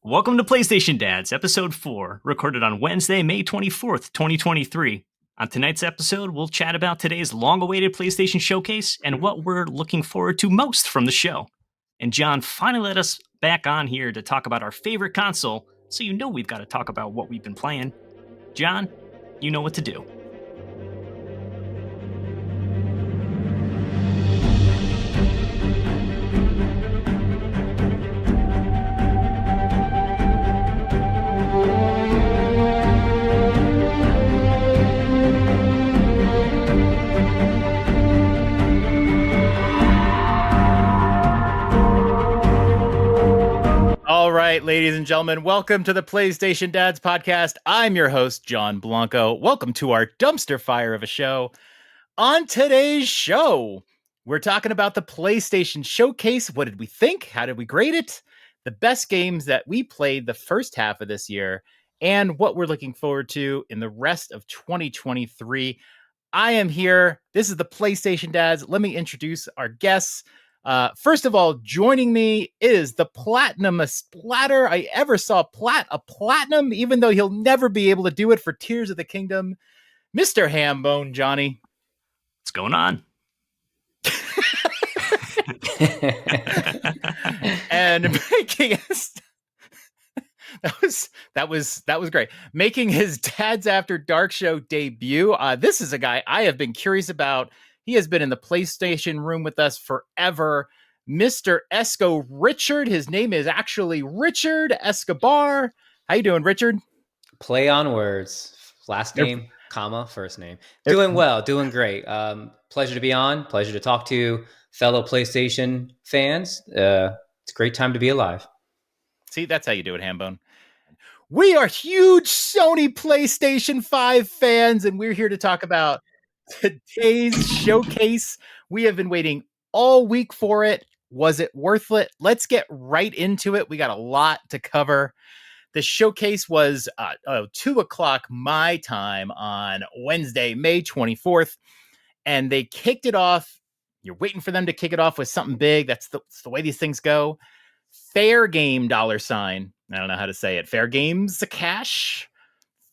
Welcome to PlayStation Dads, Episode 4, recorded on Wednesday, May 24th, 2023. On tonight's episode, we'll chat about today's long-awaited PlayStation Showcase and what we're looking forward to most from the show. And John finally let us back on here to talk about our favorite console, so you know we've got to talk about what we've been playing. John, you know what to do. All right, ladies and gentlemen, welcome to the PlayStation Dads podcast. I'm your host, John Blanco. Welcome to our dumpster fire of a show. On today's show, we're talking about the PlayStation Showcase. What did we think? How did we grade it? The best games that we played the first half of this year, and what we're looking forward to in the rest of 2023. I am here. This is the PlayStation Dads. Let me introduce our guests. First of all, joining me is the platinumest splatter I ever saw. A platinum, even though he'll never be able to do it for Tears of the Kingdom, Mr. Hambone Johnny. What's going on? And making us that was great. Making his Dads After Dark show debut. This is a guy I have been curious about. He has been in the PlayStation room with us forever. Mr. Esco Richard. His name is actually Richard Escobar. How you doing, Richard? Play on words. Last name, comma, first name. Doing well, doing great. Pleasure to be on. Pleasure to talk to fellow PlayStation fans. It's a great time to be alive. See, that's how you do it, Hambone. We are huge Sony PlayStation 5 fans, and we're here to talk about today's showcase. We have been waiting all week for it. Was it worth it? Let's get right into it. We got a lot to cover. The showcase was 2 o'clock my time on Wednesday, May 24th, and they kicked it off. You're waiting for them to kick it off with something big. That's the way these things go. Fair Game $. I don't know how to say it. Fair Games Cash.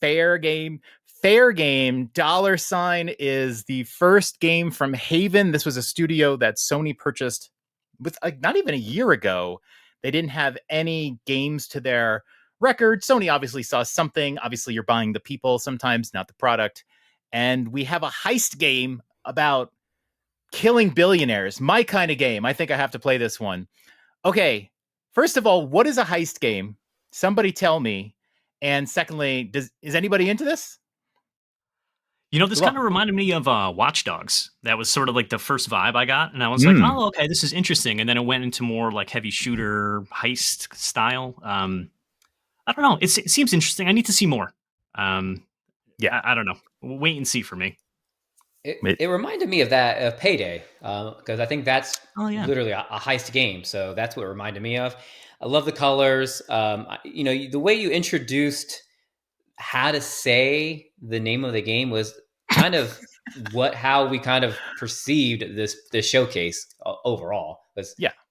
Fair Game $. Is the first game from Haven. This was a studio that Sony purchased with not even a year ago. They didn't have any games to their record. Sony obviously saw something. Obviously, you're buying the people sometimes, not the product. And we have a heist game about killing billionaires. My kind of game. I think I have to play this one. Okay, first of all, what is a heist game? Somebody tell me. And secondly, is anybody into this? You know, this kind of reminded me of Watch Dogs. That was sort of like the first vibe I got. And I was like, oh, okay, this is interesting. And then it went into more like heavy shooter heist style. I don't know. It seems interesting. I need to see more. Yeah, I don't know. Wait and see for me. It reminded me of Payday, because I think that's literally a heist game. So that's what it reminded me of. I love the colors. The way you introduced how to say the name of the game was kind of how we kind of perceived this showcase overall.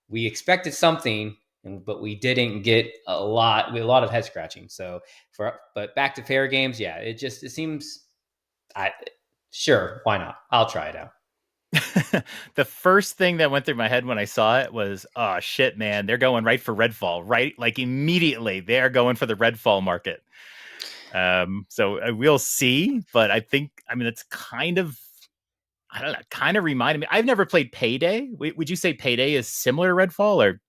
We expected something, but we didn't get a lot of head scratching. But back to Fair Games, it seems. Sure, why not? I'll try it out. The first thing that went through my head when I saw it was, oh shit, man, they're going right for Redfall, right? Like immediately they're going for the Redfall market. So we'll see, but it's kind of reminded me. I've never played Payday. Would you say Payday is similar to Redfall or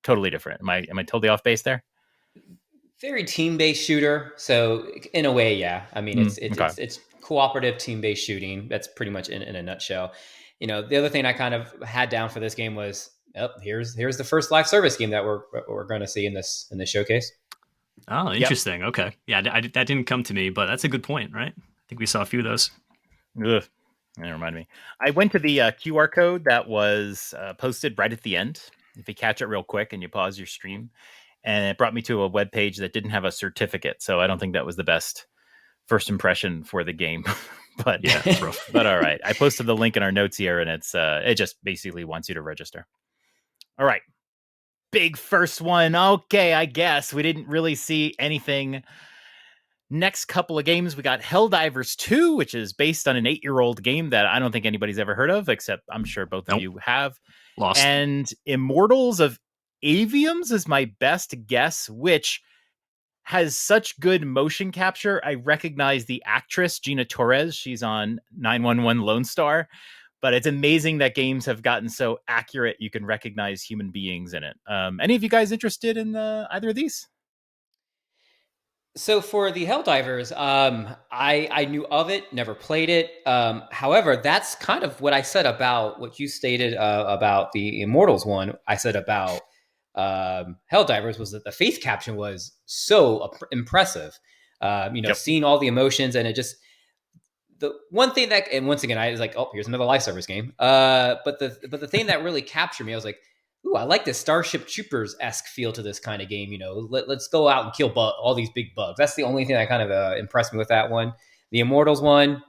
totally different? Am I totally off base there? Very team-based shooter. So in a way, yeah. I mean, it's cooperative team-based shooting. That's pretty much in a nutshell. The other thing I kind of had down for this game was, here's the first live service game that we're going to see in this showcase. Oh, interesting. Yep. Okay. Yeah, that didn't come to me, but that's a good point, right? I think we saw a few of those. Ugh. That reminded me. I went to the QR code that was posted right at the end. If you catch it real quick and you pause your stream, and it brought me to a web page that didn't have a certificate. So I don't think that was the best first impression for the game. But yeah, it's rough. But all right. I posted the link in our notes here, and it just basically wants you to register. All right. big first one. Okay, I guess we didn't really see anything. Next couple of games, we got Helldivers 2, which is based on an 8-year-old game that I don't think anybody's ever heard of, except I'm sure both of you have. Lost. And Immortals of Aviums is my best guess, which has such good motion capture. I recognize the actress, Gina Torres. She's on 911 Lone Star. But it's amazing that games have gotten so accurate you can recognize human beings in it. Any of you guys interested in either of these? So for the Helldivers, I knew of it, never played it. However, that's kind of what I said about what you stated about the Immortals one. I said about Helldivers was that the face caption was so impressive. Seeing all the emotions, and it just, the one thing that, and once again, I was like, oh, here's another live service game. But the thing that really captured me, I was like, ooh, I like this Starship Troopers-esque feel to this kind of game. Let's go out and kill all these big bugs. That's the only thing that kind of impressed me with that one. The Immortals one,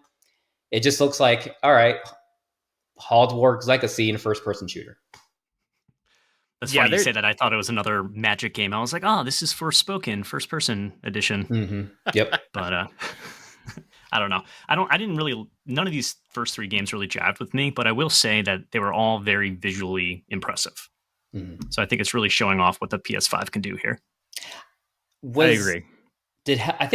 it just looks like, all right, Hogwarts Legacy in a first-person shooter. That's funny you say that. I thought it was another Magic game. I was like, oh, this is Forspoken, first-person edition. Mm-hmm. Yep. But I don't know. None of these first 3 games really jived with me, but I will say that they were all very visually impressive. Mm-hmm. So I think it's really showing off what the PS5 can do here. I agree. I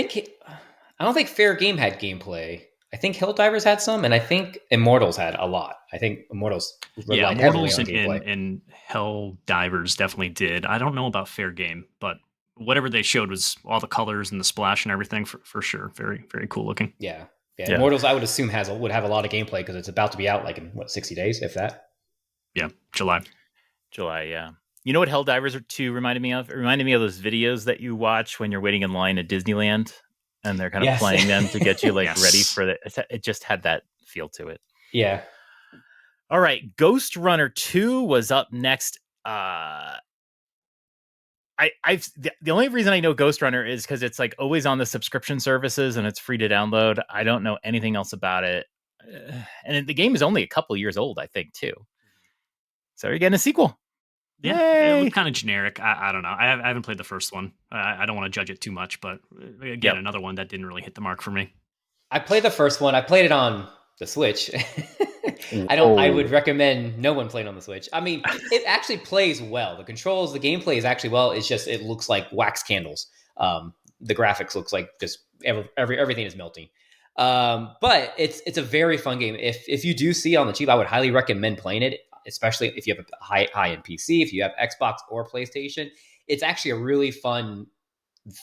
don't think Fair Game had gameplay. I think Helldivers had some, and I think Immortals had a lot. I think Immortals relied heavily on gameplay. And Helldivers definitely did. I don't know about Fair Game, but whatever they showed was all the colors and the splash and everything for sure. Very, very cool looking. Yeah. Immortals, I would assume would have a lot of gameplay because it's about to be out like in 60 days, if that. Yeah, July. Yeah. You know what Helldivers 2 reminded me of? It reminded me of those videos that you watch when you're waiting in line at Disneyland, and they're kind of playing them to get you ready for it. It just had that feel to it. Yeah. All right, Ghost Runner 2 was up next. The only reason I know Ghost Runner is because it's always on the subscription services and it's free to download. I don't know anything else about it. And the game is only a couple years old, I think, too. So you're getting a sequel. Yeah, Yay! It looked kind of generic. I don't know. I haven't played the first one. I don't want to judge it too much, but again, another one that didn't really hit the mark for me. I played the first one. I played it on the Switch. I would recommend no one playing on the Switch. I mean, it actually plays well. The controls, the gameplay is actually well. It's just, it looks like wax candles. The graphics looks like just everything is melting. But it's a very fun game. If you do see it on the cheap, I would highly recommend playing it, especially if you have a high-end PC, if you have Xbox or PlayStation. It's actually a really fun,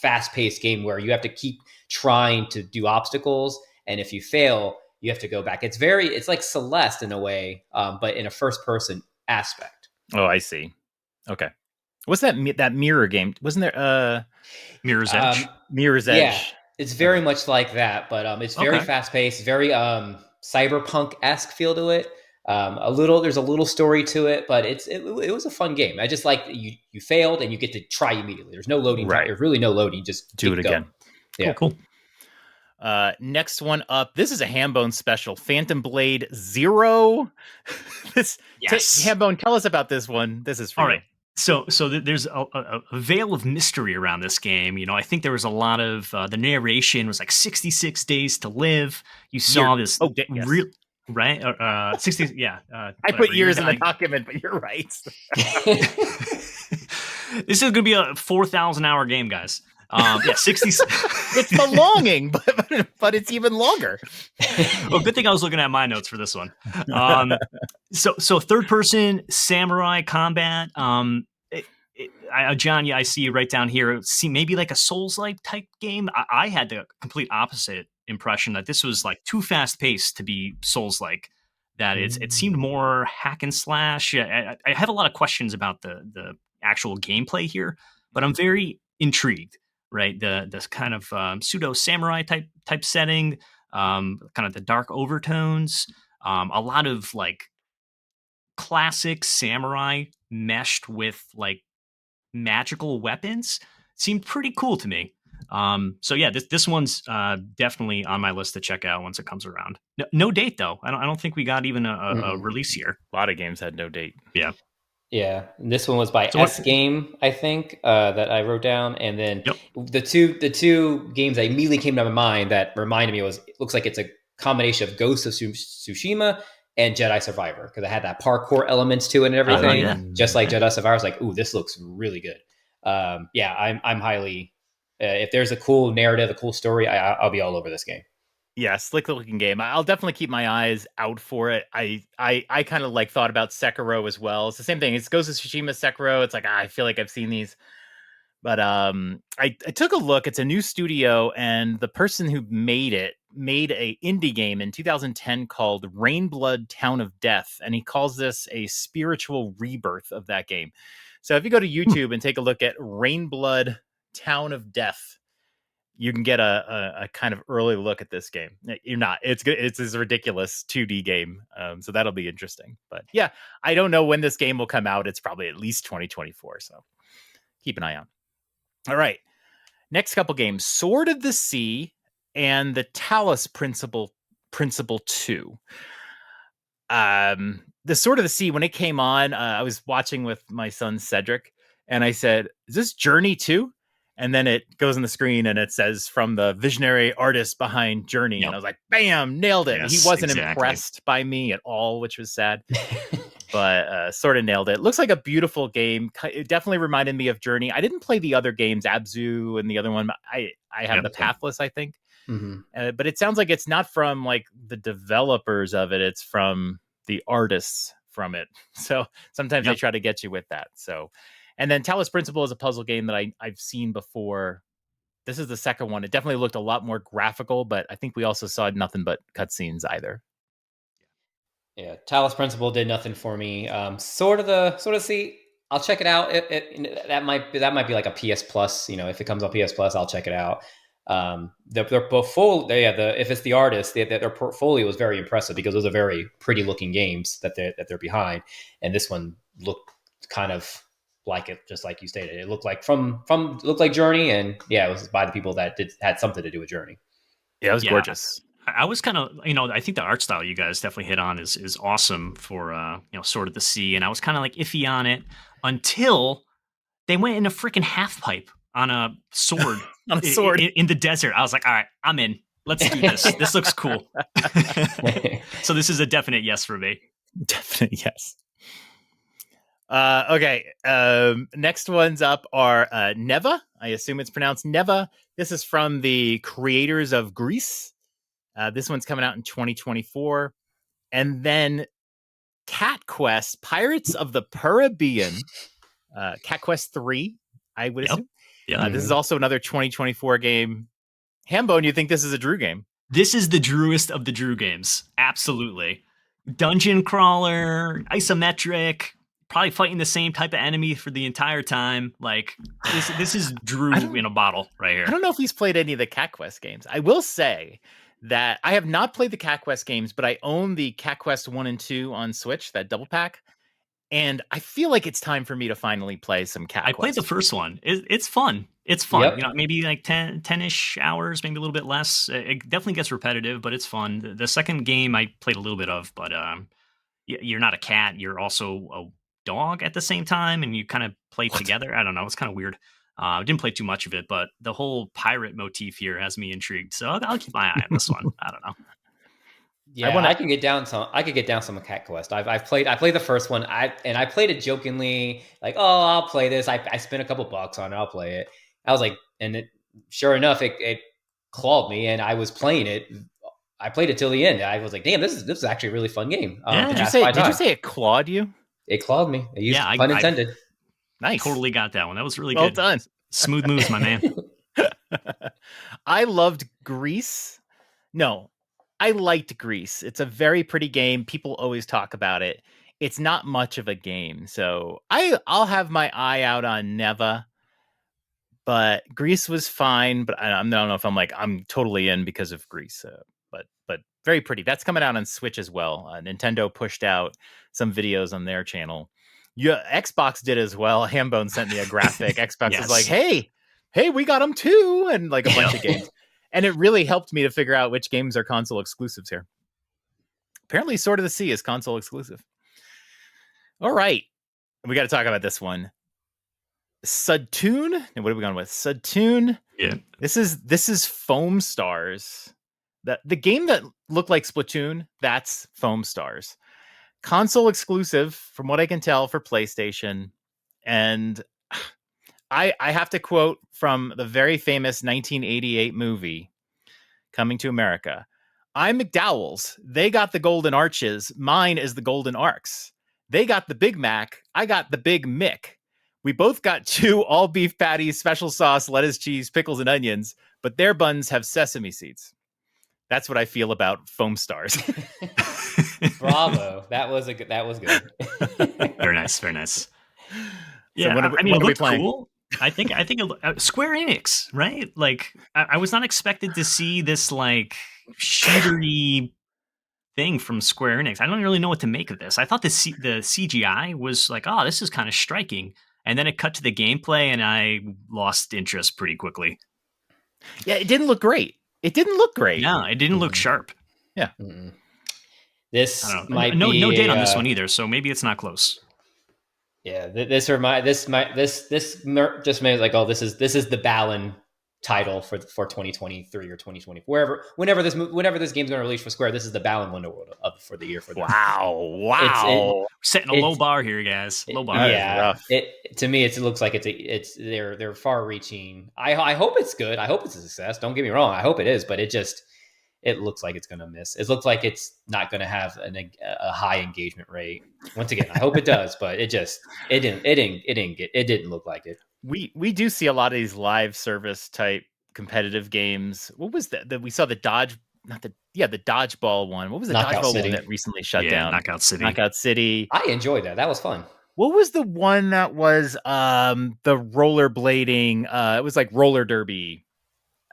fast-paced game where you have to keep trying to do obstacles, and if you fail, you have to go back. It's like Celeste in a way, but in a first-person aspect. Oh, I see. Okay. What's that mirror game? Wasn't there Mirror's Edge? Mirror's Edge. Yeah, it's very much like that, but it's very fast-paced, very cyberpunk-esque feel to it. There's a little story to it, but it was a fun game. I just like you failed and you get to try immediately. There's no loading time. There's really no loading. Just do it again. Yeah, cool. Next one up. This is a Hambone special. Phantom Blade Zero. Hambone, tell us about this one. This is for all you. right. So there's a veil of mystery around this game. I think there was a lot of the narration was 66 days to live. You saw this real. Right? 60, yeah. I put years in the document, but you're right. This is going to be a 4,000-hour game, guys. 60. It's belonging, but it's even longer. Well, good thing I was looking at my notes for this one. So third-person samurai combat. John, I see you right down here. Maybe like a Souls-like type game. I had the complete opposite impression that this was too fast-paced to be Souls-like. That it seemed more hack and slash. I have a lot of questions about the actual gameplay here, but I'm very intrigued. Right, this kind of pseudo samurai type setting, kind of the dark overtones, a lot of classic samurai meshed with magical weapons. Seemed pretty cool to me. So yeah, this one's definitely on my list to check out once it comes around. No date though. I don't think we got even a release here. A lot of games had no date. Yeah. Yeah, this one was by S Game, I think, that I wrote down, and then the two games that immediately came to my mind that reminded me was, it looks like it's a combination of Ghost of Tsushima and Jedi Survivor, because it had that parkour elements to it and everything, just like Jedi Survivor. I was like, ooh, this looks really good. Yeah, I'm highly. If there's a cool narrative, a cool story, I'll be all over this game. Yeah, slick looking game. I'll definitely keep my eyes out for it. I kind of like thought about Sekiro as well. It's the same thing. It's Ghost of Tsushima, Sekiro. It's like, I feel like I've seen these. But I took a look. It's a new studio, and the person who made it made a indie game in 2010 called Rainblood Town of Death, and he calls this a spiritual rebirth of that game. So if you go to YouTube and take a look at Rainblood Town of Death, you can get a kind of early look at this game. You're not. It's good. It's this ridiculous 2D game. So that'll be interesting. But yeah, I don't know when this game will come out. It's probably at least 2024. So keep an eye on. All right. Next couple games: Sword of the Sea and the Talos Principle 2. The Sword of the Sea, when it came on, I was watching with my son Cedric, and I said, "Is this Journey 2?" And then it goes on the screen and it says, from the visionary artist behind Journey. And I was like, bam, nailed it. Yes, he wasn't impressed by me at all, which was sad, but sort of nailed it. Looks like a beautiful game. It definitely reminded me of Journey. I didn't play the other games, Abzu and the other one. I have the Pathless, I think. Mm-hmm. But it sounds like it's not from like the developers of it. It's from the artists from it. So sometimes they try to get you with that. So, and then Talos Principle is a puzzle game that I've seen before. This is the second one. It definitely looked a lot more graphical, but I think we also saw nothing but cutscenes either. Yeah, Talos Principle did nothing for me. Sort of see. I'll check it out. That might be like a PS Plus. If it comes on PS Plus, I'll check it out. Their portfolio, if it's the artist, their portfolio was very impressive, because those are very pretty looking games that they're behind, and this one looked kind of like it, just like you stated. It looked like looked like Journey, and it was by the people that had something to do with Journey. Yeah, it was gorgeous. I was kind of, I think the art style you guys definitely hit on is awesome for Sword of the Sea, and I was kind of like iffy on it until they went in a freaking half pipe on a sword on a sword in the desert. I was like, all right, I'm in. Let's do this. This looks cool. So this is a definite yes for me. Definite yes. Okay. Next ones up are Neva. I assume it's pronounced Neva. This is from the creators of Grease. This one's coming out in 2024. And then Cat Quest, Pirates of the Caribbean. Cat Quest 3, I would assume. Yeah. This is also another 2024 game. Hambone, you think this is a Drew game? This is the Drewest of the Drew games. Absolutely. Dungeon crawler, isometric, probably fighting the same type of enemy for the entire time. Like, this is Drew in a bottle right here. I don't know if he's played any of the Cat Quest games. I will say that I have not played the Cat Quest games, but I own the Cat Quest 1 and 2 on Switch, that double pack. And I feel like it's time for me to finally play some Cat Quest. I played the first one. It's fun. It's fun. Yep. Maybe like 10-ish hours, maybe a little bit less. It definitely gets repetitive, but it's fun. The second game I played a little bit of, but you're not a cat. You're also a dog at the same time, and you kind of play together. I don't know. It's kind of weird. I didn't play too much of it, but the whole pirate motif here has me intrigued. So I'll keep my eye on this one. I don't know. Yeah, I could get down some Cat Quest. I played the first one. I played it jokingly, like, oh, I'll play this. I spent a couple bucks on it. I'll play it. I was like, and sure enough, it clawed me, and I was playing it. I played it till the end. I was like, damn, this is actually a really fun game. Did you say it clawed you? It clawed me. Pun intended. Nice. Totally got that one. That was really good. Well done. Smooth moves, my man. I loved Grease. No, I liked Grease. It's a very pretty game. People always talk about it. It's not much of a game. So I'll have my eye out on Neva. But Grease was fine. But I don't know if I'm totally in because of Grease. But very pretty. That's coming out on Switch as well. Nintendo pushed out some videos on their channel. Yeah, Xbox did as well. Hambone sent me a graphic. Xbox is like, hey, we got them too, and like a bunch of games. And it really helped me to figure out which games are console exclusives here. Apparently, Sword of the Sea is console exclusive. All right. We got to talk about this one. Sudtoon. And what are we going with? Sudtoon. Yeah. This is Foam Stars. The game that looked like Splatoon, that's Foam Stars. Console exclusive, from what I can tell, for PlayStation. And I have to quote from the very famous 1988 movie, Coming to America. I'm McDowell's. They got the golden arches. Mine is the golden arcs. They got the Big Mac. I got the Big Mick. We both got 2 all beef patties, special sauce, lettuce, cheese, pickles, and onions, but their buns have sesame seeds. That's what I feel about Foam Stars. Bravo. That was good. Very nice. Very nice. Yeah. So I mean, it looked cool. I think Square Enix, right? Like, I was not expected to see this like shootery thing from Square Enix. I don't really know what to make of this. I thought the CGI was like, oh, this is kind of striking, and then it cut to the gameplay, and I lost interest pretty quickly. Yeah, it didn't look great. No, it didn't look sharp. Yeah. This might no be date on this one either, so maybe it's not close. Yeah, this just made it like, oh, this is the Balan title for 2023 or 2024, whenever this game's going to release for Square. This is the Balan window for the year for them. Wow. Setting a low bar here, guys. Low bar. Yeah, to me, it looks like they're far reaching. I hope it's good. I hope it's a success. Don't get me wrong. I hope it is, but it looks like it's going to miss. It looks like it's not going to have a high engagement rate. Once again, I hope it does, but it didn't look like it. We do see a lot of these live service type competitive games. What was that we saw the dodgeball one. What was the dodgeball one that recently shut down? Knockout City. I enjoyed that. That was fun. What was the one that was the rollerblading? It was like roller derby.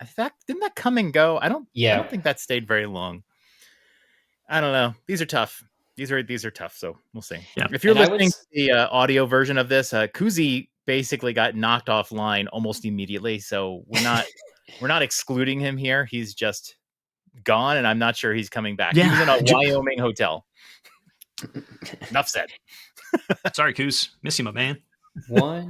In fact, didn't that come and go? I don't think that stayed very long. I don't know. These are tough. These are tough. So we'll see. Yeah. If you're listening to the audio version of this, Kuzi basically got knocked offline almost immediately. So we're not excluding him here. He's just gone, and I'm not sure he's coming back. Yeah. He was in a Wyoming hotel. Enough said. Sorry, Kuz. Miss you, my man. Now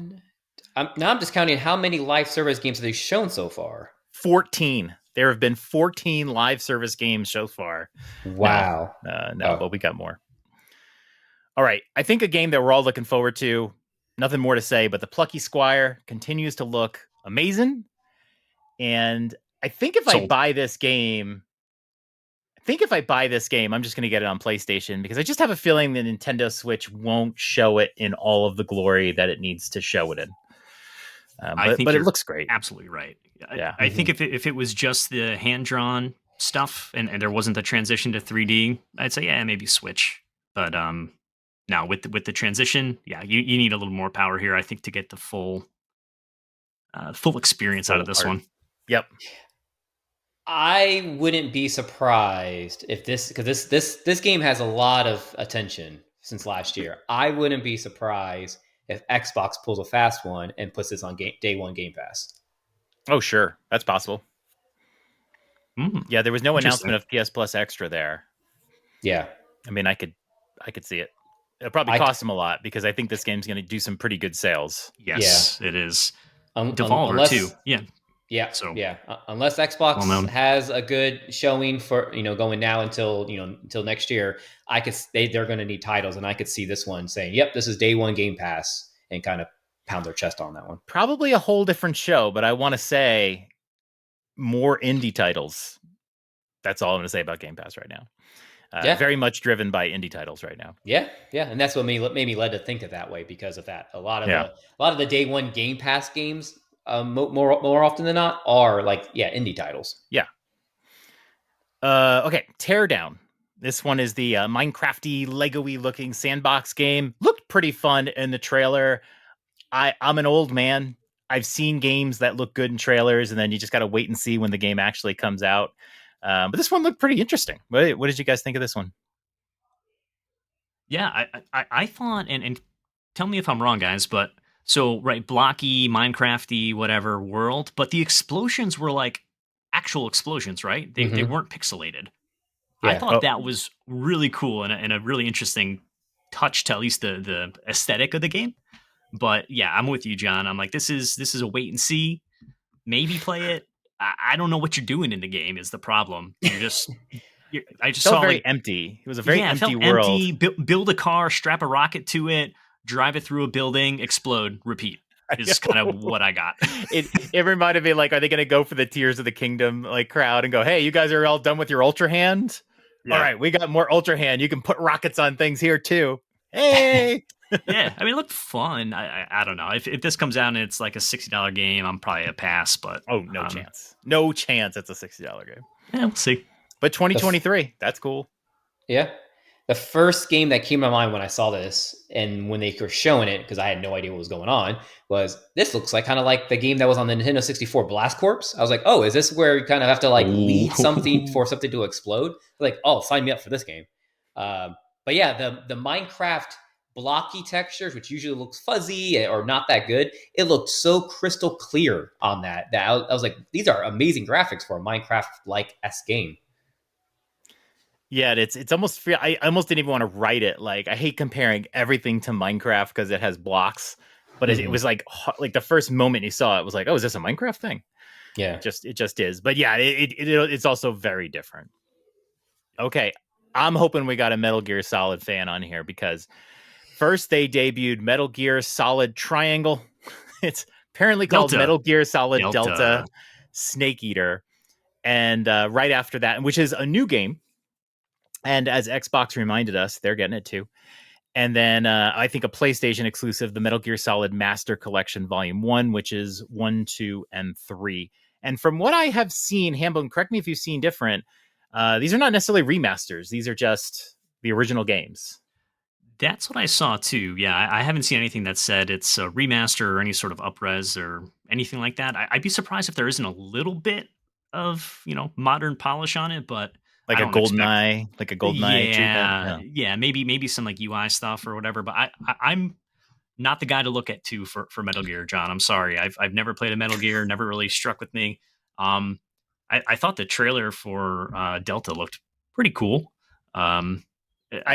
I'm just counting how many live service games have they shown so far. 14. There have been 14 live service games so far. Wow. But we got more. All right. I think a game that we're all looking forward to, nothing more to say, but the Plucky Squire continues to look amazing. And I think if I buy this game, I'm just going to get it on PlayStation, because I just have a feeling the Nintendo Switch won't show it in all of the glory that it needs to show it in. But it looks great. Absolutely right. Yeah. I think if it was just the hand-drawn stuff and there wasn't the transition to 3D, I'd say, yeah, maybe Switch. But now with the transition, yeah, you need a little more power here, I think, to get the full experience out of this one. Yep. I wouldn't be surprised if because this game has a lot of attention since last year. I wouldn't be surprised if Xbox pulls a fast one and puts this on day one Game Pass. Oh, sure. That's possible. Yeah, there was no announcement of PS Plus Extra there. Yeah. I mean, I could see it. It'll probably cost them a lot, because I think this game's going to do some pretty good sales. Yes, it is. Devolver, too. Yeah. Yeah. So unless Xbox has a good showing for going now until next year, they're going to need titles, and I could see this one saying, "Yep, this is day one Game Pass," and kind of pound their chest on that one. Probably a whole different show, but I want to say more indie titles. That's all I'm going to say about Game Pass right now. Very much driven by indie titles right now. Yeah, and that's what made me led to think it that way because of that. A lot of the day one Game Pass games, more often than not, are indie titles. Yeah. Okay, Teardown. This one is the Minecrafty, Lego-y looking sandbox game. Looked pretty fun in the trailer. I'm an old man. I've seen games that look good in trailers, and then you just got to wait and see when the game actually comes out. But this one looked pretty interesting. What did you guys think of this one? Yeah, I thought, and tell me if I'm wrong, guys, but so, right, blocky, Minecrafty, whatever world, but the explosions were like actual explosions, right? They weren't pixelated. Yeah. I thought that was really cool and a really interesting touch to at least the aesthetic of the game. But yeah, I'm with you, John. I'm like, this is a wait and see. Maybe play it. I don't know what you're doing in the game is the problem. I just felt saw very like empty. It was a very empty it felt world. Empty. Build a car, strap a rocket to it, drive it through a building, explode, repeat. Is kind of what I got. It reminded me, like, are they going to go for the Tears of the Kingdom like crowd and go, hey, you guys are all done with your Ultra Hand? Yeah. All right, we got more Ultra Hand. You can put rockets on things here too. Hey. Yeah, I mean, it looked fun. I don't know. If this comes out and it's like a $60 game, I'm probably a pass, but... no chance. No chance it's a $60 game. Yeah, we'll see. But 2023, that's cool. Yeah. The first game that came to mind when I saw this and when they were showing it, because I had no idea what was going on, was this looks like kind of like the game that was on the Nintendo 64 Blast Corps. I was like, oh, is this where you kind of have to like lead something for something to explode? Like, oh, sign me up for this game. But yeah, the Minecraft blocky textures, which usually looks fuzzy or not that good, it looked so crystal clear on that I was like, these are amazing graphics for a Minecraft-like-esque game. Yeah, it's almost, I almost didn't even want to write it. Like, I hate comparing everything to Minecraft because it has blocks, but it was like the first moment you saw it was like, oh, is this a Minecraft thing? Yeah, it just is. But yeah, it's also very different. Okay, I'm hoping we got a Metal Gear Solid fan on here because first they debuted Metal Gear Solid Triangle. It's apparently called Metal Gear Solid Delta Snake Eater, and right after that, which is a new game. And as Xbox reminded us, they're getting it too. And then I think a PlayStation exclusive, the Metal Gear Solid Master Collection Volume 1, which is 1, 2, and 3. And from what I have seen, Hambone, correct me if you've seen different, these are not necessarily remasters. These are just the original games. That's what I saw too. Yeah, I haven't seen anything that said it's a remaster or any sort of up-res or anything like that. I'd be surprised if there isn't a little bit of, modern polish on it, but... Like a GoldenEye treatment. Yeah, maybe some like UI stuff or whatever. But I'm not the guy to look at for Metal Gear, John. I'm sorry. I've never played a Metal Gear, never really struck with me. I thought the trailer for Delta looked pretty cool. I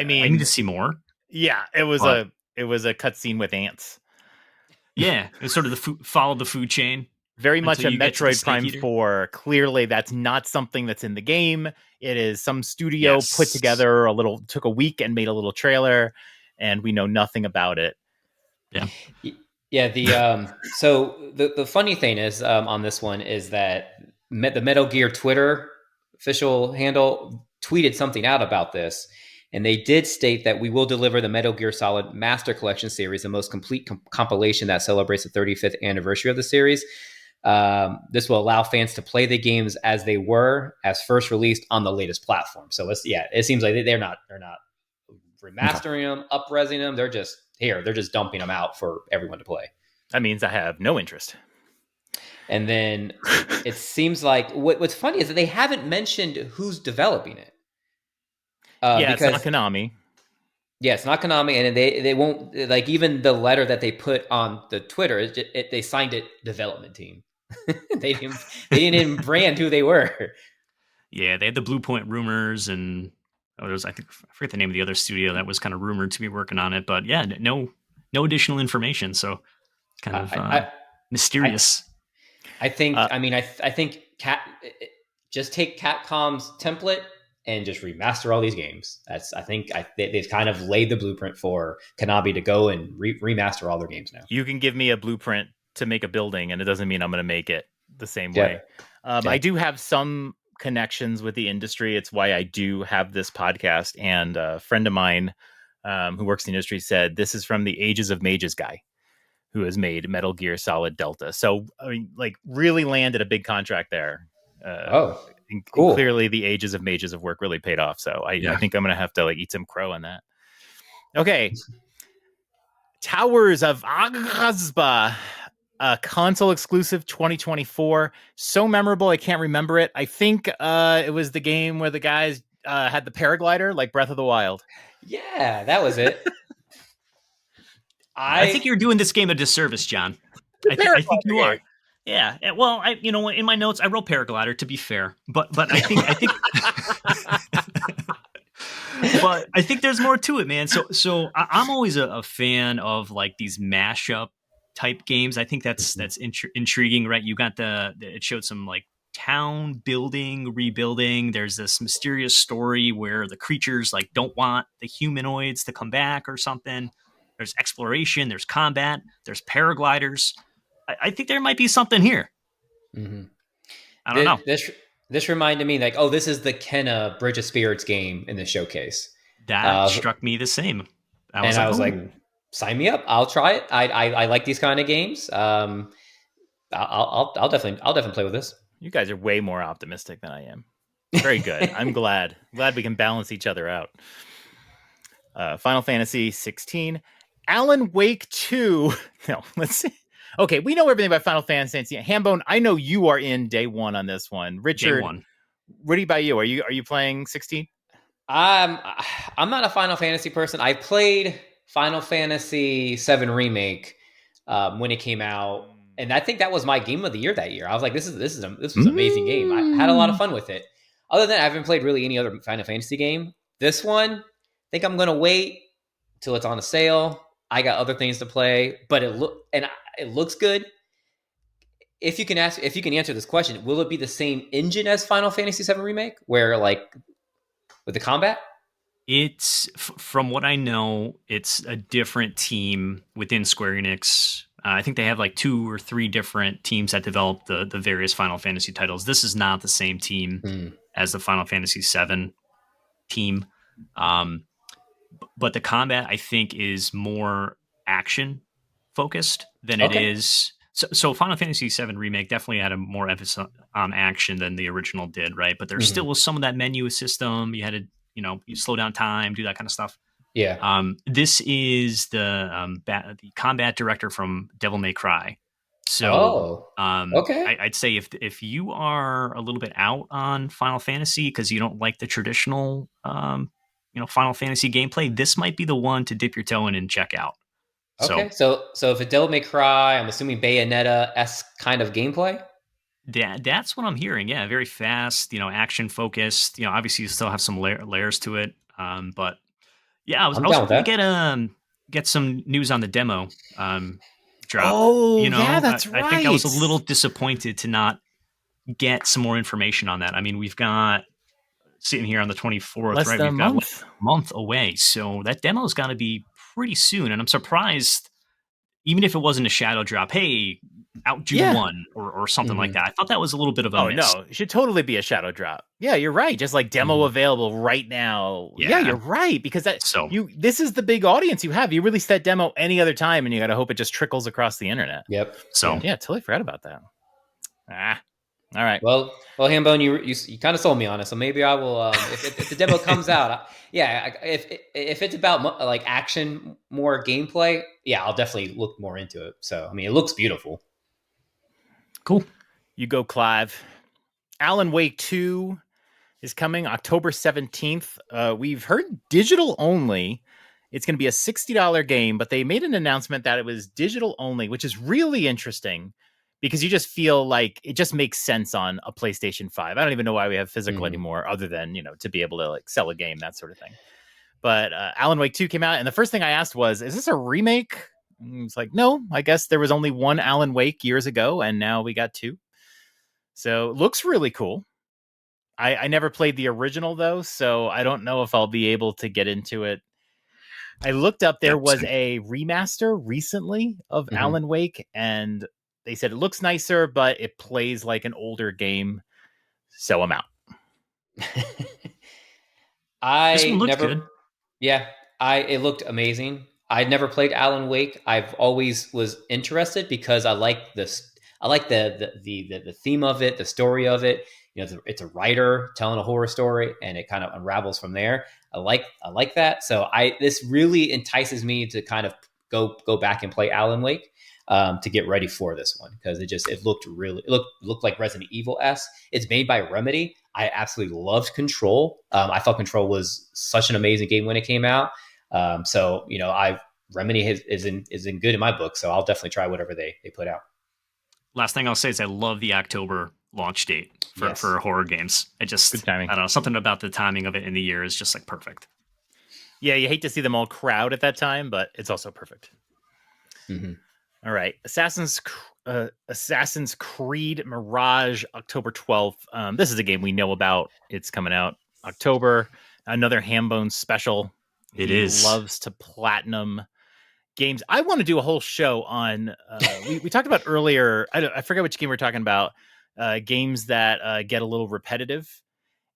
need to see more. Yeah, it was a cutscene with ants. Yeah, it's sort of follow the food chain. Very much a Metroid Prime 4. Clearly, that's not something that's in the game. It is some studio put together took a week and made a little trailer, and we know nothing about it. Yeah. Yeah. So the funny thing is on this one is that the Metal Gear Twitter official handle tweeted something out about this. And they did state that we will deliver the Metal Gear Solid Master Collection series, the most complete compilation that celebrates the 35th anniversary of the series. This will allow fans to play the games as they were as first released on the latest platform. So it seems like they're not remastering them, up-resing them. They're just dumping them out for everyone to play. That means I have no interest. And then it seems like what's funny is that they haven't mentioned who's developing it. It's not Konami. Yeah, it's not Konami, and they won't, like, even the letter that they put on the Twitter, they signed it development team. they didn't even brand who they were. Yeah, they had the Blue Point rumors, and I forget the name of the other studio that was kind of rumored to be working on it, but yeah, no additional information, so kind of mysterious. I think just take Capcom's template and just remaster all these games. They've kind of laid the blueprint for Konami to go and remaster all their games now. You can give me a blueprint to make a building, and it doesn't mean I'm going to make it the same way. I do have some connections with the industry. It's why I do have this podcast. And a friend of mine who works in the industry said this is from the Ages of Mages guy who has made Metal Gear Solid Delta. So, I mean, like, really landed a big contract there. Cool. Clearly the Ages of Mages of work really paid off. So I think I'm going to have to eat some crow on that. Okay. Towers of Agazba, console exclusive 2024. So memorable. I can't remember it. I think it was the game where the guys had the paraglider like Breath of the Wild. Yeah, that was it. I think you're doing this game a disservice, John. I think you are. Yeah. Well, in my notes, I wrote paraglider to be fair, but I think But I think there's more to it, man. So I'm always a fan of like these mashup type games. I think that's intriguing, right? You got it showed some like town building, rebuilding. There's this mysterious story where the creatures like don't want the humanoids to come back or something. There's exploration, there's combat, there's paragliders. I think there might be something here. Mm-hmm. I don't know. This reminded me like, oh, this is the Kenna Bridge of Spirits game in the showcase. That struck me the same. I was like, sign me up. I'll try it. I like these kind of games. I'll definitely play with this. You guys are way more optimistic than I am. Very good. I'm glad we can balance each other out. Final Fantasy 16, Alan Wake 2. No, let's see. Okay, we know everything about Final Fantasy. Hambone, I know you are in day one on this one. Richard, day one. What about you? Are you playing 16? I'm not a Final Fantasy person. I played Final Fantasy 7 Remake when it came out, and I think that was my game of the year that year. I was like, this was an amazing game. I had a lot of fun with it. Other than that, I haven't played really any other Final Fantasy game. This one, I think I'm gonna wait till it's on a sale. I got other things to play, but it looks good. If you can answer this question, will it be the same engine as Final Fantasy 7 Remake, where like with the combat? It's from what I know, it's a different team within Square Enix. I think they have like 2 or 3 different teams that develop the various Final Fantasy titles. This is not the same team as the Final Fantasy 7 team. But the combat, I think, is more action focused than it is. So Final Fantasy VII Remake definitely had a more emphasis on action than the original did, right? But there still was some of that menu system. You had to, you slow down time, do that kind of stuff. Yeah. This is the combat director from Devil May Cry. So, okay. I'd say if you are a little bit out on Final Fantasy because you don't like the traditional, Final Fantasy gameplay, this might be the one to dip your toe in and check out. Okay, so if it's Devil May Cry, I'm assuming Bayonetta-esque kind of gameplay? That's what I'm hearing. Yeah, very fast, action focused. Obviously you still have some layers to it. But yeah, I was hoping to get some news on the demo drop. Oh, yeah, that's right. I think I was a little disappointed to not get some more information on that. I mean, we've got sitting here on the 24th, less right? We've got a month away. So that demo's got to be pretty soon. And I'm surprised, even if it wasn't a shadow drop, hey, out June 1 or something like that. I thought that was a little bit of a miss. No, it should totally be a shadow drop. Yeah, you're right. Just like demo available right now. Yeah, you're right. Because this is the big audience you have. You release that demo any other time and you got to hope it just trickles across the internet. Yep. So yeah, totally forgot about that. All right. Well, Hambone, you kind of sold me on it, so maybe I will. If the demo comes out, if it's about like action, more gameplay, I'll definitely look more into it. So, I mean, it looks beautiful. Cool. You go, Clive. Alan Wake 2 is coming October 17th. We've heard digital only. It's going to be a $60 game, but they made an announcement that it was digital only, which is really interesting. Because you just feel like it just makes sense on a PlayStation 5. I don't even know why we have physical anymore, other than, to be able to like sell a game, that sort of thing. But Alan Wake 2 came out, and the first thing I asked was, is this a remake? And it's like, no, I guess there was only one Alan Wake years ago, and now we got 2. So it looks really cool. I never played the original, though, so I don't know if I'll be able to get into it. I looked up, there was a remaster recently of Alan Wake, and they said it looks nicer, but it plays like an older game. So I'm out. This one looked good. Yeah, it looked amazing. I'd never played Alan Wake. I've always was interested because I like this. I like the theme of it, the story of it. It's a writer telling a horror story, and it kind of unravels from there. I like that. So this really entices me to kind of go back and play Alan Wake. To get ready for this one, because it looked like Resident Evil-esque. It's made by Remedy. I absolutely loved Control. I thought Control was such an amazing game when it came out. Remedy is in good in my book, so I'll definitely try whatever they put out. Last thing I'll say is I love the October launch date for horror games. Good timing. I don't know, something about the timing of it in the year is just like perfect. Yeah, you hate to see them all crowd at that time, but it's also perfect. Mm-hmm. All right, Assassin's Creed Mirage, October 12th. This is a game we know about. It's coming out October. Another Hambone special. He loves to platinum games. I want to do a whole show on. We talked about earlier. I forget which game we were talking about. Games that get a little repetitive,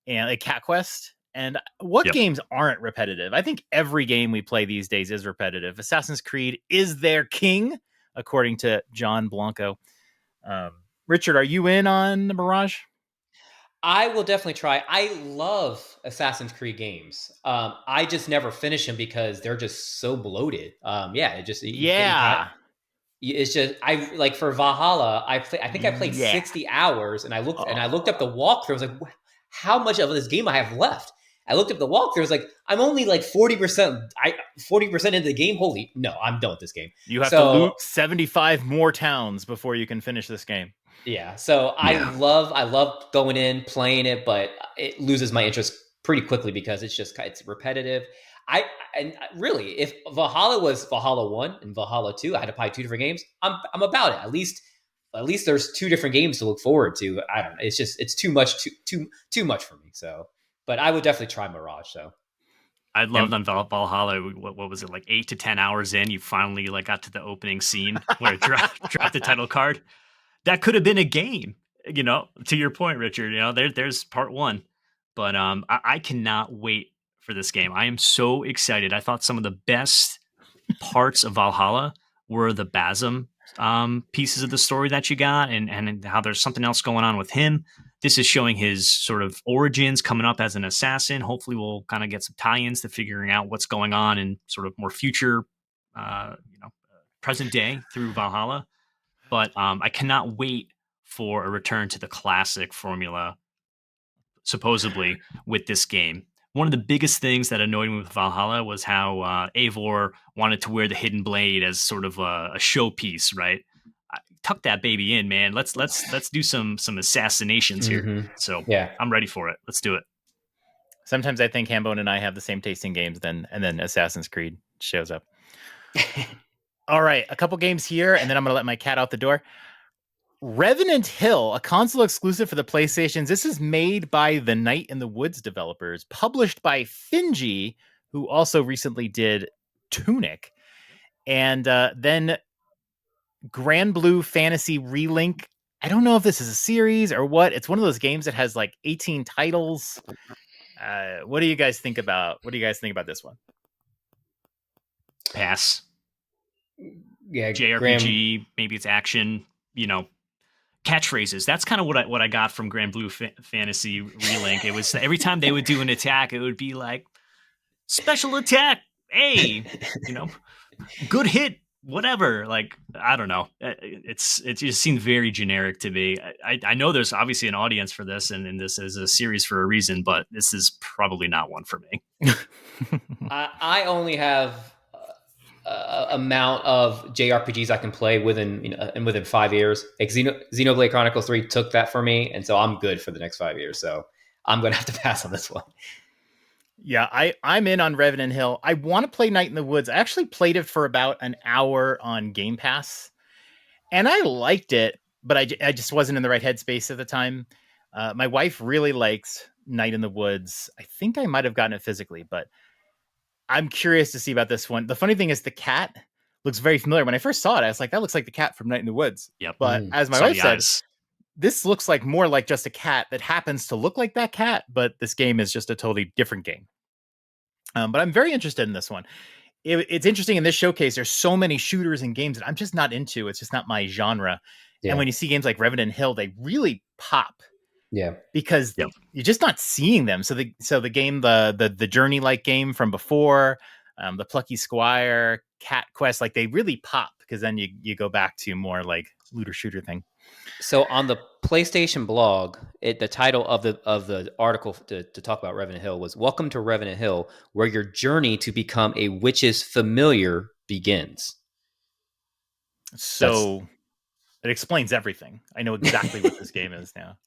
and like Cat Quest. And what games aren't repetitive? I think every game we play these days is repetitive. Assassin's Creed is their king, according to John Blanco. Richard, are you in on the Mirage? I will definitely try. I love Assassin's Creed games. I just never finish them because they're just so bloated. It's just I like for Valhalla. I think I played 60 hours, and I looked up the walkthrough. I was like, how much of this game I have left? I looked up the walkthrough. I was like, I'm only like 40%. 40% into the game. Holy no, I'm done with this game. You have to loot 75 more towns before you can finish this game. Yeah, so I love going in, playing it, but it loses my interest pretty quickly because it's repetitive. And really, if Valhalla was Valhalla 1 and Valhalla 2, I had to buy 2 different games. I'm about it. At least there's 2 different games to look forward to. I don't know. It's too much too much for me. So, but I would definitely try Mirage. So. I loved on Valhalla. What was it, like 8 to 10 hours in? You finally got to the opening scene where it dropped the title card. That could have been a game, to your point, Richard. There's part 1, but I cannot wait for this game. I am so excited. I thought some of the best parts of Valhalla were the Basim pieces of the story that you got, and how there's something else going on with him. This is showing his sort of origins coming up as an assassin. Hopefully we'll kind of get some tie-ins to figuring out what's going on in sort of more future, present day through Valhalla. But I cannot wait for a return to the classic formula, supposedly, with this game. One of the biggest things that annoyed me with Valhalla was how Eivor wanted to wear the hidden blade as sort of a showpiece, right? Tuck that baby in, man. Let's do some assassinations here. So yeah, I'm ready for it. Let's do it. Sometimes I think Hambone and I have the same taste in games, and then Assassin's Creed shows up. All right, a couple games here, and then I'm going to let my cat out the door. Revenant Hill, a console exclusive for the PlayStations. This is made by the Night in the Woods developers, published by Finji, who also recently did Tunic. And then Grand Blue Fantasy Relink. I don't know if this is a series or what. It's one of those games that has like 18 titles. What do you guys think about this one? Pass. Yeah, JRPG, maybe it's action, catchphrases. That's kind of what I got from Grand Blue Fantasy Relink. It was every time they would do an attack, it would be like special attack, hey, good hit, whatever. Like, I don't know. It just seemed very generic to me. I know there's obviously an audience for this, and this is a series for a reason, but this is probably not one for me. I only have amount of JRPGs I can play within 5 years. Like Xenoblade Chronicles 3 took that for me, and so I'm good for the next 5 years. So I'm going to have to pass on this one. Yeah, I'm in on Revenant Hill. I want to play Night in the Woods. I actually played it for about an hour on Game Pass, and I liked it, but I just wasn't in the right headspace at the time. My wife really likes Night in the Woods. I think I might have gotten it physically, but I'm curious to see about this one. The funny thing is the cat looks very familiar. When I first saw it, I was like, that looks like the cat from Night in the Woods. Yep. But as my wife said, this looks like more like just a cat that happens to look like that cat, but this game is just a totally different game. But I'm very interested in this one. It's interesting in this showcase. There's so many shooters and games that I'm just not into. It's just not my genre. Yeah. And when you see games like Revenant Hill, they really pop. Yeah, because you're just not seeing them. So the game, the Journey like game from before, the Plucky Squire, Cat Quest, like they really pop because then you go back to more like looter shooter thing. So on the PlayStation blog, the title of the article to talk about Revenant Hill was "Welcome to Revenant Hill, where your journey to become a witch's familiar begins." So it explains everything. I know exactly what this game is now.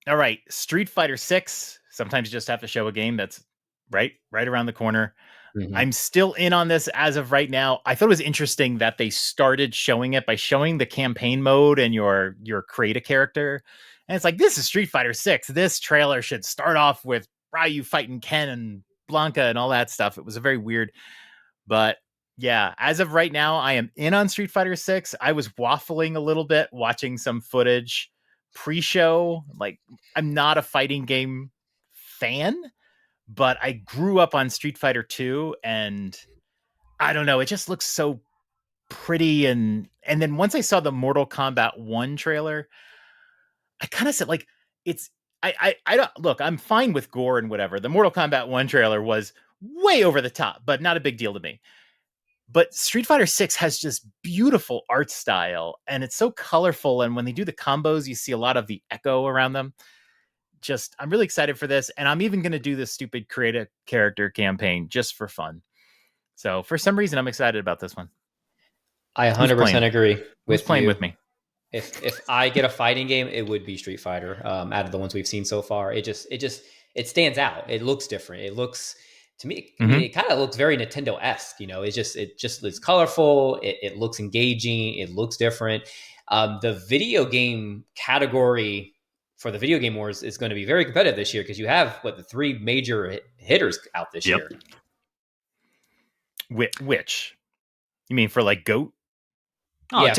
All right, Street Fighter 6. Sometimes you just have to show a game that's right around the corner. Mm-hmm. I'm still in on this as of right now. I thought it was interesting that they started showing it by showing the campaign mode and your create a character. And it's like, this is Street Fighter 6. This trailer should start off with Ryu fighting Ken and Blanca and all that stuff. It was a very weird, but yeah, as of right now, I am in on Street Fighter 6. I was waffling a little bit watching some footage pre-show. Like, I'm not a fighting game fan, but I grew up on Street Fighter 2, and I don't know, it just looks so pretty. And then once I saw the Mortal Kombat 1 trailer, I kind of said, like, it's I don't look, I'm fine with gore and whatever. The Mortal Kombat 1 trailer was way over the top, but not a big deal to me. But Street Fighter 6 has just beautiful art style, and it's so colorful, and when they do the combos, you see a lot of the echo around them. Just, I'm really excited for this, and I'm even going to do this stupid create a character campaign just for fun. So for some reason, I'm excited about this one. I 100% agree with Who's playing you. with me? If I get a fighting game, it would be Street Fighter. Out of the ones we've seen so far, it stands out. It looks different. It looks, to me, I mean, it kind of looks very Nintendo-esque. You know, it's colorful. It looks engaging. It looks different. The video game category for the Video Game Wars is going to be very competitive this year because you have the three major hitters out this year. Which? You mean for like GOAT? Oh, yeah,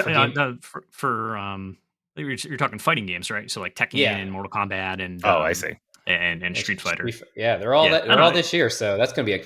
you're talking fighting games, right? So like Tekken and Mortal Kombat and I see, and Street Fighter. They're all all this year, so that's going to be a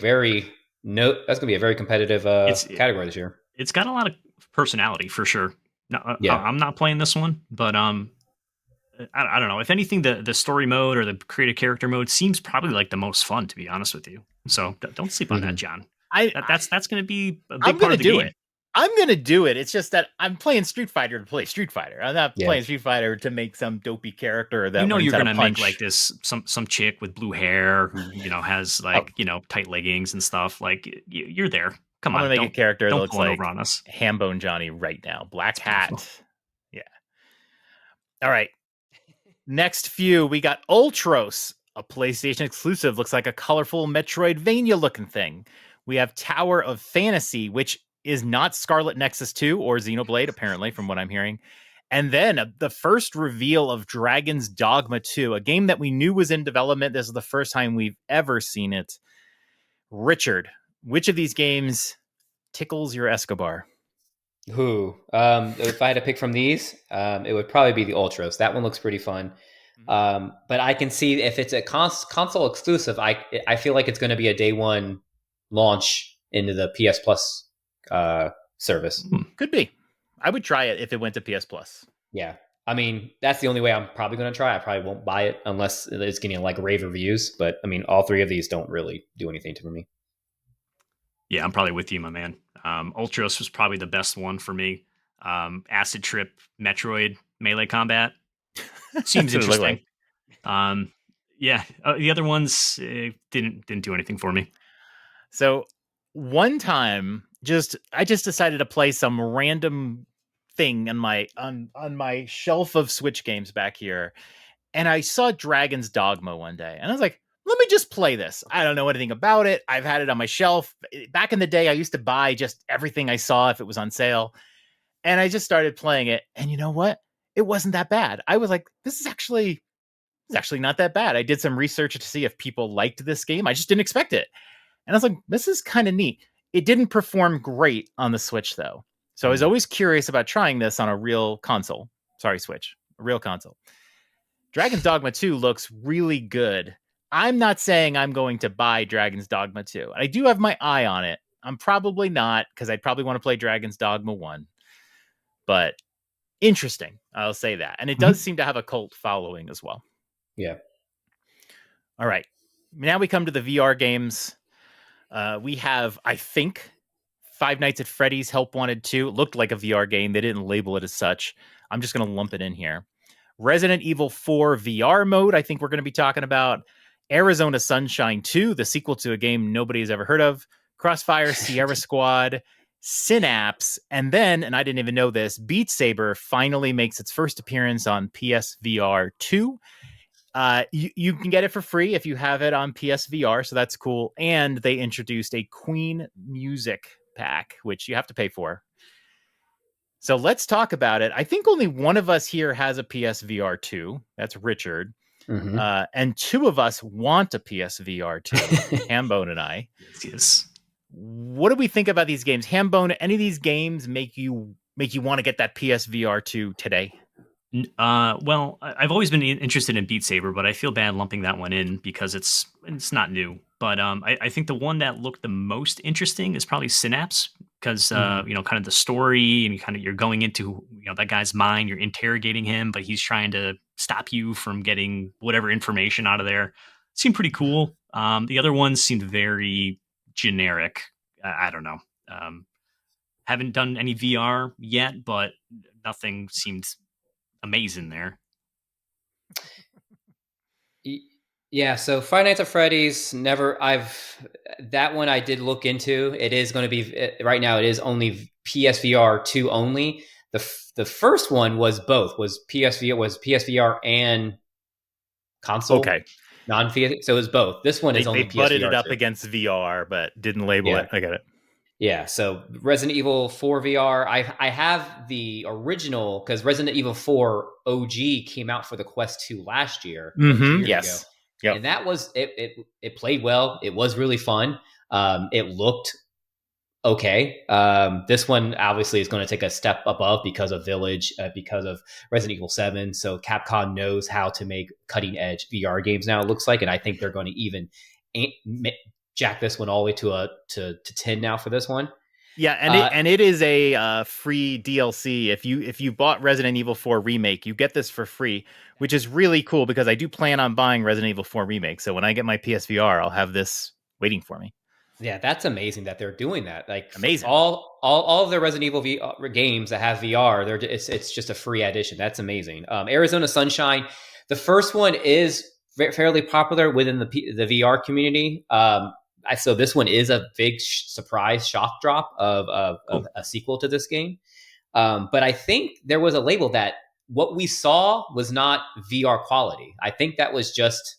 very competitive category this year. It's got a lot of personality for sure. I'm not playing this one, but I don't know. If anything, the story mode or the create a character mode seems probably like the most fun, to be honest with you. So don't sleep on that, John. That's going to be a big part of the game. I'm going to do it. It's just that I'm playing Street Fighter to play Street Fighter. I'm not playing Street Fighter to make some dopey character that you're going to make like this some chick with blue hair who has like tight leggings and stuff. Like you're there. Come on, I'm going to make a character that looks like on us. Hambone Johnny right now. Black hat. Beautiful. Yeah. All right. Next few, we got Ultros, a PlayStation exclusive. Looks like a colorful Metroidvania looking thing. We have Tower of Fantasy, which is not Scarlet Nexus 2 or Xenoblade, apparently, from what I'm hearing. And then the first reveal of Dragon's Dogma 2, a game that we knew was in development. This is the first time we've ever seen it. Richard, which of these games tickles your Escobar? If I had to pick from these, it would probably be the Ultros. That one looks pretty fun. But I can see if it's a console exclusive, I feel like it's going to be a day one launch into the PS Plus service. Could be. I would try it if it went to PS Plus. Yeah. I mean, that's the only way I'm probably going to try. I probably won't buy it unless it's getting like rave reviews. But I mean, all three of these don't really do anything to me. Yeah, I'm probably with you, my man. Ultros was probably the best one for me. Acid Trip, Metroid, melee combat seems interesting. The other ones didn't do anything for me. So one time, I just decided to play some random thing on my shelf of Switch games back here, and I saw Dragon's Dogma one day, and I was like, let me just play this. I don't know anything about it. I've had it on my shelf. Back in the day, I used to buy just everything I saw if it was on sale, and I just started playing it, and you know what? It wasn't that bad. I was like, this is actually not that bad. I did some research to see if people liked this game. I just didn't expect it. And I was like, this is kind of neat. It didn't perform great on the Switch, though. So I was always curious about trying this on a real console. Sorry, Switch. A real console. Dragon's Dogma 2 looks really good. I'm not saying I'm going to buy Dragon's Dogma 2. I do have my eye on it. I'm probably not, because I'd probably want to play Dragon's Dogma 1. But interesting, I'll say that. And it does seem to have a cult following as well. Yeah. All right. Now we come to the VR games. We have, I think, Five Nights at Freddy's Help Wanted 2. It looked like a VR game. They didn't label it as such. I'm just going to lump it in here. Resident Evil 4 VR mode, I think we're going to be talking about. Arizona Sunshine 2, the sequel to a game nobody's ever heard of. Crossfire, Sierra Squad, Synapse, and then, and I didn't even know this, Beat Saber finally makes its first appearance on PSVR 2. You can get it for free if you have it on PSVR, so that's cool. And they introduced a Queen music pack, which you have to pay for. So let's talk about it. I think only one of us here has a PSVR 2. That's Richard. Mm-hmm. And two of us want a PSVR 2, Hambone and I. Yes. What do we think about these games? Hambone, any of these games make you want to get that PSVR 2 today? Well, I've always been interested in Beat Saber, but I feel bad lumping that one in because it's not new. But I think the one that looked the most interesting is probably Synapse because kind of the story and you're going into that guy's mind, you're interrogating him, but he's trying to stop you from getting whatever information out of there. Seemed pretty cool. The other ones seemed very generic. I don't know. Haven't done any VR yet, but nothing seemed amazing there. Yeah, so Five Nights at Freddy's that one I did look into. It is going to be right now. It is only PSVR 2 only. The first one was both PSVR and console. Okay, non-PS. So it was both. This one is only PSVR. They butted it up against VR, but didn't label it. I get it. Yeah, so Resident Evil 4 VR, I have the original because Resident Evil 4 OG came out for the Quest 2 last year. Yes. Yep. And that was it played well. It was really fun. It looked okay. This one obviously is going to take a step above because of Village, because of Resident Evil 7. So Capcom knows how to make cutting edge VR games now, it looks like, and I think they're going to even jack this one all the way to 10 now for this one. Yeah, and it is a free DLC. If you bought Resident Evil 4 Remake, you get this for free, which is really cool because I do plan on buying Resident Evil 4 Remake. So when I get my PSVR, I'll have this waiting for me. Yeah, that's amazing that they're doing that. Like amazing. All of their Resident Evil VR games that have VR, it's just a free addition. That's amazing. Arizona Sunshine, the first one is fairly popular within the VR community. So this one is a big surprise shock drop of a sequel to this game. But I think there was a label that what we saw was not VR quality. I think that was just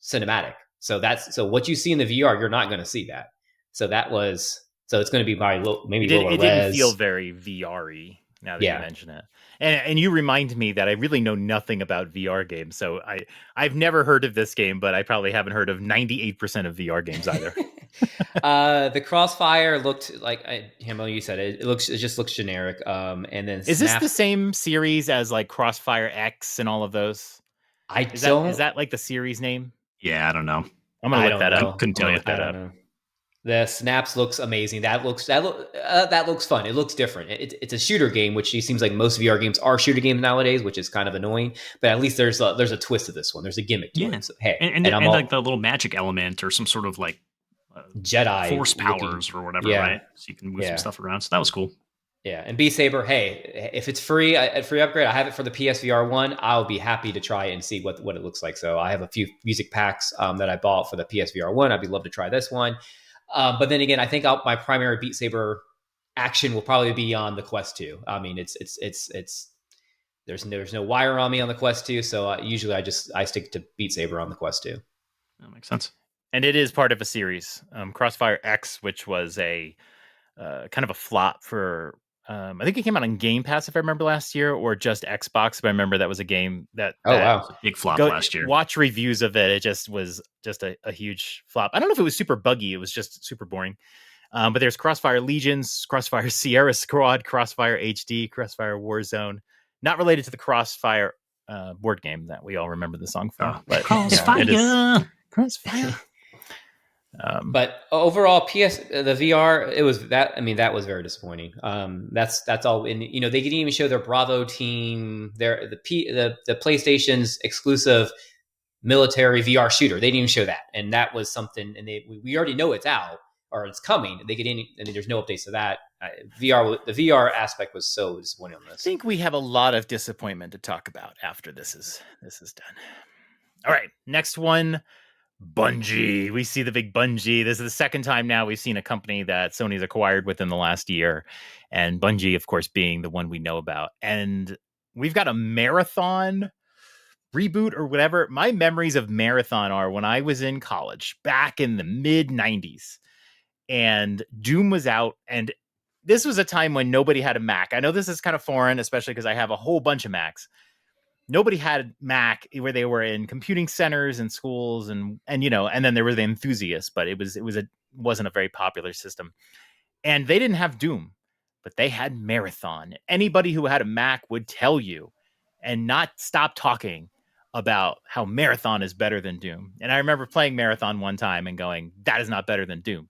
cinematic. So what you see in the VR, you're not going to see that. So it's going to be maybe lower res. It didn't feel very VR-y now that you mention it. And you remind me that I really know nothing about VR games. So I've never heard of this game, but I probably haven't heard of 98% of VR games either. The Crossfire looked like Hamo, you said it just looks generic. And then is this the same series as like Crossfire X and all of those? Is that like the series name? Yeah, I don't know. I'm gonna look that up. Couldn't tell you. I don't know. The Snaps looks amazing. That looks fun. It looks different. It's a shooter game, which seems like most VR games are shooter games nowadays, which is kind of annoying. But at least there's a twist to this one. There's a gimmick to it. So, hey, and like the little magic element or some sort of like Jedi force powers or whatever, right? So you can move some stuff around. So that was cool. Yeah, and Beat Saber, hey, if it's free, a free upgrade, I have it for the PSVR 1. I'll be happy to try it and see what it looks like. So I have a few music packs that I bought for the PSVR 1. I'd love to try this one. But then again, I think my primary Beat Saber action will probably be on the Quest 2. I mean, there's no wire on me on the Quest 2, so usually I stick to Beat Saber on the Quest 2. That makes sense. And it is part of a series, Crossfire X, which was a kind of a flop for. I think it came out on Game Pass, if I remember last year, or just Xbox. But I remember that was a game that wow, big flop last year. Watch reviews of it; it just was a huge flop. I don't know if it was super buggy; it was just super boring. But there's Crossfire Legions, Crossfire Sierra Squad, Crossfire HD, Crossfire Warzone. Not related to the Crossfire board game that we all remember the song from. But Crossfire, yeah, Crossfire. But overall, the VR, it was that. I mean, that was very disappointing. That's all. And they didn't even show their Bravo team, the PlayStation's exclusive military VR shooter. They didn't even show that, and that was something. And we already know it's out or it's coming. They get in, and there's no updates to that. The VR aspect was so disappointing on this. I think we have a lot of disappointment to talk about after this is done. All right, next one. Bungie. We see the big Bungie. This is the second time now we've seen a company that Sony's acquired within the last year. And Bungie, of course, being the one we know about. And we've got a marathon reboot or whatever. My memories of Marathon are when I was in college back in the mid 90s and Doom was out. And this was a time when nobody had a Mac. I know this is kind of foreign, especially because I have a whole bunch of Macs. Nobody had Mac where they were in computing centers and schools and then there were the enthusiasts, but it wasn't a very popular system. And they didn't have Doom, but they had Marathon. Anybody who had a Mac would tell you and not stop talking about how Marathon is better than Doom. And I remember playing Marathon one time and going, that is not better than Doom.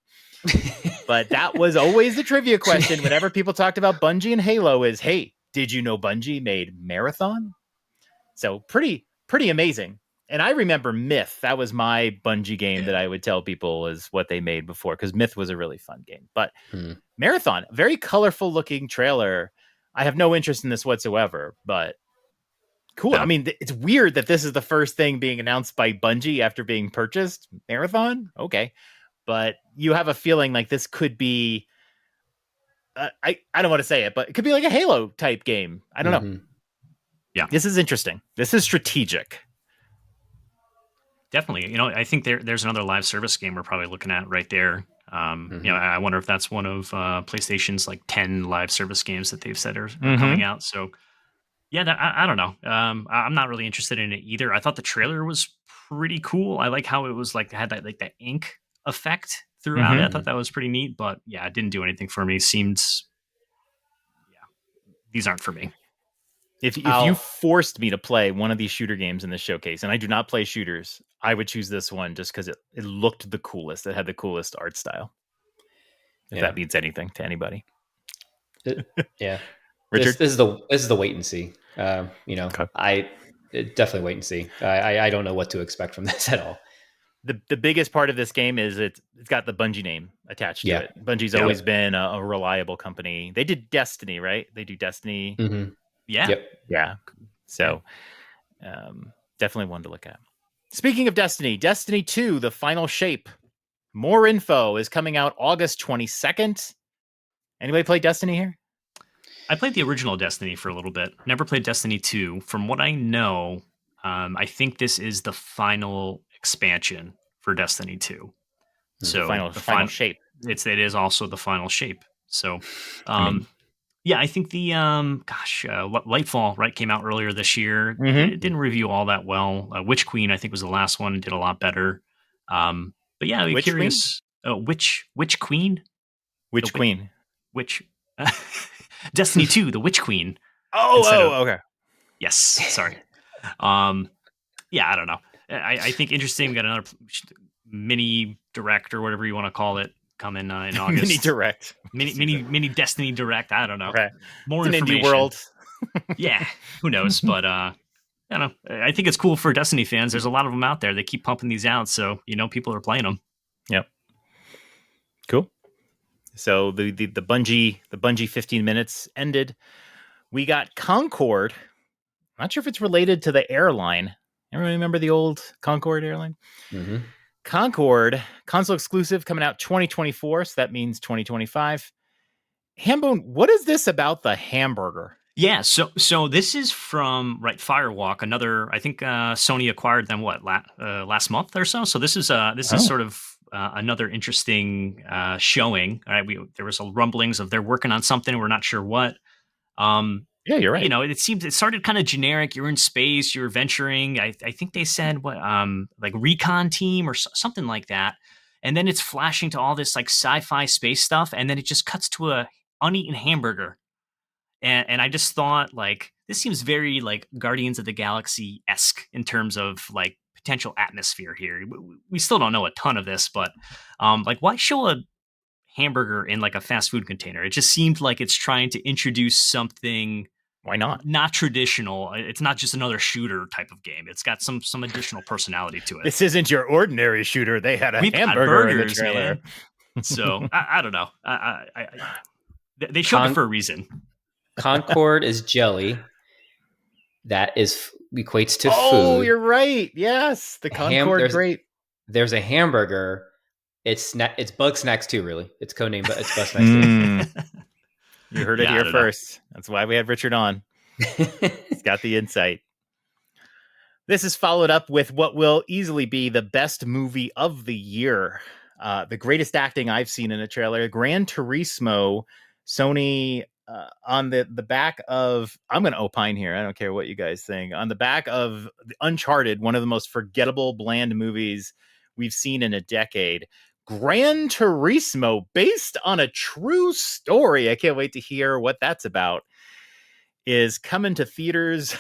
But that was always the trivia question whenever people talked about Bungie and Halo is, hey, did you know Bungie made Marathon? So pretty amazing. And I remember Myth. That was my Bungie game that I would tell people is what they made before, because Myth was a really fun game. But Marathon, very colorful looking trailer. I have no interest in this whatsoever, but cool. Yeah. I mean, it's weird that this is the first thing being announced by Bungie after being purchased. Marathon? Okay. But you have a feeling like this could be, I don't want to say it, but it could be like a Halo type game. I don't know. Yeah. This is interesting. This is strategic. Definitely. I think there's another live service game we're probably looking at right there. I wonder if that's one of PlayStation's like 10 live service games that they've said are coming out. So yeah, I don't know. I'm not really interested in it either. I thought the trailer was pretty cool. I like how it was like had that like that ink effect throughout it. I thought that was pretty neat, but yeah, it didn't do anything for me. These aren't for me. If you forced me to play one of these shooter games in this showcase, and I do not play shooters, I would choose this one just because it looked the coolest. It had the coolest art style. If that means anything to anybody. Richard, this is the wait and see. Okay. I definitely wait and see. I don't know what to expect from this at all. The biggest part of this game is it's got the Bungie name attached to it. Bungie's always been a reliable company. They did Destiny, right? They do Destiny. Yeah. Yep. Yeah. So definitely one to look at. Speaking of Destiny 2, the final shape. More info is coming out August 22nd. Anybody play Destiny here? I played the original Destiny for a little bit. Never played Destiny 2. From what I know, I think this is the final expansion for Destiny 2. So the final shape. It is also the final shape. So yeah, I think the Lightfall came out earlier this year. It didn't review all that well. Witch Queen I think was the last one and did a lot better. But yeah, I'm curious. Witch Queen? Which Queen? Which Destiny 2, the Witch Queen. Okay. Yes, sorry. Yeah, I don't know. I think interesting. We got another mini direct or whatever you want to call it coming in August. Mini direct. Mini Destiny direct. I don't know. Okay. More it's information. Indie world. Yeah, who knows? But I don't know. I think it's cool for Destiny fans. There's a lot of them out there. They keep pumping these out, so people are playing them. Yep. Cool. So the Bungie 15 minutes ended. We got Concorde. I'm not sure if it's related to the airline. Everybody remember the old Concorde airline? Concorde, console exclusive, coming out 2024. So that means 2025. Hambone, what is this about the hamburger? Yeah, so this is from Firewalk. Another, I think Sony acquired them last month or so. So this is sort of another interesting showing. All right, there was rumblings of they're working on something. We're not sure what. Yeah, you're right. It started kind of generic. You're in space. You're venturing. I think they said like recon team or something like that. And then it's flashing to all this like sci-fi space stuff, and then it just cuts to a uneaten hamburger. And I just thought like this seems very like Guardians of the Galaxy-esque in terms of like potential atmosphere here. We still don't know a ton of this, but like why show a hamburger in like a fast food container? It just seemed like it's trying to introduce something. Why not? Not traditional. It's not just another shooter type of game. It's got some additional personality to it. This isn't your ordinary shooter. They had a hamburger in the trailer. So I don't know. They showed it for a reason. Concorde is jelly. That equates to food. Oh, you're right. Yes, the Concorde great. There's a hamburger. It's Bug Snacks too, really. It's codenamed, but it's Bug Snacks too. You heard it here first. That's why we had Richard on. He's got the insight. This is followed up with what will easily be the best movie of the year. The greatest acting I've seen in a trailer, Gran Turismo. Sony on the back of, I'm going to opine here, I don't care what you guys think, on the back of Uncharted, one of the most forgettable, bland movies we've seen in a decade. Gran Turismo, based on a true story, I can't wait to hear what that's about, is coming to theaters,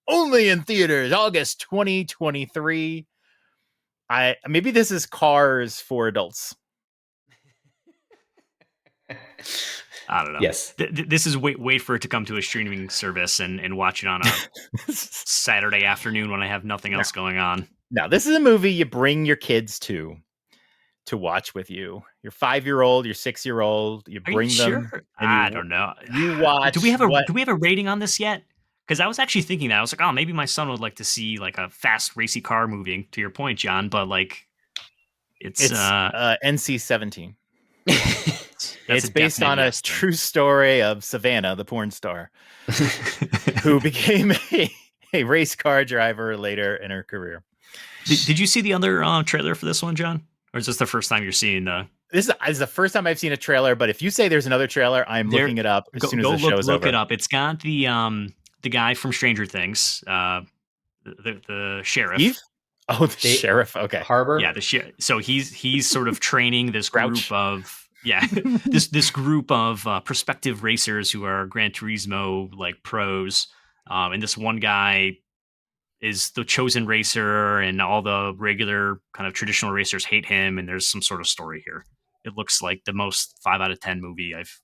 only in theaters, August 2023. Maybe this is Cars for adults. I don't know. Yes. This is wait for it to come to a streaming service and watch it on a Saturday afternoon when I have nothing else going on. Now, this is a movie you bring your kids to watch with you. Your 5-year-old, your 6-year-old, you bring them. Sure? I don't know. You watch. Do we have a rating on this yet? Because I was actually thinking that. I was like, oh, maybe my son would like to see like a fast racy car movie, to your point, John, but like it's NC-17. It's based on a true story of Savannah, the porn star, who became a race car driver later in her career. Did you see the other trailer for this one, John? Or is this the first time you're seeing the... This is the first time I've seen a trailer, but if you say there's another trailer, I'm looking it up as soon as the show's over. Look it up. It's got the guy from Stranger Things, the sheriff. Eve? Oh, the sheriff. Okay. Harbor? Yeah, the sheriff. So he's sort of training this group of... Yeah, this group of prospective racers who are Gran Turismo like pros, and this one guy is the chosen racer, and all the regular kind of traditional racers hate him. And there's some sort of story here. It looks like the most 5 out of 10 movie I've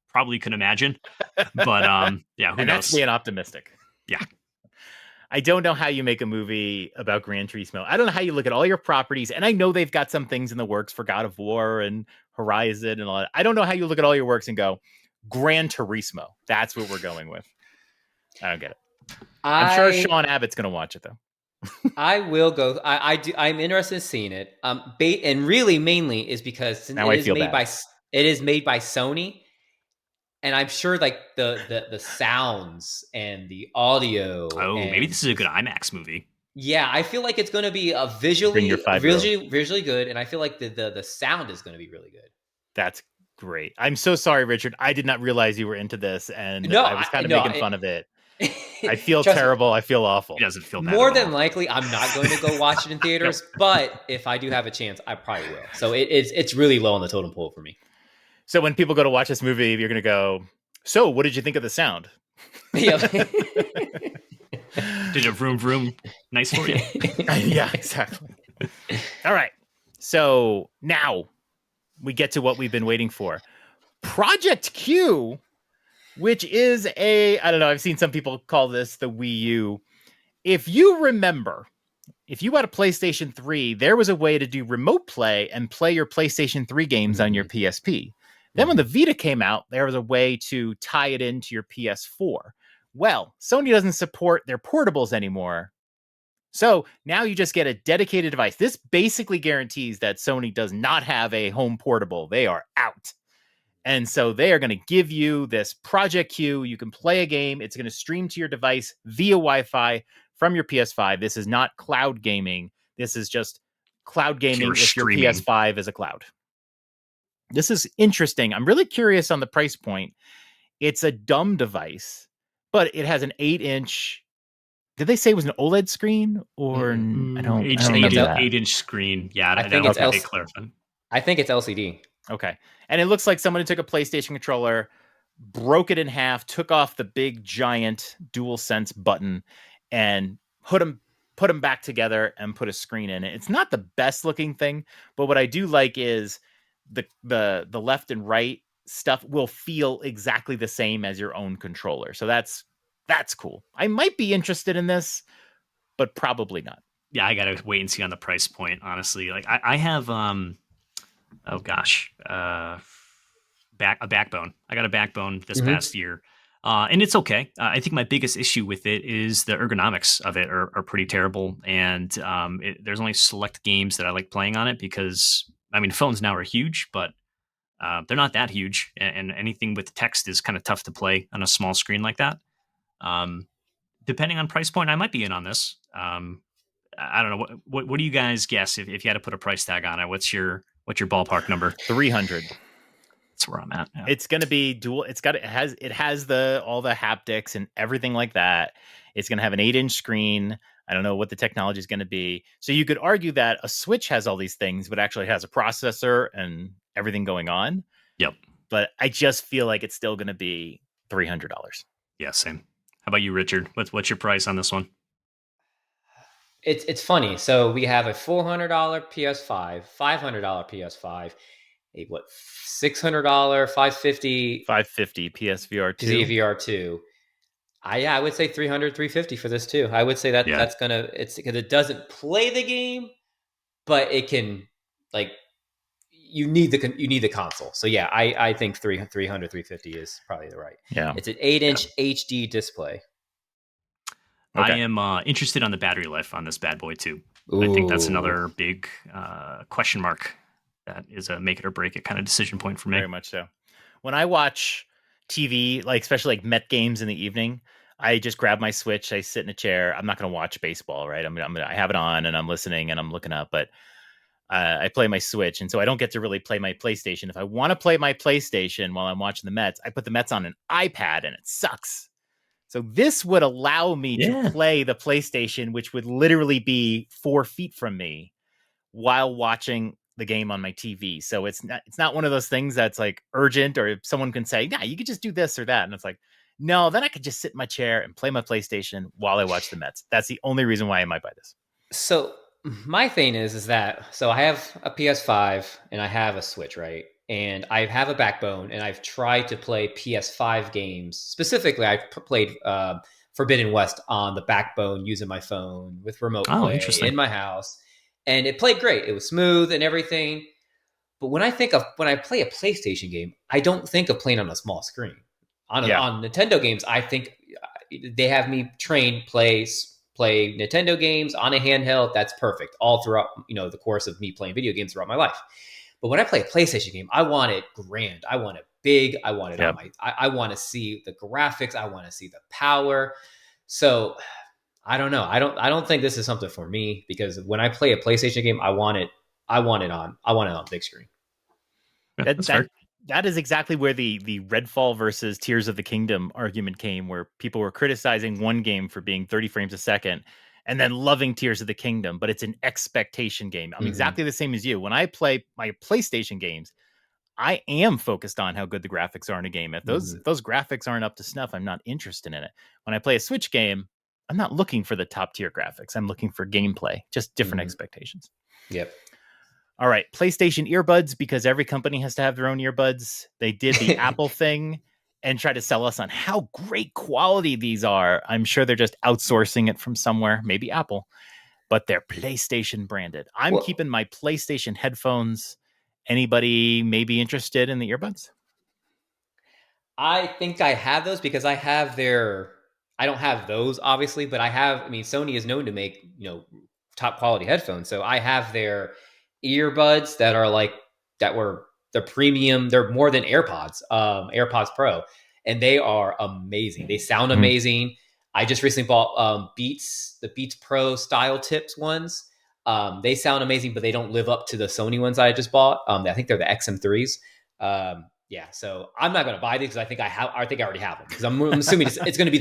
probably could imagine. But yeah, who knows? That's being optimistic. Yeah. I don't know how you make a movie about Gran Turismo. I don't know how you look at all your properties, and I know they've got some things in the works for God of War and Horizon and all that. I don't know how you look at all your works and go, Gran Turismo. That's what we're going with. I don't get it. I'm sure Sean Abbott's going to watch it though. I will go. I'm interested in seeing it. And really mainly is because it is made by Sony. And I'm sure like the sounds and the audio. Oh, maybe this is a good IMAX movie. Yeah, I feel like it's going to be a visually good, and I feel like the sound is going to be really good. That's great. I'm so sorry, Richard. I did not realize you were into this, and I was kind of making fun of it. I feel terrible. I feel awful. He doesn't feel bad. More than likely, I'm not going to go watch it in theaters, but if I do have a chance, I probably will. So it's really low on the totem pole for me. So when people go to watch this movie, you're going to go, so what did you think of the sound? Yeah. Did it vroom vroom nice for you? Yeah, exactly. All right. So now we get to what we've been waiting for. Project Q, which is I don't know, I've seen some people call this the Wii U. If you remember, if you had a PlayStation 3, there was a way to do remote play and play your PlayStation 3 games on your PSP. Then when the Vita came out, there was a way to tie it into your PS4. Well, Sony doesn't support their portables anymore. So now you just get a dedicated device. This basically guarantees that Sony does not have a home portable. They are out. And so they are going to give you this Project Q. You can play a game. It's going to stream to your device via Wi-Fi from your PS5. This is not cloud gaming. This is just cloud gaming if your PS5 is a cloud. This is interesting. I'm really curious on the price point. It's a dumb device, but it has an 8-inch. Did they say it was an OLED screen or I don't 8-inch screen? Yeah, I think it's I think it's LCD. Okay, and it looks like someone took a PlayStation controller, broke it in half, took off the big giant DualSense button, and put them back together and put a screen in it. It's not the best looking thing, but what I do like is the left and right stuff will feel exactly the same as your own controller. So that's cool. I might be interested in this, but probably not. Yeah, I gotta wait and see on the price point, honestly. Like I have a Backbone. I got a Backbone this past year. And it's okay. I think my biggest issue with it is the ergonomics of it are pretty terrible. And there's only select games that I like playing on it because, I mean, phones now are huge, but they're not that huge. And anything with text is kind of tough to play on a small screen like that. depending on price point, I might be in on this. I don't know. What do you guys guess if you had to put a price tag on it? What's your ballpark number? 300. That's where I'm at. Yeah. It's going to be dual. It has all the haptics and everything like that. It's going to have an 8-inch screen. I don't know what the technology is going to be. So you could argue that a Switch has all these things, but actually has a processor and everything going on. Yep. But I just feel like it's still going to be $300. Yeah, same. How about you, Richard? What's your price on this one? It's funny. So we have a $400 PS5, $500 PS5, a $600, $550 PSVR 2. PSVR 2. I would say 300, 350 for this too. I would say that's gonna, it's because it doesn't play the game, but it can, like, you need the console. So yeah, I think 300, 350 is probably the right. Yeah, it's an 8-inch HD display. Okay. I am interested on the battery life on this bad boy too. Ooh. I think that's another big question mark. That is a make it or break it kind of decision point for me. Very much so. When I watch TV, like especially like Met games in the evening, I just grab my Switch. I sit in a chair. I'm not going to watch baseball, right? I have it on and I'm listening and I'm looking up, but I play my Switch, and so I don't get to really play my PlayStation. If I want to play my PlayStation while I'm watching the Mets, I put the Mets on an iPad, and it sucks. So this would allow me to play the PlayStation, which would literally be 4 feet from me, while watching the game on my TV. So it's not one of those things that's like urgent, or if someone can say, "Yeah, you could just do this or that," and it's like, no, then I could just sit in my chair and play my PlayStation while I watch the Mets. That's the only reason why I might buy this. So my thing is that, so I have a PS5 and I have a Switch, right? And I have a Backbone, and I've tried to play PS5 games. Specifically, I've played Forbidden West on the Backbone using my phone with remote play in my house. And it played great. It was smooth and everything. But when I play a PlayStation game, I don't think of playing on a small screen. On Nintendo games, I think they have me trained play Nintendo games on a handheld. That's perfect all throughout, the course of me playing video games throughout my life. But when I play a PlayStation game, I want it grand. I want it big. I want it on my. I want to see the graphics. I want to see the power. So I don't know. I don't think this is something for me, because when I play a PlayStation game, I want it on big screen. That is exactly where the Redfall versus Tears of the Kingdom argument came, where people were criticizing one game for being 30 frames a second and then loving Tears of the Kingdom, but it's an expectation game. I'm exactly the same as you. When I play my PlayStation games, I am focused on how good the graphics are in a game. If those graphics aren't up to snuff, I'm not interested in it. When I play a Switch game, I'm not looking for the top tier graphics. I'm looking for gameplay, just different expectations. Yep. All right, PlayStation earbuds, because every company has to have their own earbuds. They did the Apple thing and try to sell us on how great quality these are. I'm sure they're just outsourcing it from somewhere, maybe Apple, but they're PlayStation branded. I'm keeping my PlayStation headphones. Anybody may be interested in the earbuds? I think I have those because I don't have those obviously, but Sony is known to make, top quality headphones. So I have their earbuds they're premium. They're more than AirPods Pro, and they are amazing. They sound amazing. I just recently bought the Beats Pro style tips ones. They sound amazing, but they don't live up to the Sony ones I just bought. I think they're the XM3s. So I'm not going to buy these because I think I already have them, because I'm assuming it's going to be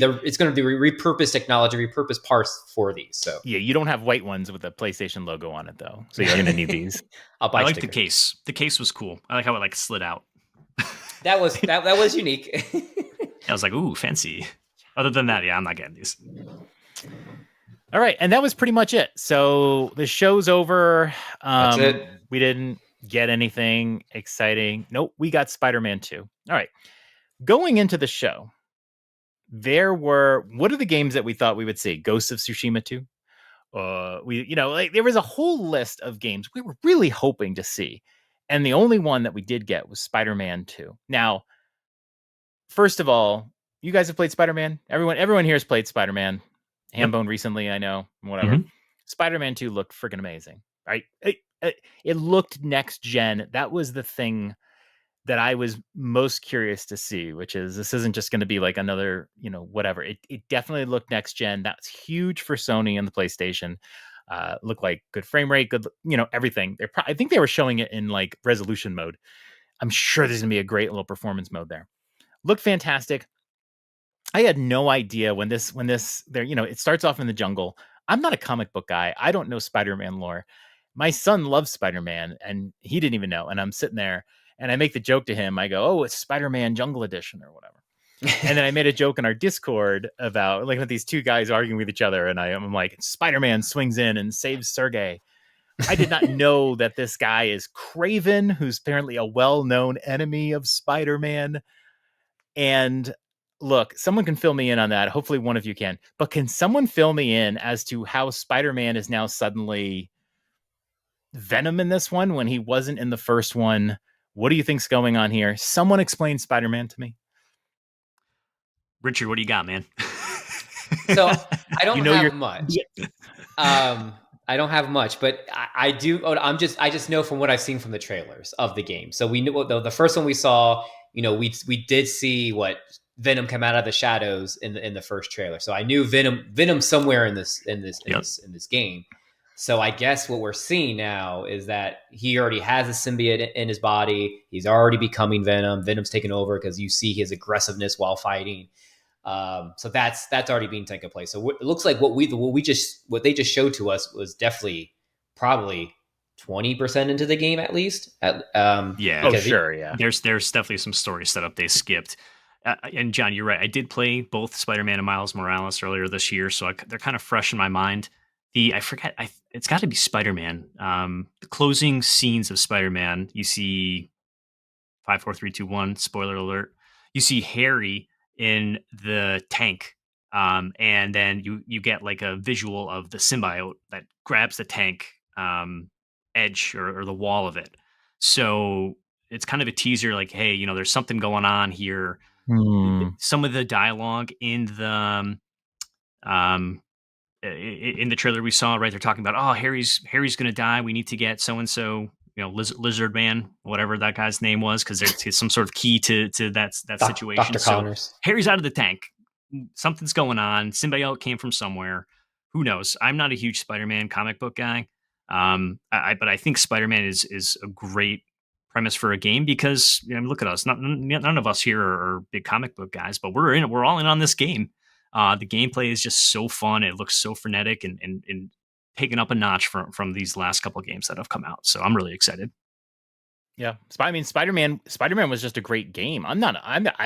repurposed technology, repurposed parts for these. So yeah, you don't have white ones with a PlayStation logo on it though, so you're going to need these. I'll buy. I like the case. The case was cool. I like how it slid out. That was unique. I was like, ooh, fancy. Other than that, I'm not getting these. All right, and that was pretty much it. So the show's over. That's it. We didn't get anything exciting. Nope, we got Spider-Man 2. All right. Going into the show, what are the games that we thought we would see? Ghost of Tsushima 2? There was a whole list of games we were really hoping to see. And the only one that we did get was Spider-Man 2. Now, first of all, you guys have played Spider-Man? Everyone here has played Spider-Man. Hambone recently, I know, whatever. Spider-Man 2 looked freaking amazing, right? It looked next gen. That was the thing that I was most curious to see, which is this isn't just going to be like another, whatever. It definitely looked next gen. That's huge for Sony and the PlayStation. Looked like good frame rate, good, everything. I think they were showing it in like resolution mode. I'm sure there's going to be a great little performance mode there. Looked fantastic. I had no idea when this there, it starts off in the jungle. I'm not a comic book guy. I don't know Spider-Man lore. My son loves Spider-Man and he didn't even know. And I'm sitting there and I make the joke to him. I go, "Oh, it's Spider-Man Jungle Edition or whatever." And then I made a joke in our Discord about like these two guys arguing with each other. And I'm like, Spider-Man swings in and saves Sergey. I did not know that this guy is Kraven, who's apparently a well-known enemy of Spider-Man. And look, someone can fill me in on that. Hopefully one of you can. But can someone fill me in as to how Spider-Man is now suddenly Venom in this one when he wasn't in the first one? What do you think's going on here? Someone explain Spider-Man to me. Richard, what do you got, man? So I don't have much. I don't have much, but I do. I just know from what I've seen from the trailers of the game. So we knew the first one we saw. We did see what Venom come out of the shadows in the first trailer. So I knew Venom somewhere in this game. So I guess what we're seeing now is that he already has a symbiote in his body. He's already becoming Venom. Venom's taken over because you see his aggressiveness while fighting. So that's already being taken place. So it looks like what they just showed to us was definitely probably 20% into the game at least. Yeah. There's definitely some story setup they skipped. And John, you're right. I did play both Spider-Man and Miles Morales earlier this year, so they're kind of fresh in my mind. It's got to be Spider-Man. The closing scenes of Spider-Man, you see 5, 4, 3, 2, 1, spoiler alert. You see Harry in the tank. And then you get like a visual of the symbiote that grabs the tank edge or the wall of it. So it's kind of a teaser like, hey, there's something going on here. Some of the dialogue in the trailer we saw, right, they're talking about, oh, Harry's going to die. We need to get so-and-so, Lizard Man, whatever that guy's name was, because there's some sort of key to that situation. Dr. Connors. So Harry's out of the tank. Something's going on. Symbiote came from somewhere. Who knows? I'm not a huge Spider-Man comic book guy. But I think Spider-Man is a great premise for a game because look at us. None of us here are big comic book guys, but we're all in on this game. The gameplay is just so fun. It looks so frenetic and taken up a notch from these last couple of games that have come out. So I'm really excited. Yeah, Spider-Man was just a great game. I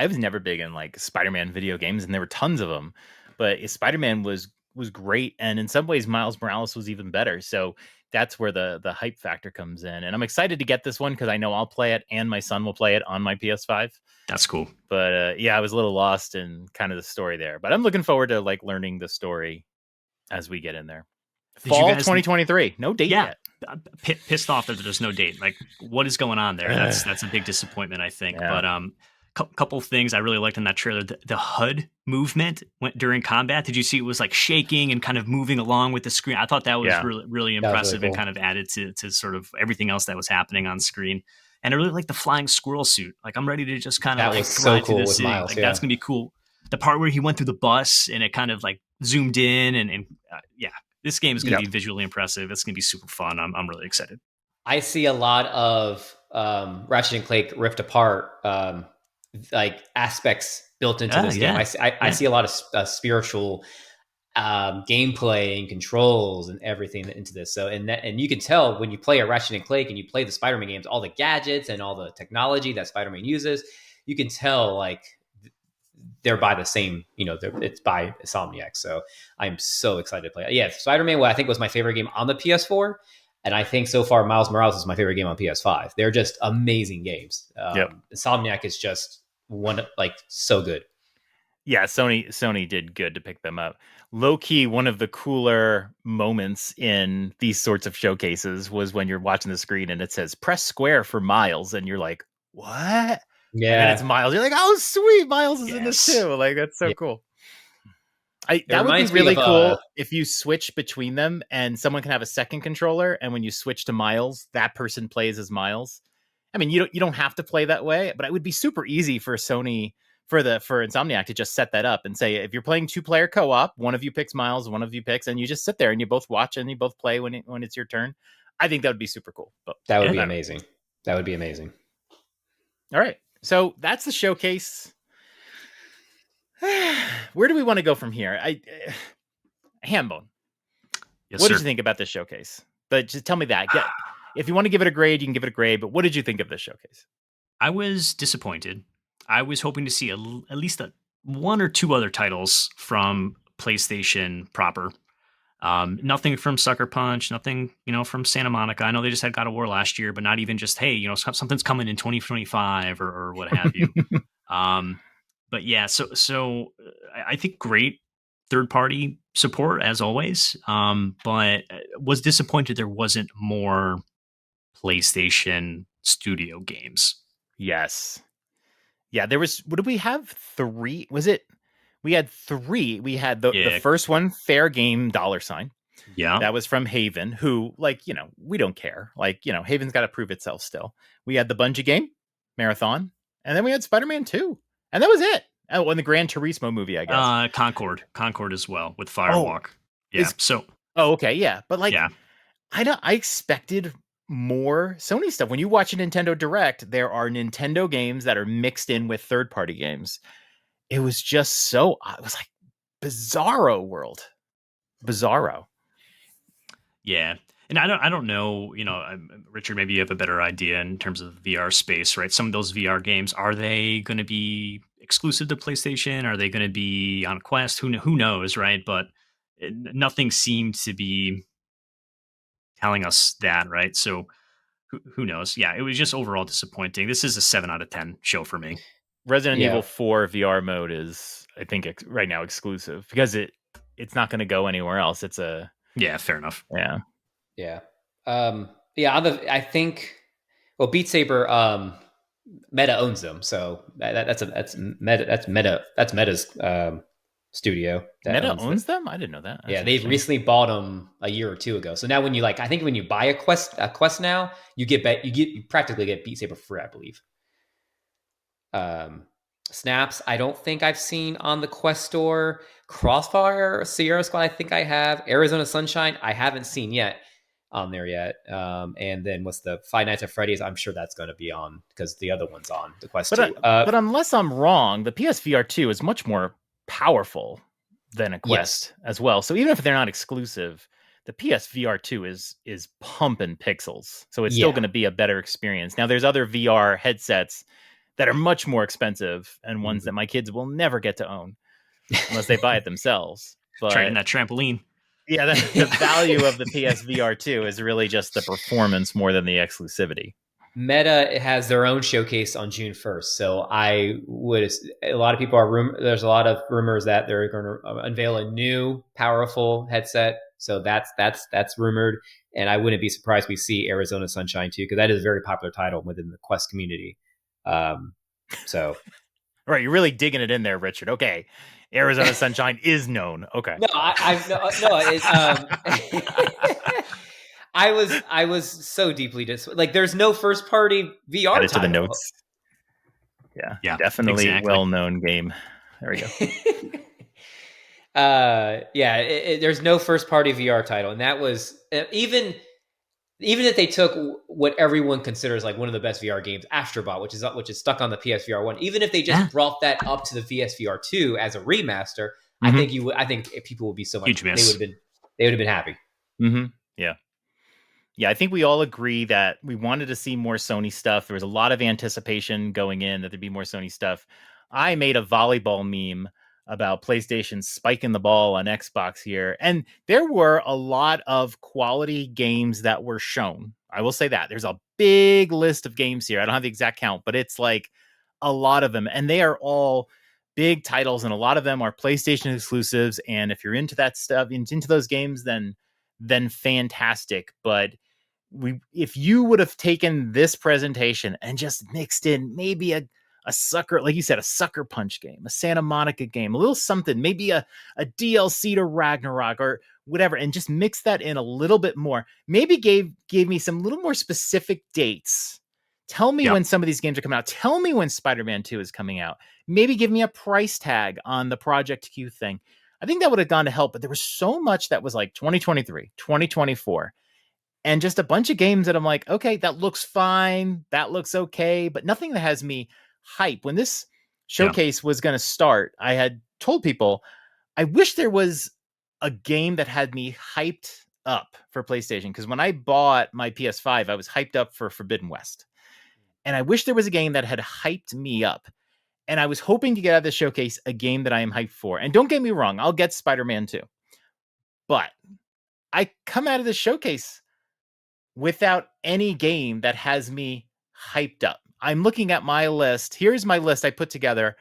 was never big in like Spider-Man video games, and there were tons of them. But Spider-Man was great, and in some ways, Miles Morales was even better. So that's where the hype factor comes in, and I'm excited to get this one because I know I'll play it, and my son will play it on my PS5. That's cool. But yeah, I was a little lost in kind of the story there, but I'm looking forward to like learning the story as we get in there. Fall 2023, no date yet. Pissed off that there's no date. Like, what is going on there? That's a big disappointment, I think. Yeah. But couple things I really liked in that trailer. The HUD movement went during combat. Did you see it was like shaking and kind of moving along with the screen? I thought that was really, really impressive and kind of added to sort of everything else that was happening on screen. And I really like the flying squirrel suit. Like, I'm ready to just kind of like fly through the city. Miles, that's gonna be cool. The part where he went through the bus and it kind of like zoomed in and this game is going to be visually impressive. It's going to be super fun. I'm really excited. I see a lot of Ratchet and Clank Rift Apart like aspects built into this game. I see a lot of spiritual gameplay and controls and everything into this. So and you can tell when you play a Ratchet and Clank and you play the Spider-Man games, all the gadgets and all the technology that Spider-Man uses, you can tell like they're by the same, it's by Insomniac. So I'm so excited to play it. Yeah, Spider-Man, I think was my favorite game on the PS4. And I think so far Miles Morales is my favorite game on PS5. They're just amazing games. Insomniac is just so good. Yeah, Sony did good to pick them up. Low key, one of the cooler moments in these sorts of showcases was when you're watching the screen and it says press square for Miles. And you're like, what? Yeah, and it's Miles. You're like, oh, sweet, Miles is in this too. Like, that's so cool. That would be really cool if you switch between them and someone can have a second controller, and when you switch to Miles, that person plays as Miles, I mean, you don't have to play that way, but it would be super easy for Sony for Insomniac to just set that up and say, if you're playing 2-player co-op, one of you picks Miles, one of you picks, and you just sit there and you both watch and you both play when it's your turn. I think that would be super cool. But that would be amazing. That would be amazing. All right. So that's the showcase. Where do we want to go from here? Hambone. Yes, what sir. did you think about this showcase? But just tell me that. If you want to give it a grade, you can give it a grade. But what did you think of this showcase? I was disappointed. I was hoping to see at least one or two other titles from PlayStation proper. Nothing from Sucker Punch, nothing, from Santa Monica. I know they just had God of War last year, but not even just, hey, something's coming in 2025 or what have you. But yeah, so I think great third-party support as always, but was disappointed there wasn't more PlayStation Studio games. Yes. Yeah, there was, what did we have? 3? Was it? We had 3. We had the first one, Fair Game $. Yeah. That was from Haven, who, we don't care. Haven's got to prove itself still. We had the Bungie game, Marathon, and then we had Spider-Man 2. And that was it. Oh, and the Gran Turismo movie, I guess. Concord as well with Firewalk. Okay, yeah. But I expected more Sony stuff. When you watch a Nintendo Direct, there are Nintendo games that are mixed in with third-party games. It was just it was like Bizarro world. Bizarro. Yeah. And I don't know, Richard, maybe you have a better idea in terms of VR space, right? Some of those VR games, are they going to be exclusive to PlayStation? Are they going to be on Quest? Who knows, right? But nothing seemed to be telling us that, right? So who knows? Yeah, it was just overall disappointing. This is a 7 out of 10 show for me. Resident Evil 4 VR mode is, I think, right now exclusive because it's not going to go anywhere else. It's fair enough. Yeah. I think, Beat Saber, Meta owns them, so that's Meta's studio. Meta owns them? I didn't know that. That's they've recently bought them a year or two ago. So now when you I think when you buy a Quest now, you practically get Beat Saber free, I believe. Snaps, I don't think I've seen on the Quest store. Crossfire, Sierra Squad, I think I have. Arizona Sunshine, I haven't seen yet on there yet. And then what's the Five Nights at Freddy's? I'm sure that's going to be on because the other one's on the Quest 2. But unless I'm wrong, the PSVR 2 is much more powerful than a Quest as well. So even if they're not exclusive, the PSVR 2 is pumping pixels. So it's still going to be a better experience. Now there's other VR headsets that are much more expensive and ones that my kids will never get to own unless they buy it themselves. But trying that trampoline. Yeah, the value of the PSVR 2 is really just the performance more than the exclusivity. Meta has their own showcase on June 1st. So a lot of people there's a lot of rumors that they're going to unveil a new powerful headset. So that's rumored. And I wouldn't be surprised we see Arizona Sunshine too, because that is a very popular title within the Quest community. So right, you're really digging it in there, Richard. Okay, Arizona Sunshine is known. Okay, no. I was so deeply there's no first party VR added title. To the notes. Yeah, definitely exactly. Well-known game. There we go. There's no first party VR title, and that was even if they took what everyone considers one of the best VR games, Astrobot, which is stuck on the PSVR 1, even if they just brought that up to the PSVR 2 as a remaster, I think people would be so much huge miss. They would have been happy. Mm-hmm. Yeah, I think we all agree that we wanted to see more Sony stuff. There was a lot of anticipation going in that there'd be more Sony stuff. I made a volleyball meme about PlayStation spiking the ball on Xbox here. And there were a lot of quality games that were shown. I will say that. There's a big list of games here. I don't have the exact count, but it's a lot of them. And they are all big titles, and a lot of them are PlayStation exclusives. And if you're into that stuff, into those games, then fantastic. But if you would have taken this presentation and just mixed in maybe a sucker, like you said, a Sucker Punch game, a Santa Monica game, a little something, maybe a DLC to Ragnarok or whatever, and just mix that in a little bit more, maybe gave me some little more specific dates Tell me when some of these games are coming out. Tell me when Spider-Man 2 is coming out. Maybe give me a price tag on the Project Q thing. I think that would have gone to help, but there was so much that was like 2023, 2024, and just a bunch of games that I'm like, okay, that looks fine. That looks okay, but nothing that has me hype. When this showcase was going to start, I had told people, I wish there was a game that had me hyped up for PlayStation. Because when I bought my PS5, I was hyped up for Forbidden West. And I wish there was a game that had hyped me up. And I was hoping to get out of this showcase a game that I am hyped for. And don't get me wrong, I'll get Spider-Man 2. But I come out of this showcase without any game that has me hyped up. I'm looking at my list. Here's my list I put together.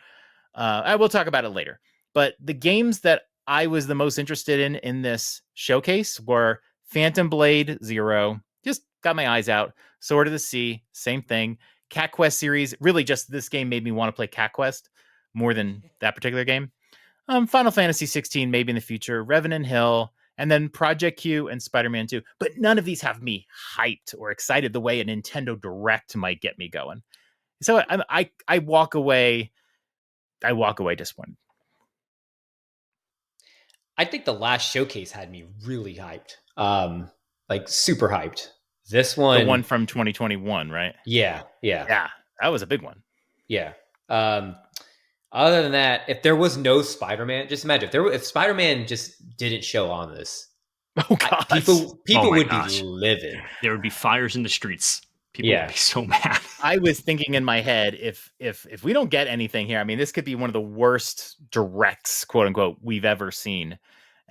I will talk about it later. But the games that I was the most interested in this showcase were Phantom Blade 0. Just got my eyes out. Sword of the Sea, same thing. Cat Quest series, really just this game made me want to play Cat Quest more than that particular game. Final Fantasy 16, maybe in the future. Revenant Hill, and then Project Q and Spider-Man 2. But none of these have me hyped or excited the way a Nintendo Direct might get me going. So I walk away. I walk away disappointed. I think the last showcase had me really hyped. Like super hyped. This one, the one from 2021, right? Yeah. That was a big one. Yeah. Other than that, if there was no Spider-Man, just imagine if Spider-Man just didn't show on this. Oh god, people would be livid. There would be fires in the streets. People would be so mad. I was thinking in my head, if we don't get anything here, I mean, this could be one of the worst directs, quote unquote, we've ever seen.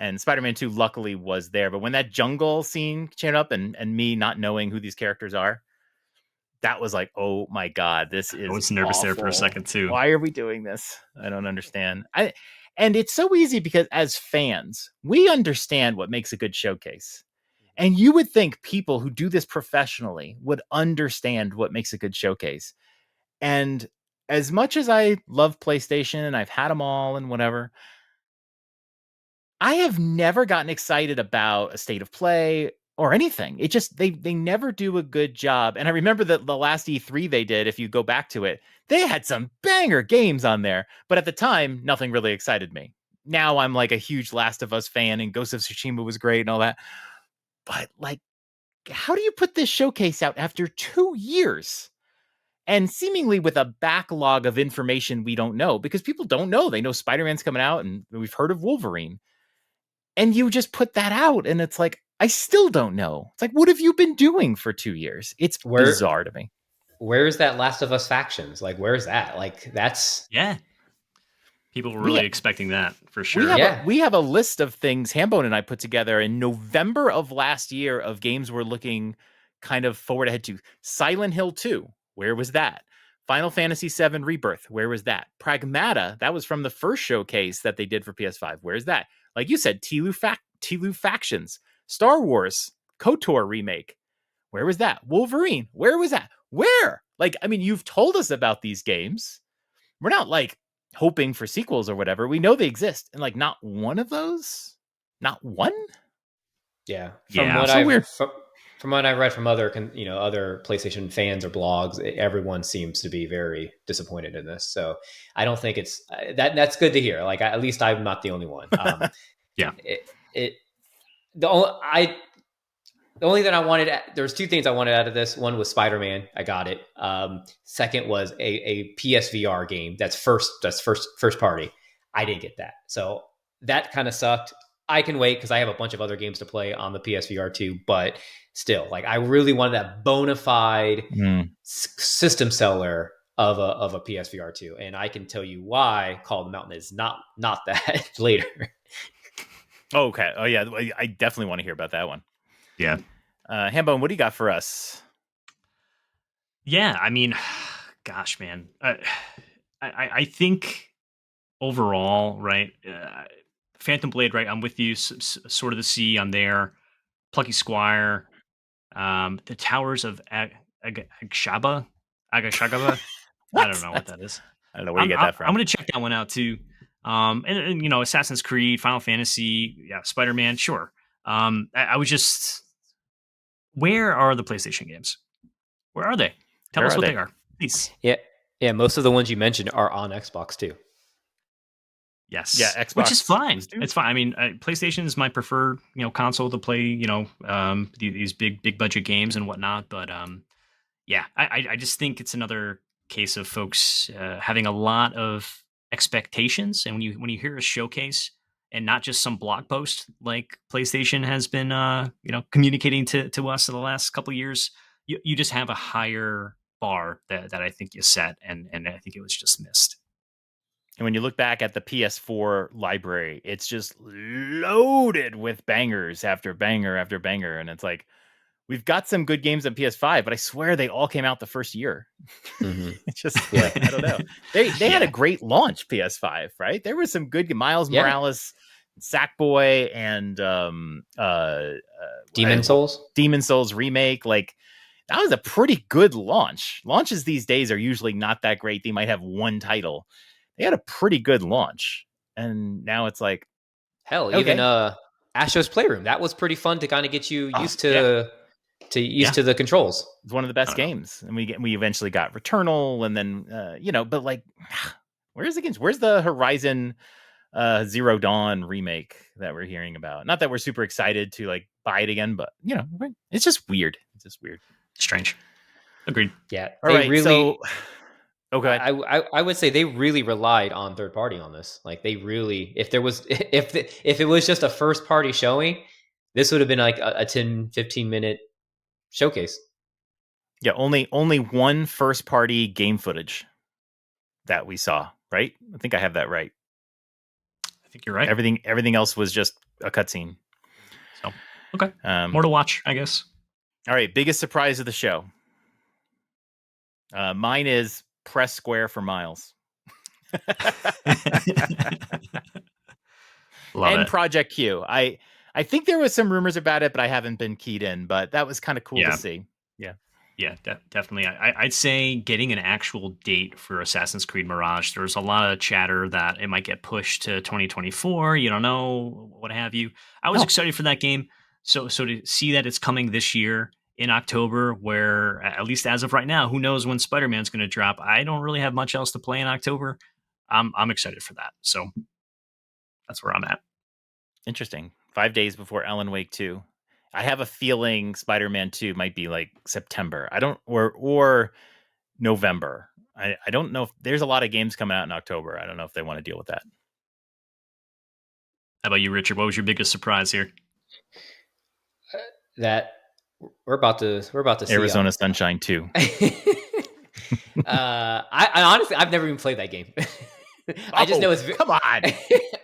And Spider-Man 2 luckily was there. But when that jungle scene came up and me not knowing who these characters are, that was like, oh my god, this is I was nervous awful. there for a second too. Why are we doing this? I don't understand. And it's so easy because as fans, we understand what makes a good showcase. And you would think people who do this professionally would understand what makes a good showcase. And as much as I love PlayStation and I've had them all and whatever, I have never gotten excited about a state of play or anything. It just, they never do a good job. And I remember that the last E3 they did, if you go back to it, they had some banger games on there. But at the time, nothing really excited me. Now I'm like a huge Last of Us fan and Ghost of Tsushima was great and all that. But like, how do you put this showcase out after 2 years? And seemingly with a backlog of information we don't know, because people don't know. They know Spider-Man's coming out and we've heard of Wolverine. And you just put that out and it's like, I still don't know. It's like, what have you been doing for 2 years? It's bizarre to me. Where's that Last of Us factions? Like, where's that? Like, that's... Yeah. People were really expecting that for sure. We have a list of things Hambone and I put together in November of last year of games we're looking kind of forward ahead to. Silent Hill 2, where was that? Final Fantasy VII Rebirth, where was that? Pragmata, that was from the first showcase that they did for PS5. Where's that? Like you said, Tlu Factions, Star Wars, KOTOR remake. Where was that? Wolverine, where was that? Where? Like, I mean, you've told us about these games. We're not like hoping for sequels or whatever. We know they exist. And like, not one of those? Not one? Yeah. From what I read from other PlayStation fans or blogs, everyone seems to be very disappointed in this. So I don't think it's that's good to hear. Like, at least I'm not the only one. Yeah. The only thing I wanted, there was two things I wanted out of this. One was Spider-Man. I got it. Second was a PSVR game. That's first party. I didn't get that. So that kind of sucked. I can wait because I have a bunch of other games to play on the PSVR too, but still, like, I really wanted that bona fide system seller of a PSVR 2. And I can tell you why Call of the Mountain is not that later. Okay. Oh yeah. I definitely want to hear about that one. Yeah. Hambone, what do you got for us? Yeah, I mean, gosh, man. I think overall, right, Phantom Blade, right, I'm with you. Sword of the Sea, I'm there. Plucky Squire. The Towers of Agashaba? I don't know what that is. I don't know where you get that from. I'm going to check that one out, too. And, you know, Assassin's Creed, Final Fantasy, yeah, Spider-Man, sure. I was just... Where are the PlayStation games? Where are they? Tell us what they are, please. Yeah. Most of the ones you mentioned are on Xbox too. Yes. Yeah, Xbox, which is fine. It's fine. I mean, PlayStation is my preferred, console to play, these big budget games and whatnot. But yeah, I just think it's another case of folks having a lot of expectations, and when you hear a showcase and not just some blog post like PlayStation has been, communicating to us in the last couple of years, you just have a higher bar that I think you set, and I think it was just missed. And when you look back at the PS4 library, it's just loaded with bangers after banger after banger. And it's like, we've got some good games on PS5, but I swear they all came out the first year. Mm-hmm. It's just, I don't know. They had a great launch PS5, right? There was some good Miles Morales, Sackboy, and Demon Souls remake. Like, that was a pretty good launch. Launches these days are usually not that great. They might have one title. They had a pretty good launch, and now it's like, hell, even Astro's Playroom. That was pretty fun to kind of get you used to the controls. It's one of the best games, and we eventually got Returnal, and then but like, where's the games? Where's the Horizon Zero Dawn remake that we're hearing about? Not that we're super excited to like buy it again, but it's just weird. It's just weird, strange. Agreed. Yeah. All right. Really. So, okay. I would say they really relied on third party on this. Like, they really, if it was just a first party showing, this would have been like a 10, 15 minute showcase. Yeah, only one first party game footage that we saw, right? I think I have that right. I think you're right. Everything else was just a cutscene. So, okay. More to watch, I guess. All right, biggest surprise of the show. Mine is press square for Miles. Love and it. Project Q. I think there was some rumors about it, but I haven't been keyed in. But that was kind of cool to see. Yeah, definitely. I'd say getting an actual date for Assassin's Creed Mirage. There's a lot of chatter that it might get pushed to 2024. You don't know, what have you. I was excited for that game. So to see that it's coming this year in October, where at least as of right now, who knows when Spider-Man's going to drop? I don't really have much else to play in October. I'm excited for that. So that's where I'm at. Interesting. 5 days before Alan Wake 2. I have a feeling Spider-Man 2 might be like September. I don't or November. I don't know if there's a lot of games coming out in October. I don't know if they want to deal with that. How about you, Richard? What was your biggest surprise here? That we're about to see Arizona Sunshine 2. I honestly, I've never even played that game. I just know it's come on.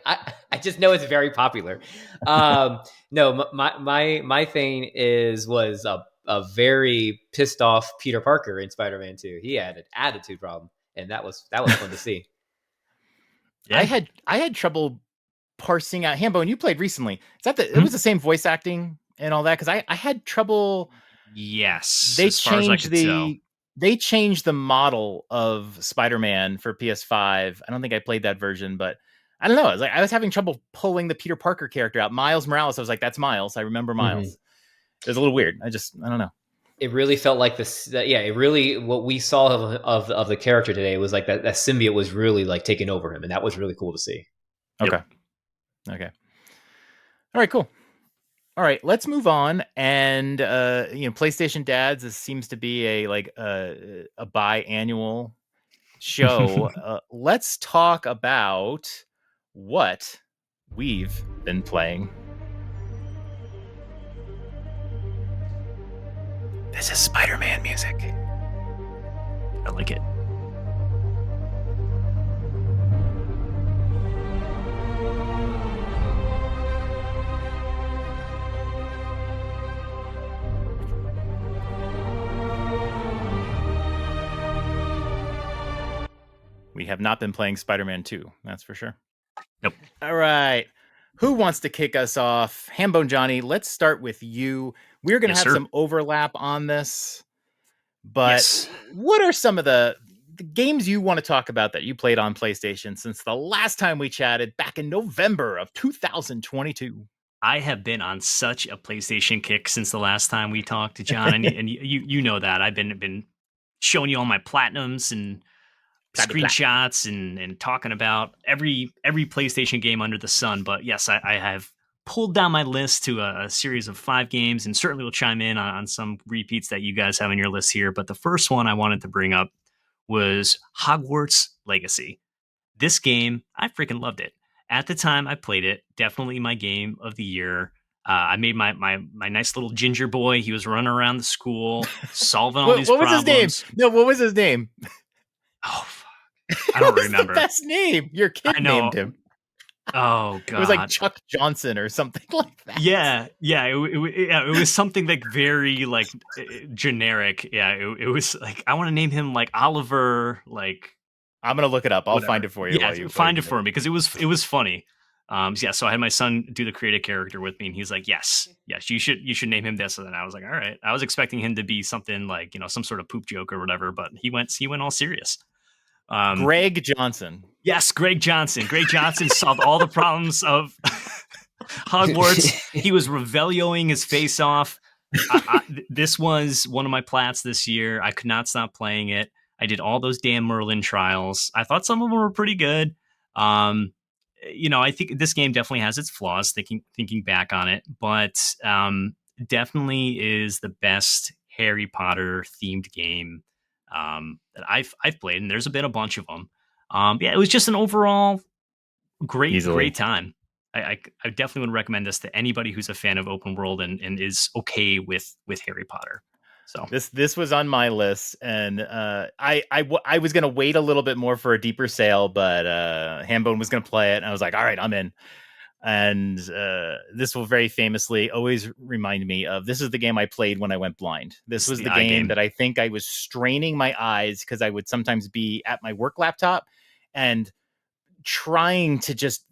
I just know it's very popular. No, my thing was a very pissed off Peter Parker in Spider-Man 2. He had an attitude problem, and that was fun to see. Yeah. I had trouble parsing out Hambo, and you played recently. Is that it was the same voice acting and all that? Because I had trouble. Yes, they changed the model of Spider-Man for PS5. I don't think I played that version, but I don't know. I was having trouble pulling the Peter Parker character out. Miles Morales, I was like, that's Miles. I remember Miles. Mm-hmm. It was a little weird. I don't know. It really felt like this. It really, what we saw of the character today was like that symbiote was really like taking over him. And that was really cool to see. Okay. Yep. Okay. All right, cool. All right, let's move on. And PlayStation Dads seems to be a biannual show. Let's talk about what we've been playing. This is Spider-Man music. I like it. We have not been playing Spider-Man 2, that's for sure. Nope. All right. Who wants to kick us off? Hambone Johnny, let's start with you. We're going to have some overlap on this, but what are some of the games you want to talk about that you played on PlayStation since the last time we chatted back in November of 2022? I have been on such a PlayStation kick since the last time we talked, John, and you know that I've been showing you all my platinums and screenshots and talking about every PlayStation game under the sun. But yes, I have pulled down my list to a series of 5 games, and certainly will chime in on some repeats that you guys have on your list here. But the first one I wanted to bring up was Hogwarts Legacy. This game, I freaking loved it. At the time I played it, definitely my game of the year. I made my nice little ginger boy. He was running around the school, solving all these what problems. Was his name? No, what was his name? Oh, I don't remember. The best name. Your kid named him. Oh god, it was like Chuck Johnson or something like that. Yeah. It was something like very like generic. Yeah, it was like I want to name him like Oliver. Like I'm gonna look it up. I'll find it for you. Yeah, find it for me because it was funny. Yeah, so I had my son do the creative character with me, and he's like, "Yes, you should name him this." And then I was like, "All right." I was expecting him to be something like some sort of poop joke or whatever, but he went all serious. Greg Johnson. Yes, Greg Johnson. Greg Johnson solved all the problems of Hogwarts. He was Revelioing his face off. This was one of my plats this year. I could not stop playing it. I did all those damn Merlin trials. I thought some of them were pretty good. I think this game definitely has its flaws, thinking back on it, but definitely is the best Harry Potter themed game that I've played, and there's been a bunch of them. It was just an overall great time. I definitely would recommend this to anybody who's a fan of open world and is okay with Harry Potter. So this was on my list, and I was gonna wait a little bit more for a deeper sale, but Hambone was gonna play it, and I was like, all right, I'm in. And this will very famously always remind me of, this is the game I played when I went blind. This was the game that I think I was straining my eyes because I would sometimes be at my work laptop and trying to just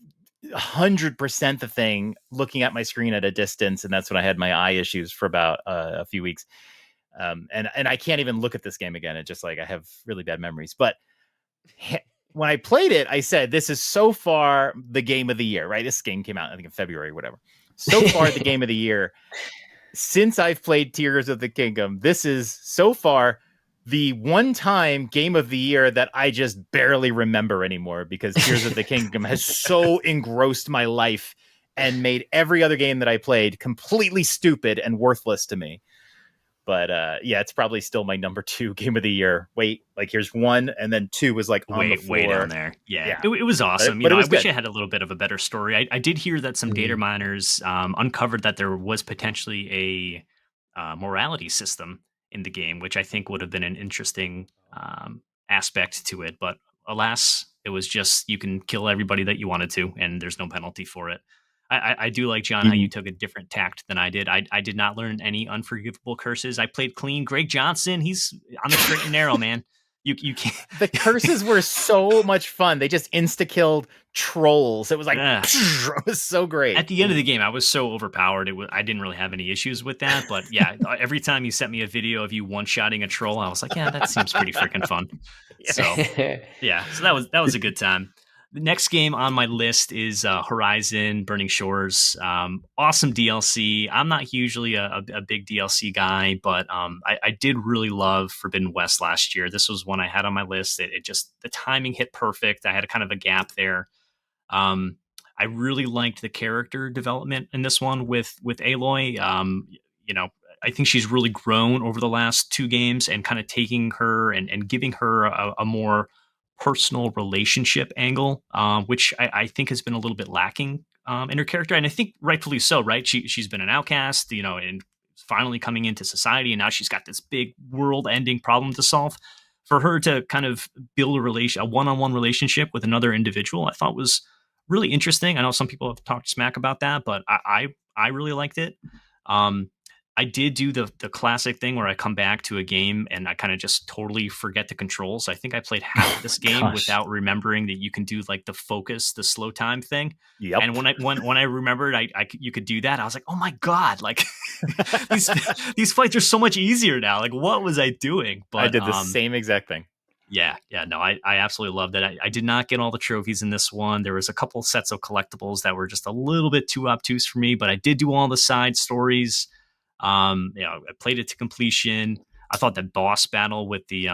100% the thing, looking at my screen at a distance. And that's when I had my eye issues for about a few weeks. And I can't even look at this game again. It's just like, I have really bad memories. But when I played it, I said, this is so far the game of the year, right? This game came out, I think, in February or whatever. So far, the game of the year. Since I've played Tears of the Kingdom, this is so far the one-time game of the year that I just barely remember anymore, because Tears of the Kingdom has so engrossed my life and made every other game that I played completely stupid and worthless to me. But it's probably still my number 2 game of the year. Wait, like here's 1, and then 2 was like on the floor. Way down there. Yeah. It was awesome. But I wish it had a little bit of a better story. I did hear that some data miners uncovered that there was potentially a morality system in the game, which I think would have been an interesting aspect to it. But alas, it was just you can kill everybody that you wanted to, and there's no penalty for it. I do like, John, how you took a different tact than I did. I did not learn any unforgivable curses. I played clean. Greg Johnson, he's on the straight and narrow, man. You can't. The curses were so much fun. They just insta-killed trolls. It was like, it was so great. At the end of the game, I was so overpowered. I didn't really have any issues with that. But yeah, every time you sent me a video of you one-shotting a troll, I was like, yeah, that seems pretty freaking fun. So that was a good time. The next game on my list is Horizon Burning Shores. Awesome DLC. I'm not usually a big DLC guy, but I did really love Forbidden West last year. This was one I had on my list. It just, the timing hit perfect. I had a kind of a gap there. I really liked the character development in this one with Aloy. I think she's really grown over the last 2 games, and kind of taking her and giving her a more personal relationship angle, which I think has been a little bit lacking in her character. And I think rightfully so, right? She's been an outcast, and finally coming into society, and now she's got this big world-ending problem to solve. For her to kind of build a one-on-one relationship with another individual, I thought was really interesting. I know some people have talked smack about that, but I really liked it. I did do the classic thing where I come back to a game and I kind of just totally forget the controls. I think I played half this game without remembering that you can do like the focus, the slow time thing. Yep. And when I remembered you could do that, I was like, oh my God, like these fights are so much easier now. Like, what was I doing? But I did the same exact thing. Yeah. No, I absolutely loved it. I did not get all the trophies in this one. There was a couple sets of collectibles that were just a little bit too obtuse for me, but I did do all the side stories. I played it to completion. I thought the boss battle with the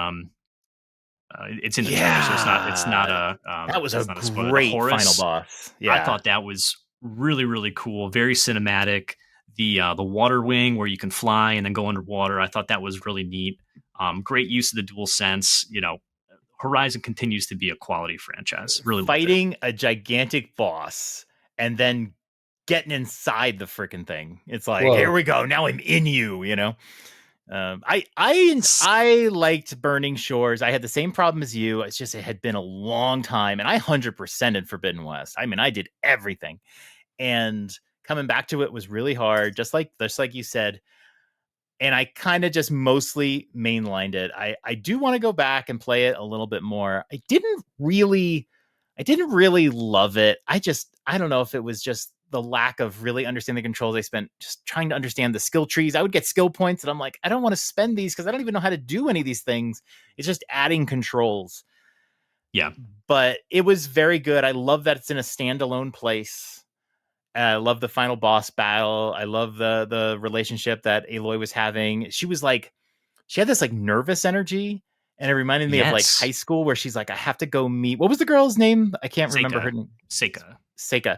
it's in the trailer, so it's not a that was a it's not a spoiler. The great final Horus, boss. Yeah, I thought that was really, really cool, very cinematic. The water wing where you can fly and then go underwater, I thought that was really neat. Great use of the dual sense. Horizon continues to be a quality franchise. Really fighting a gigantic boss and then getting inside the freaking thing. It's like, whoa, here we go. Now I'm in you. I liked Burning Shores. I had the same problem as you. It's just it had been a long time, and I 100%ed Forbidden West. I mean, I did everything, and coming back to it was really hard. Just like you said. And I kind of just mostly mainlined it. I do want to go back and play it a little bit more. I didn't really love it. I don't know if it was just the lack of really understanding the controls. I spent just trying to understand the skill trees. I would get skill points and I'm like, I don't want to spend these because I don't even know how to do any of these things. It's just adding controls. Yeah. But it was very good. I love that it's in a standalone place. I love the final boss battle. I love the relationship that Aloy was having. She had this like nervous energy, and it reminded me of like high school where she's like, I have to go meet. What was the girl's name? I can't remember her name. Seika.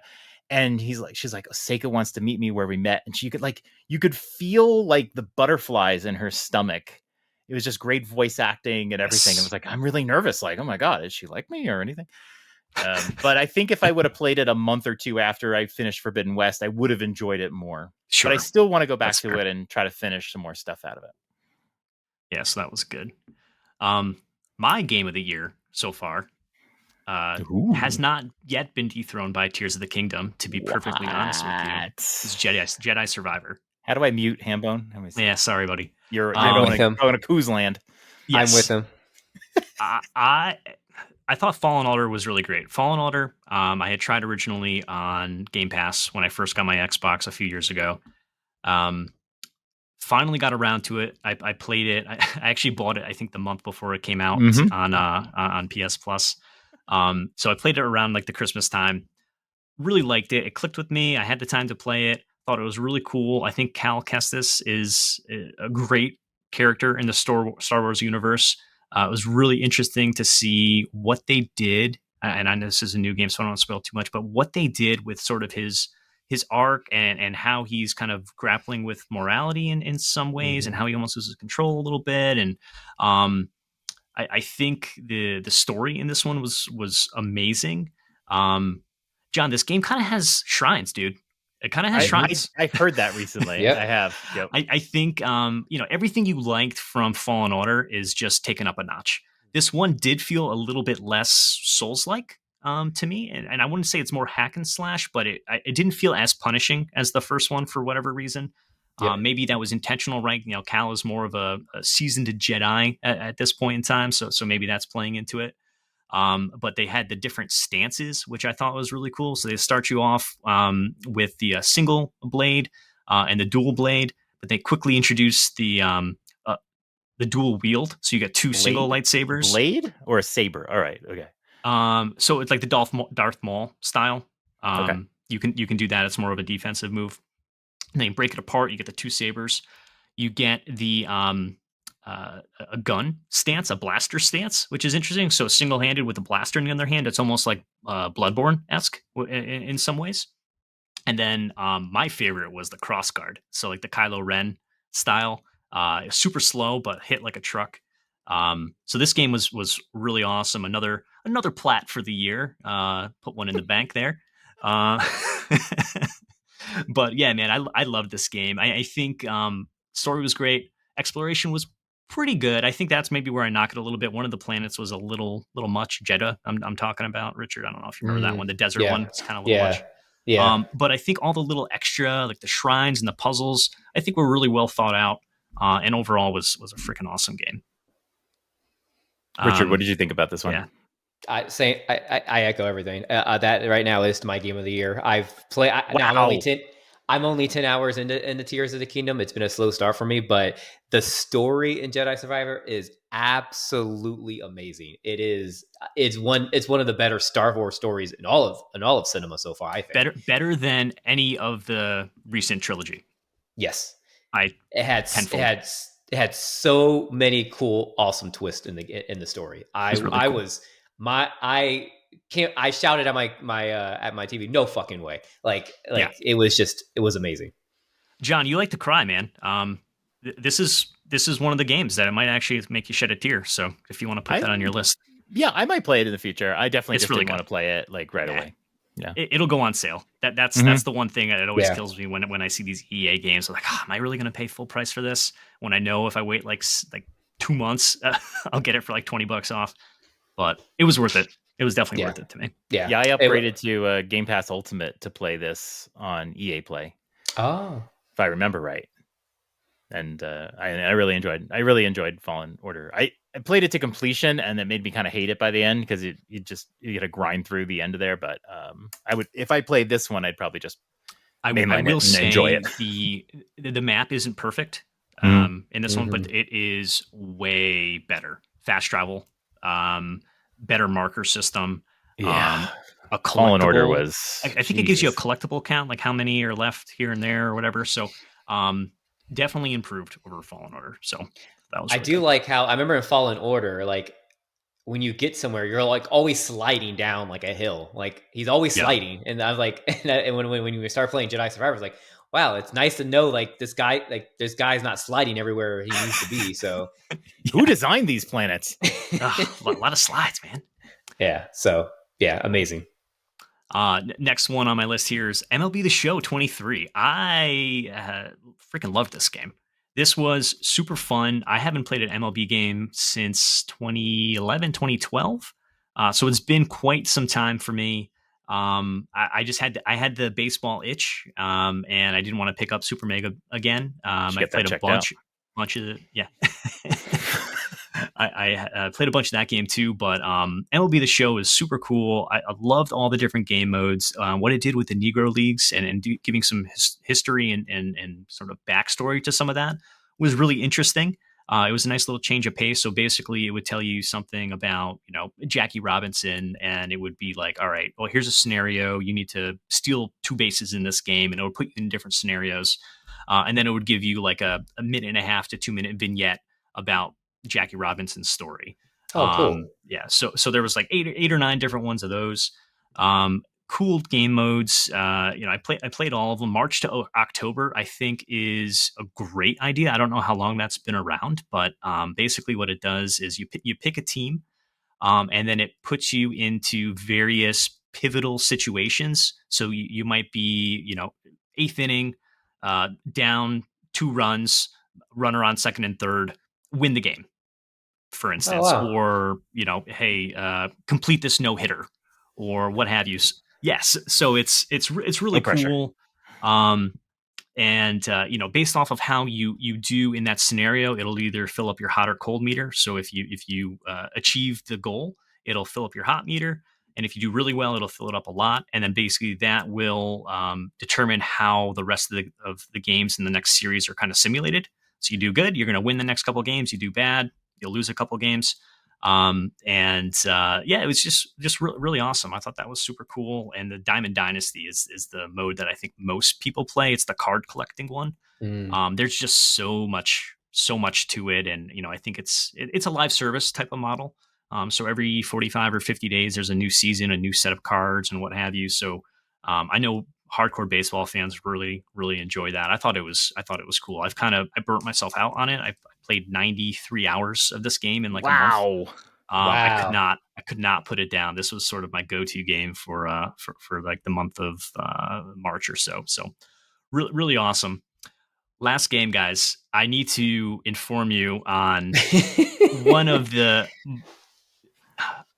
And she's like, Seika wants to meet me where we met, and you could feel like the butterflies in her stomach. It was just great voice acting and everything. It was like, I'm really nervous. Like, oh my god, is she like me or anything? But I think if I would have played it a month or two after I finished Forbidden West, I would have enjoyed it more. Sure. But I still want to go back to it and try to finish some more stuff out of it. Yeah, so that was good. My game of the year so far has not yet been dethroned by Tears of the Kingdom, to be perfectly honest with you. It's Jedi Survivor. How do I mute Hambone? Yeah, sorry, buddy. You're going to Koo's land. Yes. I'm with him. I thought Fallen Order was really great. Fallen Order, I had tried originally on Game Pass when I first got my Xbox a few years ago. Finally got around to it. I played it. I actually bought it, I think, the month before it came out on PS Plus. So I played it around like the Christmas time. Really liked it. It clicked with me. I had the time to play it. Thought it was really cool. I think Cal Kestis is a great character in the Star Wars universe. It was really interesting to see what they did. And I know this is a new game, so I don't want to spoil too much, but what they did with sort of his arc and how he's kind of grappling with morality in some ways, and how he almost loses control a little bit. And I think the story in this one was amazing. John, this game kind of has shrines, dude. It kind of has shrines. I've heard that recently. Yep. I have. Yep. I think everything you liked from Fallen Order is just taken up a notch. This one did feel a little bit less Souls-like to me, and I wouldn't say it's more hack and slash, but it didn't feel as punishing as the first one for whatever reason. Yep. Maybe that was intentional, right? Cal is more of a seasoned Jedi at this point in time, so maybe that's playing into it. But they had the different stances, which I thought was really cool. So they start you off with the single blade and the dual blade, but they quickly introduce the dual wield. So you get two single lightsabers. Blade or a saber? All right, okay. So it's like the Darth Maul style. Okay. You can do that. It's more of a defensive move. And then you break it apart. You get the two sabers. You get the a gun stance, a blaster stance, which is interesting. So single-handed with a blaster in the other hand, it's almost like Bloodborne-esque in some ways. And then my favorite was the crossguard. So like the Kylo Ren style, super slow but hit like a truck. So this game was really awesome. Another plat for the year. Put one in the bank there. But yeah, man, I loved this game. I think story was great. Exploration was pretty good. I think that's maybe where I knock it a little bit. One of the planets was a little much. Jeddah, I'm talking about, Richard. I don't know if you remember that one. The desert one. It's kind of a little much. Yeah. But I think all the little extra, like the shrines and the puzzles, I think were really well thought out. And overall was a freaking awesome game. Richard, what did you think about this one? Yeah. I echo everything. That right now is my game of the year. I've played. Wow. I'm only 10 hours into Tears of the Kingdom. It's been a slow start for me, but the story in Jedi Survivor is absolutely amazing. It's one of the better Star Wars stories in all of cinema so far, I think. Better than any of the recent trilogy. Yes. It had it had so many cool, awesome twists in the story. I shouted at my TV. No fucking way! It was amazing. John, you like to cry, man. This is one of the games that it might actually make you shed a tear. So if you want to put that on your list, yeah, I might play it in the future. I definitely it's just really didn't want to play it like right away. Yeah, it'll go on sale. That's the one thing that always kills me when I see these EA games. I'm like, am I really going to pay full price for this? When I know if I wait like 2 months, I'll get it for like $20 off. But it was worth it. It was definitely worth it to me. Yeah. I upgraded to Game Pass Ultimate to play this on EA Play. Oh, if I remember right. And I really enjoyed Fallen Order. I played it to completion, and it made me kind of hate it by the end because you got to grind through the end of there. But I would, if I played this one, I'd probably just I will say enjoy it. The map isn't perfect in this one, but it is way better. Fast travel, better marker system. Yeah. A collectible. Fallen Order was. I think it gives you a collectible count, like how many are left here and there or whatever. So definitely improved over Fallen Order. So that was. Really good. Like how I remember in Fallen Order, like when you get somewhere, you're like always sliding down like a hill. Like he's always sliding, and I was like, and when you start playing Jedi Survivor, I was like, wow, it's nice to know like this guy's not sliding everywhere he needs to be. So who designed these planets? A lot of slides, man. Yeah. So yeah, amazing. Next one on my list here is MLB The Show 23. I freaking loved this game. This was super fun. I haven't played an MLB game since 2011, 2012. So it's been quite some time for me. I just had the baseball itch, and I didn't want to pick up Super Mega again. I played a bunch of the, yeah. I played a bunch of that game too, but MLB The Show is super cool. I loved all the different game modes. What it did with the Negro Leagues and giving some history and sort of backstory to some of that was really interesting. It was a nice little change of pace. So basically, it would tell you something about, Jackie Robinson, and it would be like, all right, well, here's a scenario. You need to steal 2 bases in this game, and it would put you in different scenarios. And then it would give you like a 1.5 to 2 minute vignette about Jackie Robinson's story. Oh, cool. Yeah. So there was like 8 or 9 different ones of those. Cool game modes. I played all of them. March to October, I think, is a great idea. I don't know how long that's been around, but basically what it does is you pick a team, and then it puts you into various pivotal situations. So you might be, 8th inning, down 2 runs, runner on second and third, win the game, for instance, or, hey, complete this no-hitter or what have you. Yes. So it's really cool. And based off of how you do in that scenario, it'll either fill up your hot or cold meter. So if you achieve the goal, it'll fill up your hot meter. And if you do really well, it'll fill it up a lot. And then basically that will determine how the rest of the games in the next series are kind of simulated. So you do good, you're going to win the next couple of games. You do bad, you'll lose a couple of games. It was just really awesome. I thought that was super cool. And the Diamond Dynasty is the mode that I think most people play. It's the card collecting one. There's just so much to it. And, I think it's a live service type of model. So every 45 or 50 days, there's a new season, a new set of cards and what have you. So, I know hardcore baseball fans really, really enjoy that. I thought it was cool. I burnt myself out on it. I played 93 hours of this game in like a month. I could not put it down. This was sort of my go-to game for like the month of March or so. So really, really awesome. Last game, guys. I need to inform you on one of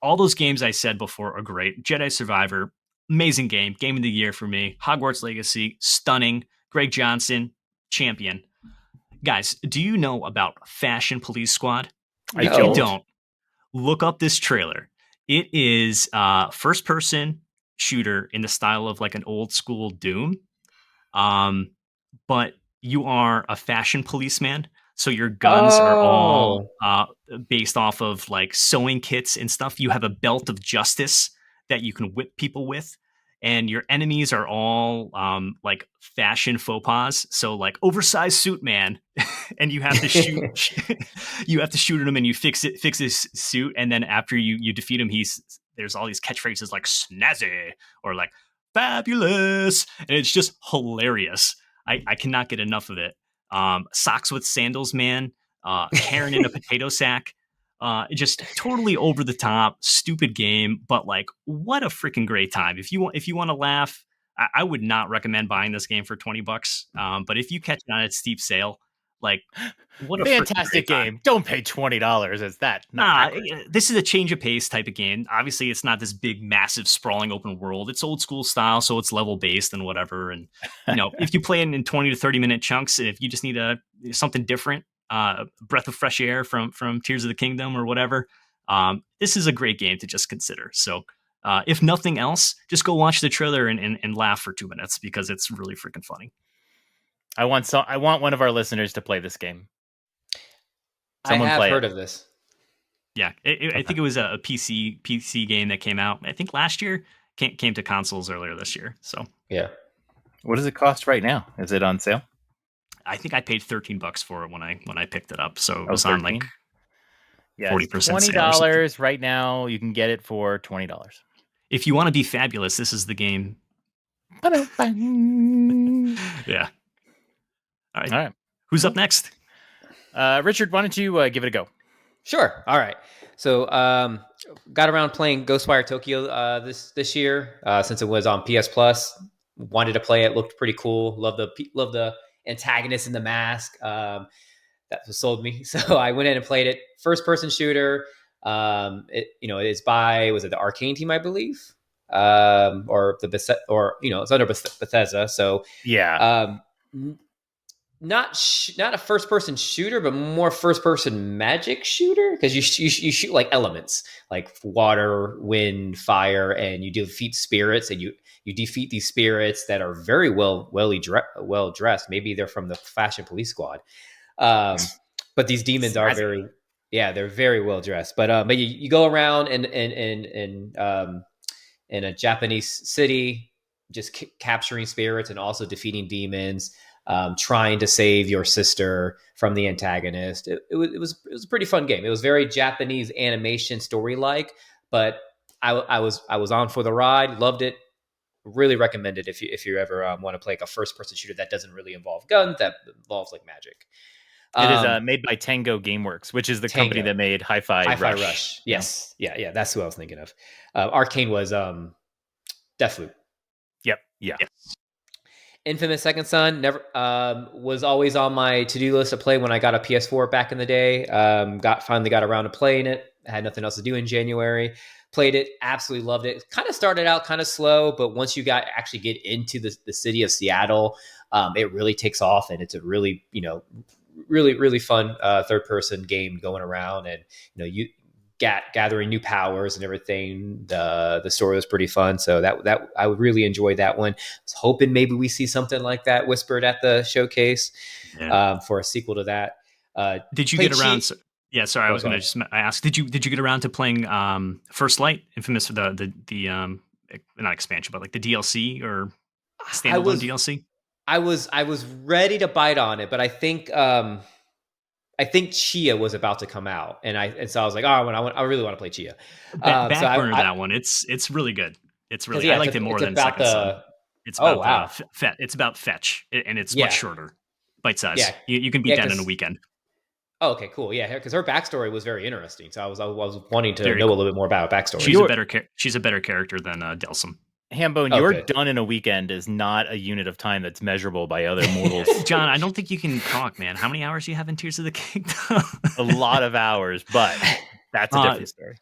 all those games I said before are great. Jedi Survivor, amazing game of the year for me. Hogwarts Legacy, stunning. Greg Johnson, champion. Guys, do you know about Fashion Police Squad? If you don't, look up this trailer. It is first person shooter in the style of like an old school Doom. But you are a fashion policeman. So your guns are all based off of like sewing kits and stuff. You have a belt of justice that you can whip people with. And your enemies are all like fashion faux pas. So like oversized suit man and you have to shoot you have to shoot at him and you fix his suit, and then after you defeat him, there's all these catchphrases like snazzy or like fabulous, and it's just hilarious. I cannot get enough of it. Socks with sandals, man. Karen in a potato sack. Just totally over the top, stupid game, but like what a freaking great time. If you want to laugh, I would not recommend buying this game for $20. But if you catch it on its steep sale, like what a fantastic game. Don't pay $20. Is that this is a change of pace type of game. Obviously, it's not this big, massive, sprawling open world. It's old school style, so it's level based and whatever. And if you play it in 20 to 30 minute chunks, if you just need something different, breath of fresh air from Tears of the Kingdom or whatever, this is a great game to just consider. So if nothing else, just go watch the trailer and laugh for 2 minutes because it's really freaking funny. I want one of our listeners to play this game. Someone I have heard of this. Yeah, I think it was a PC game that came out, I think last year, came to consoles earlier this year. So yeah. What does it cost right now? Is it on sale? I think I paid $13 for it when I picked it up. So it was on like 40% $20 right now. You can get it for $20. If you want to be fabulous, this is the game. Yeah. All right. Who's up next? Richard, why don't you give it a go? Sure. All right. So got around playing Ghostwire Tokyo this year since it was on PS Plus. Wanted to play it. Looked pretty cool. Love the antagonist in the mask. That sold me. So I went in and played it. First person shooter. It's by, was it the Arcane team, I believe, or it's under Bethesda. So yeah. Not a first person shooter, but more first person magic shooter, because you shoot like elements like water, wind, fire, and you defeat spirits, and you defeat these spirits that are very well dressed. Maybe they're from the Fashion Police Squad, but these demons are they're very well dressed. But you go around in a Japanese city, just capturing spirits and also defeating demons. Trying to save your sister from the antagonist. It was a pretty fun game. It was very Japanese animation story like, but I was on for the ride. Loved it. Really recommend it if you ever want to play like a first person shooter that doesn't really involve guns, that involves like magic. It is made by Tango Gameworks, which is the company that made Hi-Fi Rush. Yes, yeah, that's who I was thinking of. Arcane was Deathloop. Yep. Yeah. Yes. Infamous Second Son never was always on my to-do list to play when I got a PS4 back in the day. Finally got around to playing it. I had nothing else to do in January. Played it, absolutely loved it. Kind of started out kind of slow, but once you actually get into the city of Seattle, it really takes off, and it's a really really fun third-person game going around, and you gathering new powers and everything. The story was pretty fun, so that I would really enjoy that one. I was hoping maybe we see something like that whispered at the showcase for a sequel to that. Did you get around? Yeah, sorry, I was going to just ask. Did you get around to playing First Light, Infamous, the not expansion, but like the DLC or standalone DLC? I was ready to bite on it, but I think Chia was about to come out, and so I was like, I really want to play Chia. Back burner that one. It's really good. It's really I liked it more than Second Son. It's about it's about fetch, and it's much shorter, bite size. Yeah. You can beat that in a weekend. Oh, okay, cool. Yeah, because her backstory was very interesting, so I was wanting to know a little bit more about her backstory. She's a better character than Delsum. Hambone, your done in a weekend is not a unit of time that's measurable by other mortals. John, I don't think you can talk, man. How many hours do you have in Tears of the Kingdom? A lot of hours, but that's a different story.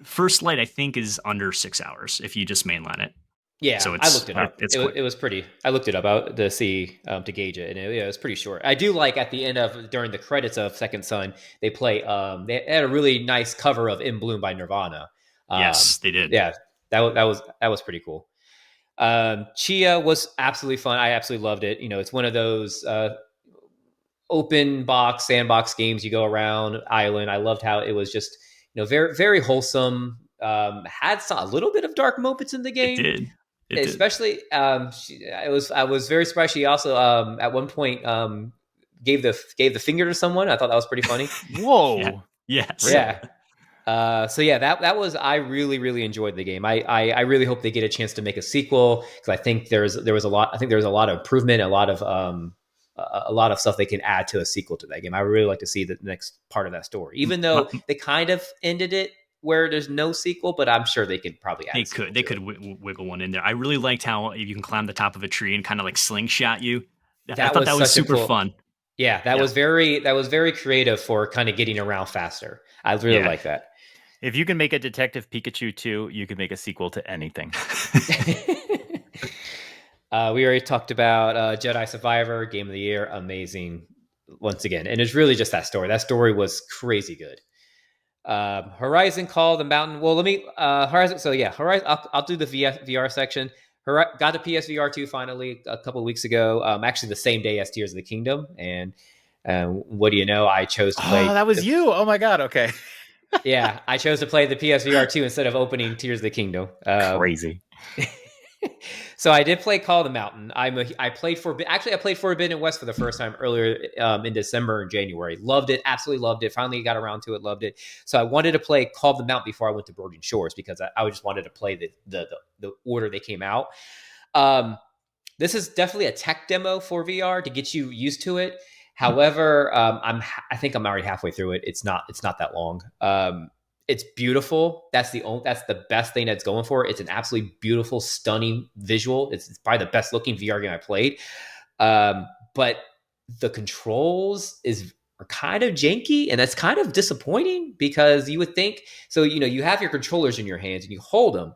First Light, I think, is under 6 hours if you just mainline it. Yeah, so I looked it up. It was pretty. I looked it up to see to gauge it, and it was pretty short. I do like at the end during the credits of Second Son, they play. They had a really nice cover of "In Bloom" by Nirvana. Yes, they did. Yeah, that was pretty cool. Chia was absolutely fun. I absolutely loved it. It's one of those open box sandbox games. You go around island. I loved how it was just very very wholesome. Had a little bit of dark moments in the game. It did. Especially I was very surprised she also at one point gave the finger to someone. I thought that was pretty funny. Whoa. Yeah. Yes. Yeah. So yeah, that was, I really, really enjoyed the game. I really hope they get a chance to make a sequel, because I think there was a lot of improvement, a lot of stuff they can add to a sequel to that game. I would really like to see the next part of that story, even though they kind of ended it where there's no sequel, but I'm sure they could probably add they could wiggle one in there. I really liked how you can climb the top of a tree and kind of like slingshot you. I thought that was super fun. Yeah, that was very creative for kind of getting around faster. I really like that. If you can make a Detective Pikachu 2, you can make a sequel to anything. We already talked about Jedi Survivor, Game of the Year, amazing once again. And it's really just that story. That story was crazy good. Horizon Call the Mountain. Well, let me Horizon. So yeah, Horizon. I'll do the VR section. Got the PSVR 2 finally a couple of weeks ago. Actually, the same day as Tears of the Kingdom. And what do you know? I chose to play. Oh, that was you. Oh my God. Okay. Yeah, I chose to play the PSVR 2 instead of opening Tears of the Kingdom. Crazy. So I did play Call of the Mountain. I played Forbidden West for the first time earlier in December and January. Loved it, absolutely loved it. Finally got around to it, loved it. So I wanted to play Call of the Mountain before I went to Burning Shores, because I just wanted to play the order they came out. This is definitely a tech demo for VR to get you used to it. However, I think I'm already halfway through it. It's not that long. It's beautiful. That's the best thing that's going for it. It's an absolutely beautiful, stunning visual. It's probably the best looking VR game I played. But the controls are kind of janky, and that's kind of disappointing, because you would think, so you have your controllers in your hands and you hold them,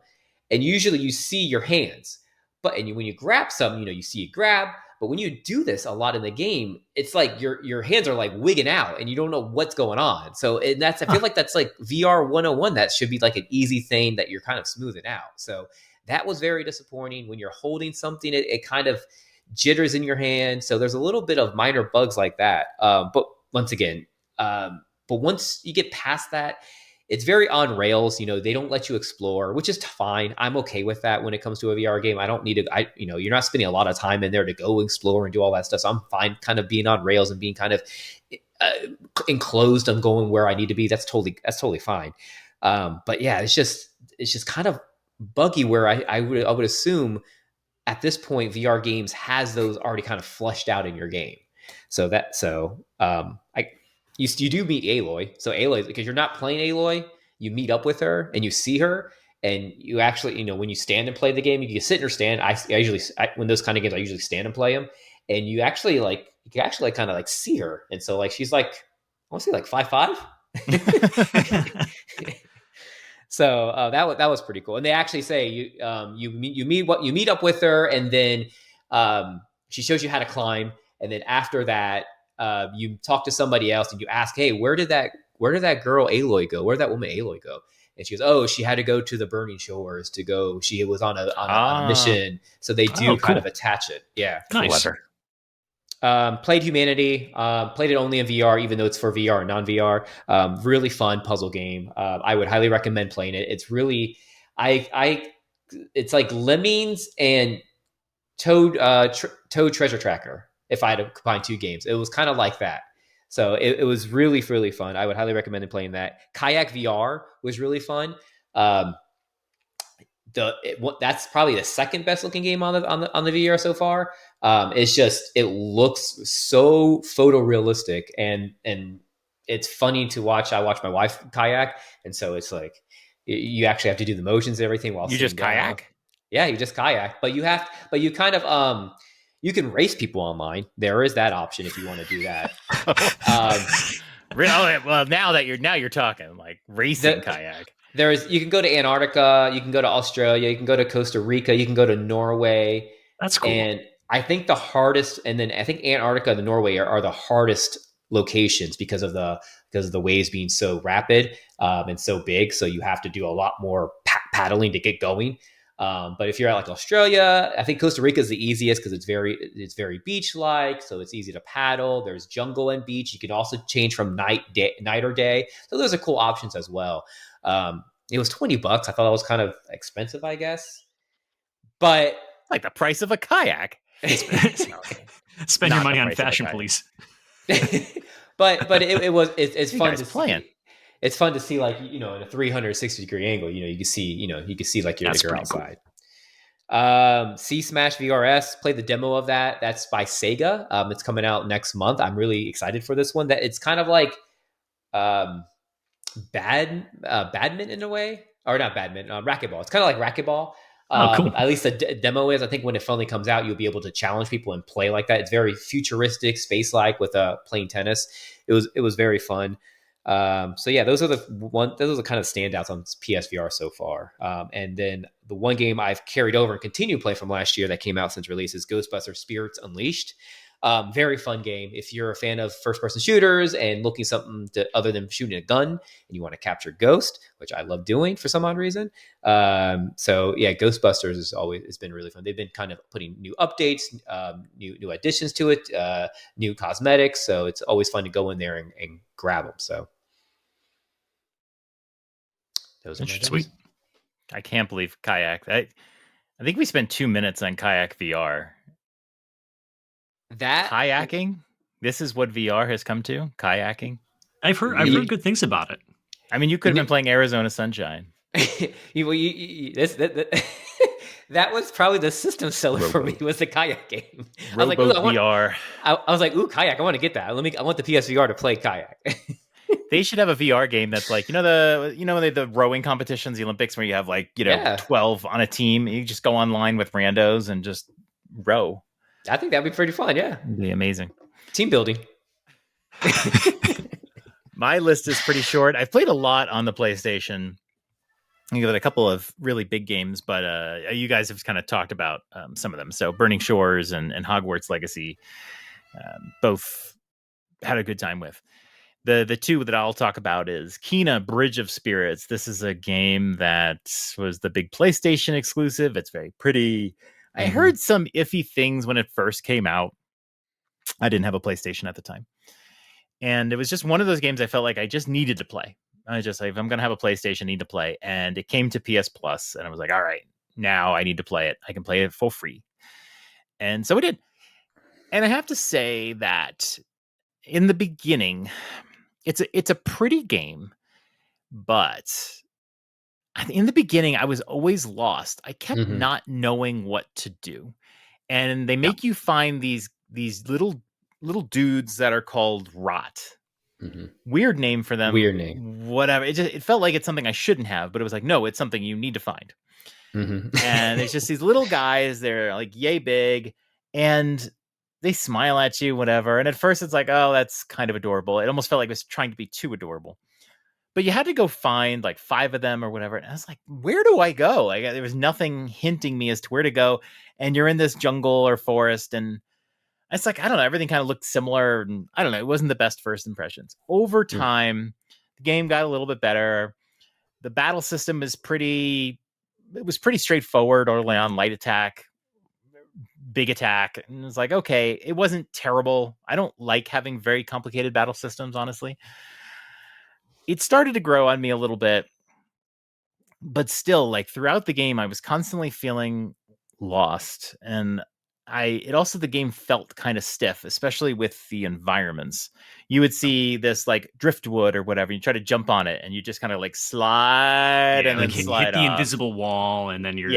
and usually you see your hands. When you grab something, you see it grab. But when you do this a lot in the game, it's like your hands are like wigging out and you don't know what's going on. So I feel like that's like VR 101. That should be like an easy thing that you're kind of smoothing out. So that was very disappointing. When you're holding something, it kind of jitters in your hand. So there's a little bit of minor bugs like that. But once again, once you get past that, it's very on rails. They don't let you explore, which is fine. I'm okay with that when it comes to a VR game. I don't need to, you're not spending a lot of time in there to go explore and do all that stuff. So I'm fine kind of being on rails and being kind of enclosed on going where I need to be. That's totally fine. But yeah, it's just kind of buggy, where I would assume at this point VR games has those already kind of fleshed out in your game. You do meet Aloy. So Aloy, because you're not playing Aloy, you meet up with her and you see her, and you actually, when you stand and play the game, you can sit or stand. I usually, when those kind of games, I usually stand and play them, and you can actually kind of like see her. And so like, she's like, I want to say like 5'5". So that was pretty cool. And they actually say you meet up with her, and then she shows you how to climb, and then after that, you talk to somebody else and you ask, hey, where did that girl Aloy go? Where did that woman Aloy go? And she goes, oh, she had to go to the Burning Shores to go. She was on a mission. So they do kind of attach it. Yeah. Nice. Played Humanity. Played it only in VR, even though it's for VR and non-VR. Really fun puzzle game. I would highly recommend playing it. It's really, it's like Lemmings and Toad Treasure Tracker. If I had to combine two games, it was kind of like that. So it was really, really fun. I would highly recommend playing that. Kayak VR was really fun. That's probably the second best looking game on the VR so far. It looks so photorealistic, and it's funny to watch. I watch my wife kayak, and so it's like you actually have to do the motions and everything while you just kayak. Down. Yeah, you just kayak, but you kind of you can race people online. There is that option if you want to do that. Well, now you're talking like racing kayak. You can go to Antarctica, you can go to Australia, you can go to Costa Rica, you can go to Norway. That's cool. And I think the hardest, and then I think Antarctica and Norway are the hardest locations because of the waves being so rapid and so big. So you have to do a lot more paddling to get going. But if you're at like Australia, I think Costa Rica is the easiest because it's very beach-like, so it's easy to paddle. There's jungle and beach. You can also change from night or day. So those are cool options as well. It was $20. I thought that was kind of expensive, I guess. But like the price of a kayak. Spend your money on Fashion Police. but it's You fun guys to playing. see. It's fun to see, like, in a 360-degree angle. You can see like That's you're pretty outside. C Smash VRS, play the demo of that. That's by Sega. It's coming out next month. I'm really excited for this one. That it's kind of like um, badminton in a way, or not badminton, racquetball. It's kind of like racquetball. Oh, cool. At least the demo is. I think when it finally comes out, you'll be able to challenge people and play like that. It's very futuristic, space-like with playing tennis. It was very fun. So yeah, those are the kind of standouts on PSVR so far. And then the one game I've carried over and continue playing from last year that came out since release is Ghostbusters Spirits Unleashed. Very fun game. If you're a fan of first-person shooters and looking something other than shooting a gun, and you want to capture ghost, which I love doing for some odd reason. So yeah, Ghostbusters has been really fun. They've been kind of putting new updates, new additions to it, new cosmetics. So it's always fun to go in there and grab them. So those are my Sweet. I can't believe Kayak. I think we spent 2 minutes on Kayak VR. That kayaking. This is what VR has come to. Kayaking. I've heard good things about it. I mean, you could have been playing Arizona Sunshine. That was probably the system seller for me, was the kayak game. I was like, VR. I was like, ooh, kayak! I want to get that. I want the PSVR to play kayak. They should have a VR game that's like, the rowing competitions, the Olympics, where you have 12 on a team. You just go online with randos and just row. I think that'd be pretty fun. Yeah, it'd be amazing. Team building. My list is pretty short. I've played a lot on the PlayStation. I give it a couple of really big games, but you guys have kind of talked about some of them. So Burning Shores and Hogwarts Legacy, both had a good time with. The two that I'll talk about is Kena Bridge of Spirits. This is a game that was the big PlayStation exclusive. It's very pretty. I heard some iffy things when it first came out. I didn't have a PlayStation at the time. And it was just one of those games I felt like I just needed to play. If I'm going to have a PlayStation, I need to play. And it came to PS Plus, and I was like, all right, now I need to play it. I can play it for free. And so I did. And I have to say that in the beginning, it's a pretty game, but in the beginning, I was always lost. I kept not knowing what to do. And they make you find these little dudes that are called rot. Weird name for them. Weird name. Whatever. It felt like it's something I shouldn't have, but it was like, no, it's something you need to find. And it's just these little guys. They're like yay big, and they smile at you, whatever. And at first it's like, oh, that's kind of adorable. It almost felt like it was trying to be too adorable. But you had to go find like 5 of them or whatever. And I was like, where do I go? There was nothing hinting me as to where to go. And you're in this jungle or forest, and it's like, I don't know, everything kind of looked similar. And I don't know, it wasn't the best first impressions. Over time, the game got a little bit better. The battle system was pretty straightforward. Early on, light attack, big attack. And it was like, okay, it wasn't terrible. I don't like having very complicated battle systems, honestly. It started to grow on me a little bit, but still, like throughout the game, I was constantly feeling lost. And the game felt kind of stiff, especially with the environments. You would see this like driftwood or whatever. You try to jump on it, and you just kind of like slide and then slide hit the invisible wall, and then you're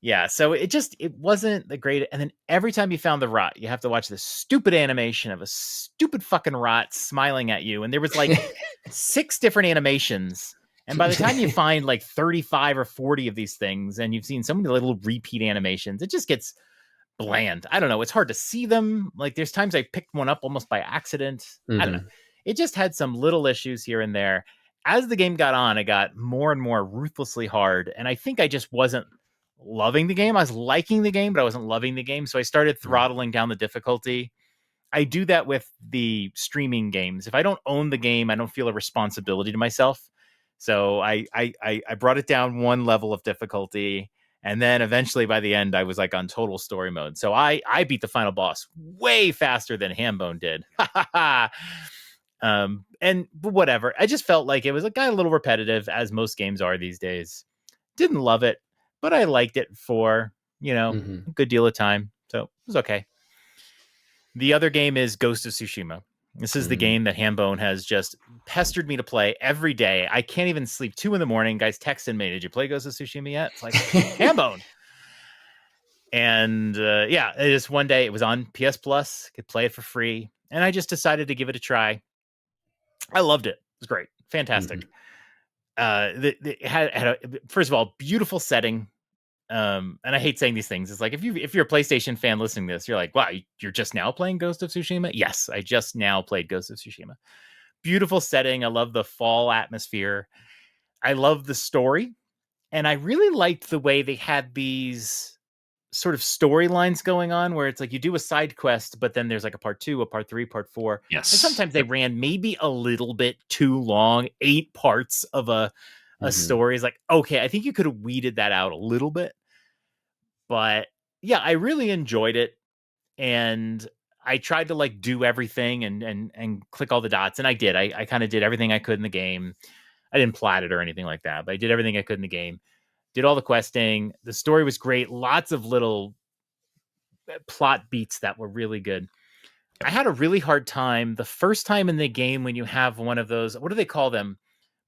yeah. So it wasn't the great. And then every time you found the rot, you have to watch this stupid animation of a stupid fucking rot smiling at you. And there was like 6 different animations. And by the time you find like 35 or 40 of these things, and you've seen so many little repeat animations, it just gets bland. I don't know. It's hard to see them. Like there's times I picked one up almost by accident. I don't know. It just had some little issues here and there. As the game got on, it got more and more ruthlessly hard. And I think I just wasn't loving the game. I was liking the game, but I wasn't loving the game. So I started throttling down the difficulty. I do that with the streaming games. If I don't own the game, I don't feel a responsibility to myself. So I brought it down one level of difficulty, and then eventually by the end I was like on total story mode. So I beat the final boss way faster than Hambone did. And whatever. I just felt like it was got a little repetitive, as most games are these days. Didn't love it, but I liked it for a good deal of time. So it was okay. The other game is Ghost of Tsushima. This is the game that Hambone has just pestered me to play every day. I can't even sleep 2 a.m. Guys texting me, did you play Ghost of Tsushima yet? It's like, Hambone. And just one day it was on PS Plus, could play it for free. And I just decided to give it a try. I loved it. It was great. Fantastic. It had first of all, beautiful setting. And I hate saying these things. It's like, if you're a PlayStation fan listening to this, you're like, wow, you're just now playing Ghost of Tsushima? Yes, I just now played Ghost of Tsushima. Beautiful setting. I love the fall atmosphere. I love the story. And I really liked the way they had these sort of storylines going on where it's like you do a side quest, but then there's like a part 2, a part 3, part 4. Yes. And sometimes they ran maybe a little bit too long, 8 parts of a story. Is like, okay, I think you could have weeded that out a little bit. But yeah, I really enjoyed it. And I tried to like do everything and click all the dots. And I did. I kind of did everything I could in the game. I didn't plat it or anything like that, but I did everything I could in the game. Did all the questing. The story was great. Lots of little plot beats that were really good. I had a really hard time the first time in the game when you have one of those, what do they call them?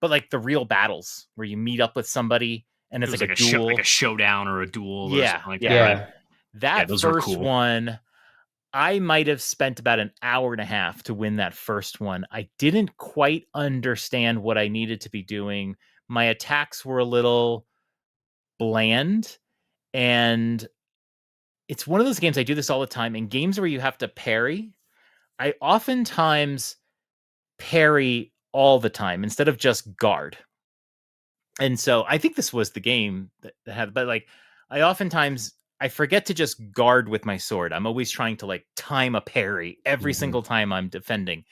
But like the real battles where you meet up with somebody and it's like a duel. Like a showdown or a duel or something like that. Yeah. That first one, I might have spent about an hour and a half to win that first one. I didn't quite understand what I needed to be doing. My attacks were a little bland, and it's one of those games, I do this all the time. In games where you have to parry, I oftentimes parry all the time instead of just guard. And so I think this was the game that had, but like I forget to just guard with my sword. I'm always trying to like time a parry every single time I'm defending.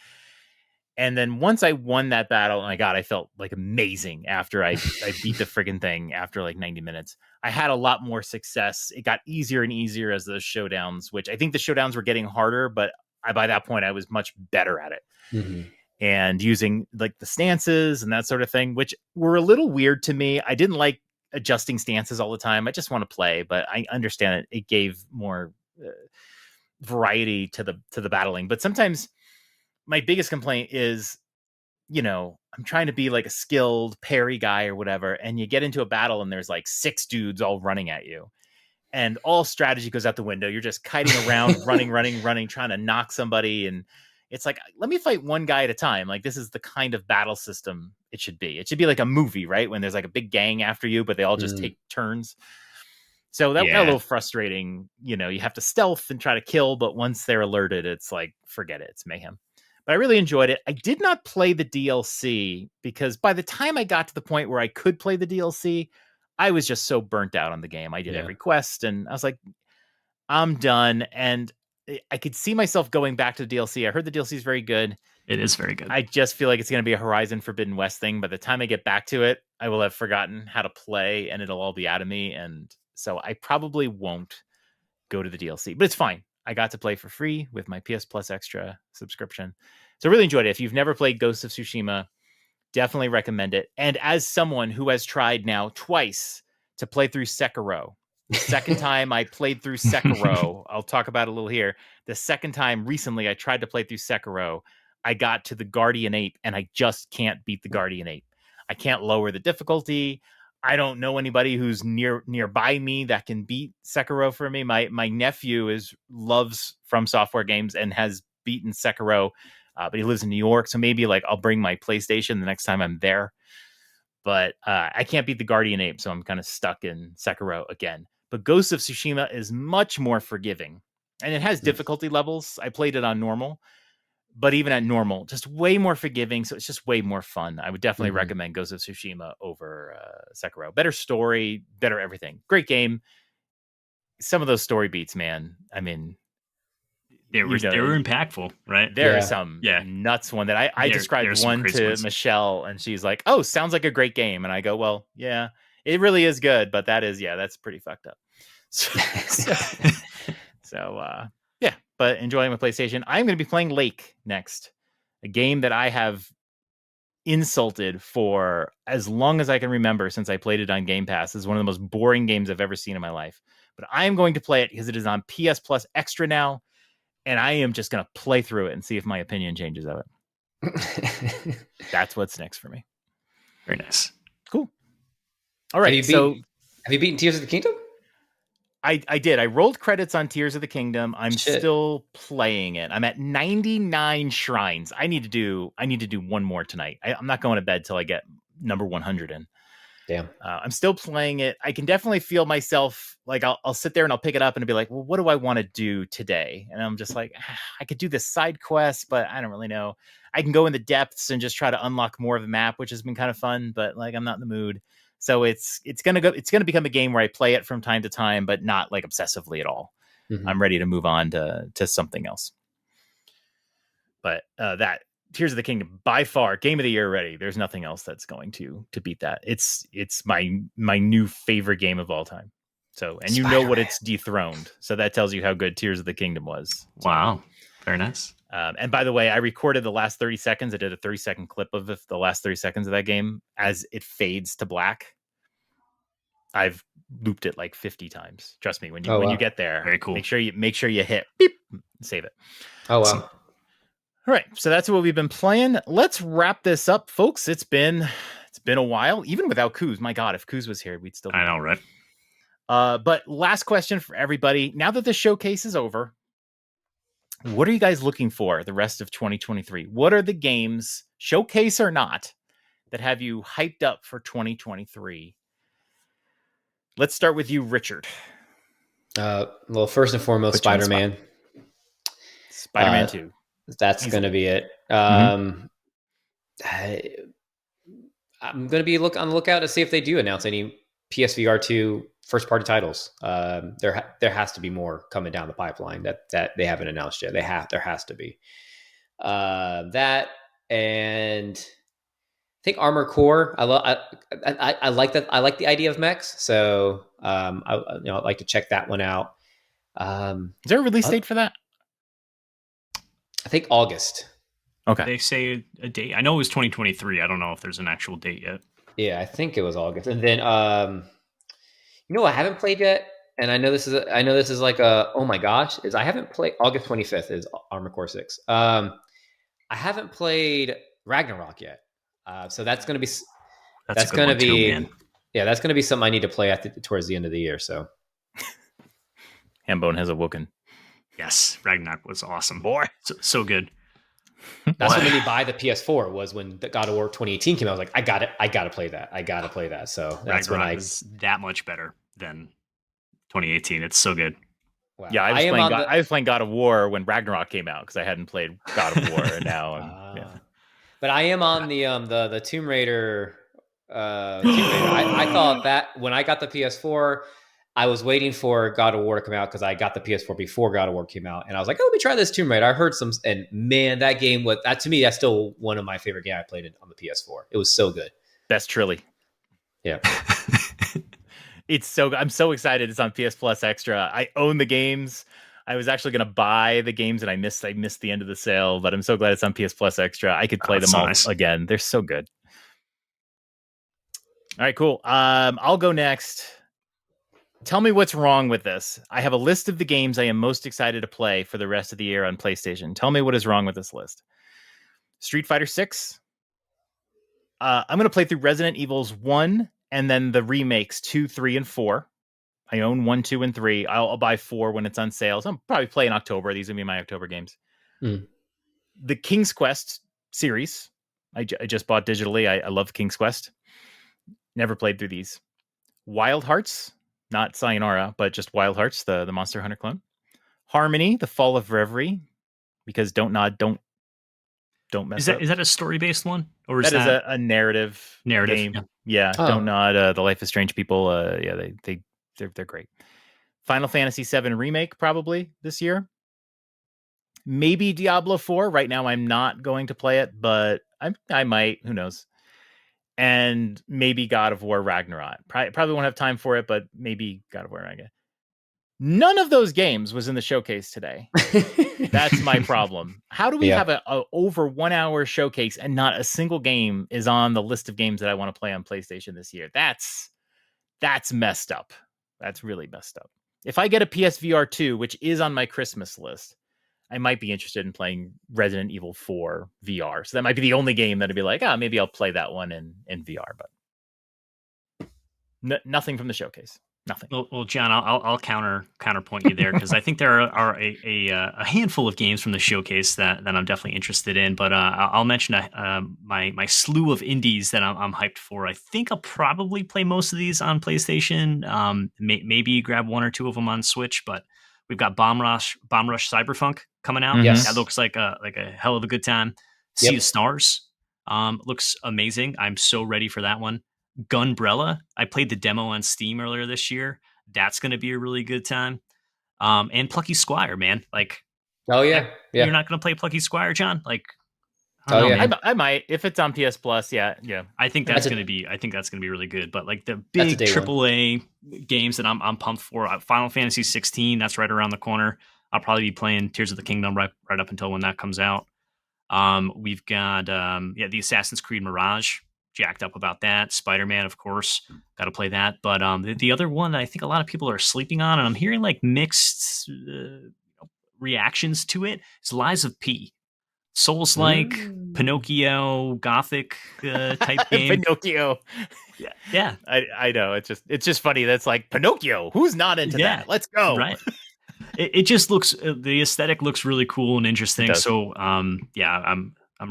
And then once I won that battle, oh my God, I felt like amazing after I beat the friggin' thing after like 90 minutes. I had a lot more success. It got easier and easier as those showdowns, which I think the showdowns were getting harder, but by that point I was much better at it. And using like the stances and that sort of thing, which were a little weird to me. I didn't like adjusting stances all the time. I just want to play, but I understand it. It gave more variety to the battling. But sometimes my biggest complaint is, I'm trying to be like a skilled parry guy or whatever, and you get into a battle and there's like 6 dudes all running at you, and all strategy goes out the window. You're just kiting around, running, trying to knock somebody. And it's like, let me fight one guy at a time. Like, this is the kind of battle system it should be. It should be like a movie, right? When there's like a big gang after you, but they all just take turns. So that got a little frustrating. You have to stealth and try to kill, but once they're alerted, it's like, forget it. It's mayhem. But I really enjoyed it. I did not play the DLC because by the time I got to the point where I could play the DLC, I was just so burnt out on the game. I did every quest and I was like, I'm done. And I could see myself going back to the DLC. I heard the DLC is very good. It is very good. I just feel like it's going to be a Horizon Forbidden West thing. By the time I get back to it, I will have forgotten how to play and it'll all be out of me. And so I probably won't go to the DLC, but it's fine. I got to play for free with my PS Plus Extra subscription. So I really enjoyed it. If you've never played Ghost of Tsushima, definitely recommend it. And as someone who has tried now twice to play through Sekiro, the second time I played through Sekiro, I'll talk about it a little here. The second time recently I tried to play through Sekiro, I got to the Guardian Ape and I just can't beat the Guardian Ape. I can't lower the difficulty. I don't know anybody who's nearby me that can beat Sekiro for me. My nephew loves From Software games and has beaten Sekiro, but he lives in New York. So maybe like I'll bring my PlayStation the next time I'm there. But I can't beat the Guardian Ape, so I'm kind of stuck in Sekiro again. But Ghost of Tsushima is much more forgiving. And it has difficulty levels. I played it on normal. But even at normal, just way more forgiving. So it's just way more fun. I would definitely recommend Ghost of Tsushima over Sekiro. Better story, better everything. Great game. Some of those story beats, man. I mean, they were impactful, right? There are some nuts one that I described one to Michelle, and she's like, "Oh, sounds like a great game." And I go, "Well, yeah, it really is good, but that's pretty fucked up." So but enjoying my PlayStation. I'm going to be playing Lake next, a game that I have insulted for as long as I can remember since I played it on Game Pass. It's one of the most boring games I've ever seen in my life. But I am going to play it because it is on PS Plus Extra now. and I am just going to play through it and see if my opinion changes of it. That's what's next for me. Very nice. Cool. All right. Have you beaten Tears of the Kingdom? I did. I rolled credits on Tears of the Kingdom. I'm still playing it. I'm at 99 shrines. I need to do one more tonight. I'm not going to bed till I get number 100 in. Damn. I'm still playing it. I can definitely feel myself like I'll sit there and I'll pick it up and be like, well, what do I want to do today? And I'm just like, I could do this side quest, but I don't really know. I can go in the depths and just try to unlock more of the map, which has been kind of fun, but like I'm not in the mood. So it's gonna become a game where I play it from time to time, but not like obsessively at all. Mm-hmm. I'm ready to move on to something else. But that Tears of the Kingdom, by far, game of the year ready. There's nothing else that's going to beat that. It's my new favorite game of all time. So, and Spider-Man. You know what it's dethroned. So that tells you how good Tears of the Kingdom was. Wow. Very nice. And by the way, I recorded the last 30 seconds. I did a 30-second clip of the last 30 seconds of that game as it fades to black. I've looped it like 50 times. Trust me, when you get there, very cool. Make sure you hit beep, save it. Oh wow. So, all right, so that's what we've been playing. Let's wrap this up, folks. It's been a while, even without Kuz. My God, if Kuz was here, we'd still. I know, right? But last question for everybody. Now that the showcase is over, what are you guys looking for the rest of 2023? What are the games, showcase or not, that have you hyped up for 2023? Let's start with you, Richard. Well, first and foremost, Spider-Man. Spider-Man 2. That's going to be it. I'm going to be on the lookout to see if they do announce any PSVR 2 first-party titles. There has to be more coming down the pipeline that they haven't announced yet. There has to be that, and I think Armored Core. I like that. I like the idea of mechs, so I'd like to check that one out. Is there a release date for that? I think August. Okay. They say a date. I know it was 2023. I don't know if there's an actual date yet. Yeah, I think it was August. And then I haven't played yet, and I know this is like a oh my gosh, is I haven't played August 25th is Armored Core 6. I haven't played Ragnarok yet. So that's going to be that's going to be too, that's going to be something I need to play towards the end of the year. So Hambone has awoken. Yes, Ragnarok was awesome, boy. So good. That's what made me buy the PS4 was when the God of War 2018 came out. I was like, I got to play that. So that's Ragnarok is that much better than 2018. It's so good. Wow. Yeah, I was playing God of War when Ragnarok came out because I hadn't played God of War, and now But I am on the Tomb Raider. I thought that when I got the PS4, I was waiting for God of War to come out because I got the PS4 before God of War came out, and I was like, "Oh, let me try this Tomb Raider." I heard some, and man, that game to me, that's still one of my favorite games I played on the PS4. It was so good. Best Trilly. Yeah. It's so good. I'm so excited. It's on PS Plus Extra. I own the games. I was actually going to buy the games, and I missed the end of the sale, but I'm so glad it's on PS Plus Extra. I could play them all again. They're so good. All right, cool. I'll go next. Tell me what's wrong with this. I have a list of the games I am most excited to play for the rest of the year on PlayStation. Tell me what is wrong with this list. Street Fighter 6. I'm going to play through Resident Evil's 1 and then the remakes 2, 3, and 4. I own 1, 2, and 3. I'll buy 4 when it's on sale. So I'll probably play in October. These are going to be my October games. The King's Quest series. I just bought digitally. I love King's Quest. Never played through these. Wild Hearts. Not Sayonara, but just Wild Hearts, the Monster Hunter clone. Harmony, The Fall of Reverie, because don't mess up. Is that a story-based one? Or is that a narrative game? Yeah. Don't Nod, The Life is Strange people. They're great. Final Fantasy VII Remake, probably this year. Maybe Diablo 4. Right now, I'm not going to play it, but I might. Who knows? And maybe God of War Ragnarok. Probably won't have time for it, but maybe God of War Ragnarok. None of those games was in the showcase today. That's my problem. How do we have a over 1 hour showcase and not a single game is on the list of games that I want to play on PlayStation this year? That's messed up. That's really messed up. If I get a PSVR 2, which is on my Christmas list, I might be interested in playing Resident Evil 4 VR. So that might be the only game that'd be like, maybe I'll play that one in VR, but nothing from the showcase. Nothing. Well, John, I'll counterpoint you there, because I think there are a handful of games from the showcase that I'm definitely interested in. But I'll mention my slew of indies that I'm hyped for. I think I'll probably play most of these on PlayStation. Maybe grab one or two of them on Switch. But we've got Bomb Rush Cyberpunk coming out. Yes. That looks like a hell of a good time. Sea of Stars looks amazing. I'm so ready for that one. Gunbrella, I played the demo on Steam earlier this year. That's going to be a really good time. And Plucky Squire, man. Like, yeah. You're not going to play Plucky Squire, John? Like, I might if it's on PS Plus. Yeah. I think that's going to be. I think that's going to be really good. But like the big AAA games that I'm pumped for, Final Fantasy 16. That's right around the corner. I'll probably be playing Tears of the Kingdom right up until when that comes out. We've got the Assassin's Creed Mirage. Jacked up about that. Spider-Man, of course, got to play that. But the other one that I think a lot of people are sleeping on, and I'm hearing like mixed reactions to it, is Lies of P. Souls-like, Pinocchio, Gothic type game. Pinocchio. Yeah. I know. It's just funny. That's like Pinocchio. Who's not into that? Let's go. Right. It just looks, the aesthetic looks really cool and interesting. So I'm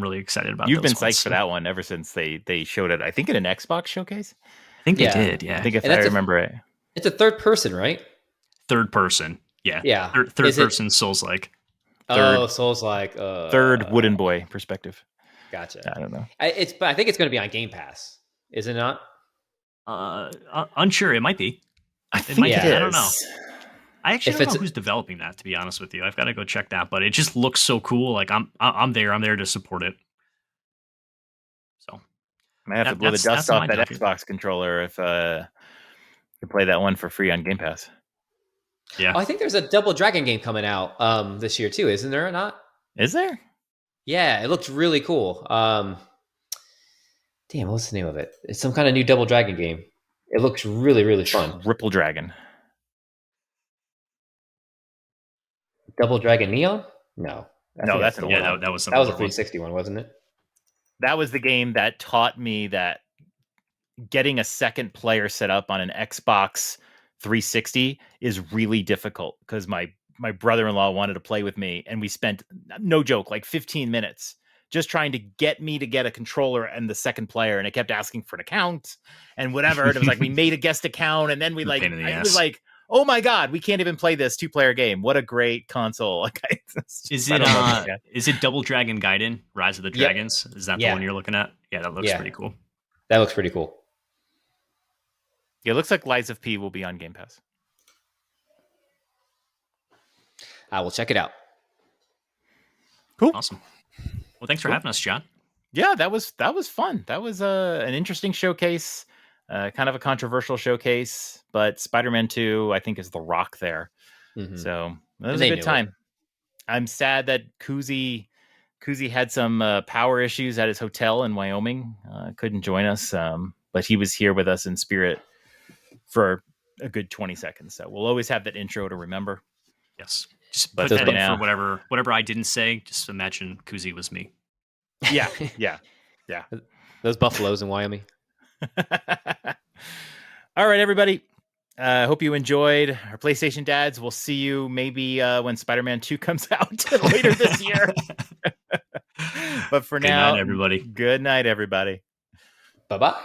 really excited about. You've been psyched for that one ever since they showed it. I think in an Xbox showcase. I think they did. Yeah. I think if I remember it. It's a third person, right? Third person. Yeah. Yeah. Third person Souls-like. Souls-like. Third Wooden Boy perspective. Gotcha. I don't know. But I think it's going to be on Game Pass. Is it not? Unsure. It might be. I think it is. I don't know. I actually don't know who's developing that, to be honest with you. I've got to go check that, but it just looks so cool. Like I'm there to support it. So I have to blow the dust off that Xbox controller if you play that one for free on Game Pass. Yeah. I think there's a Double Dragon game coming out this year too, isn't there or not? Is there? Yeah, it looks really cool. Damn, what's the name of it? It's some kind of new Double Dragon game. It looks really, really fun. Triple Dragon. Double Dragon Neon? No. That's an old one. That was a 360 one, wasn't it? That was the game that taught me that getting a second player set up on an Xbox 360 is really difficult, because my brother-in-law wanted to play with me, and we spent, no joke, like 15 minutes just trying to get me to get a controller and the second player, and it kept asking for an account and whatever. And it was like we made a guest account, and then we it was like, oh my god, we can't even play this 2-player game. What a great console! Like, is it Double Dragon Gaiden: Rise of the Dragons? Is that the one you're looking at? Yeah, that looks pretty cool. That looks pretty cool. Yeah, it looks like Lies of P will be on Game Pass. I will check it out. Cool. Awesome. Well, thanks for having us, John. Yeah, that was fun. That was an interesting showcase, kind of a controversial showcase, but Spider-Man 2, I think, is the rock there. Mm-hmm. So that was a good time. I'm sad that Kuzi had some power issues at his hotel in Wyoming. Couldn't join us, but he was here with us in spirit for a good 20 seconds. So we'll always have that intro to remember. Yes. Just put that in for whatever I didn't say. Just imagine Kuzi was me. Yeah. Those buffaloes in Wyoming. All right, everybody. Hope you enjoyed our PlayStation Dads. We'll see you maybe when Spider-Man 2 comes out later this year. But for now, good night, everybody. Good night, everybody. Bye-bye.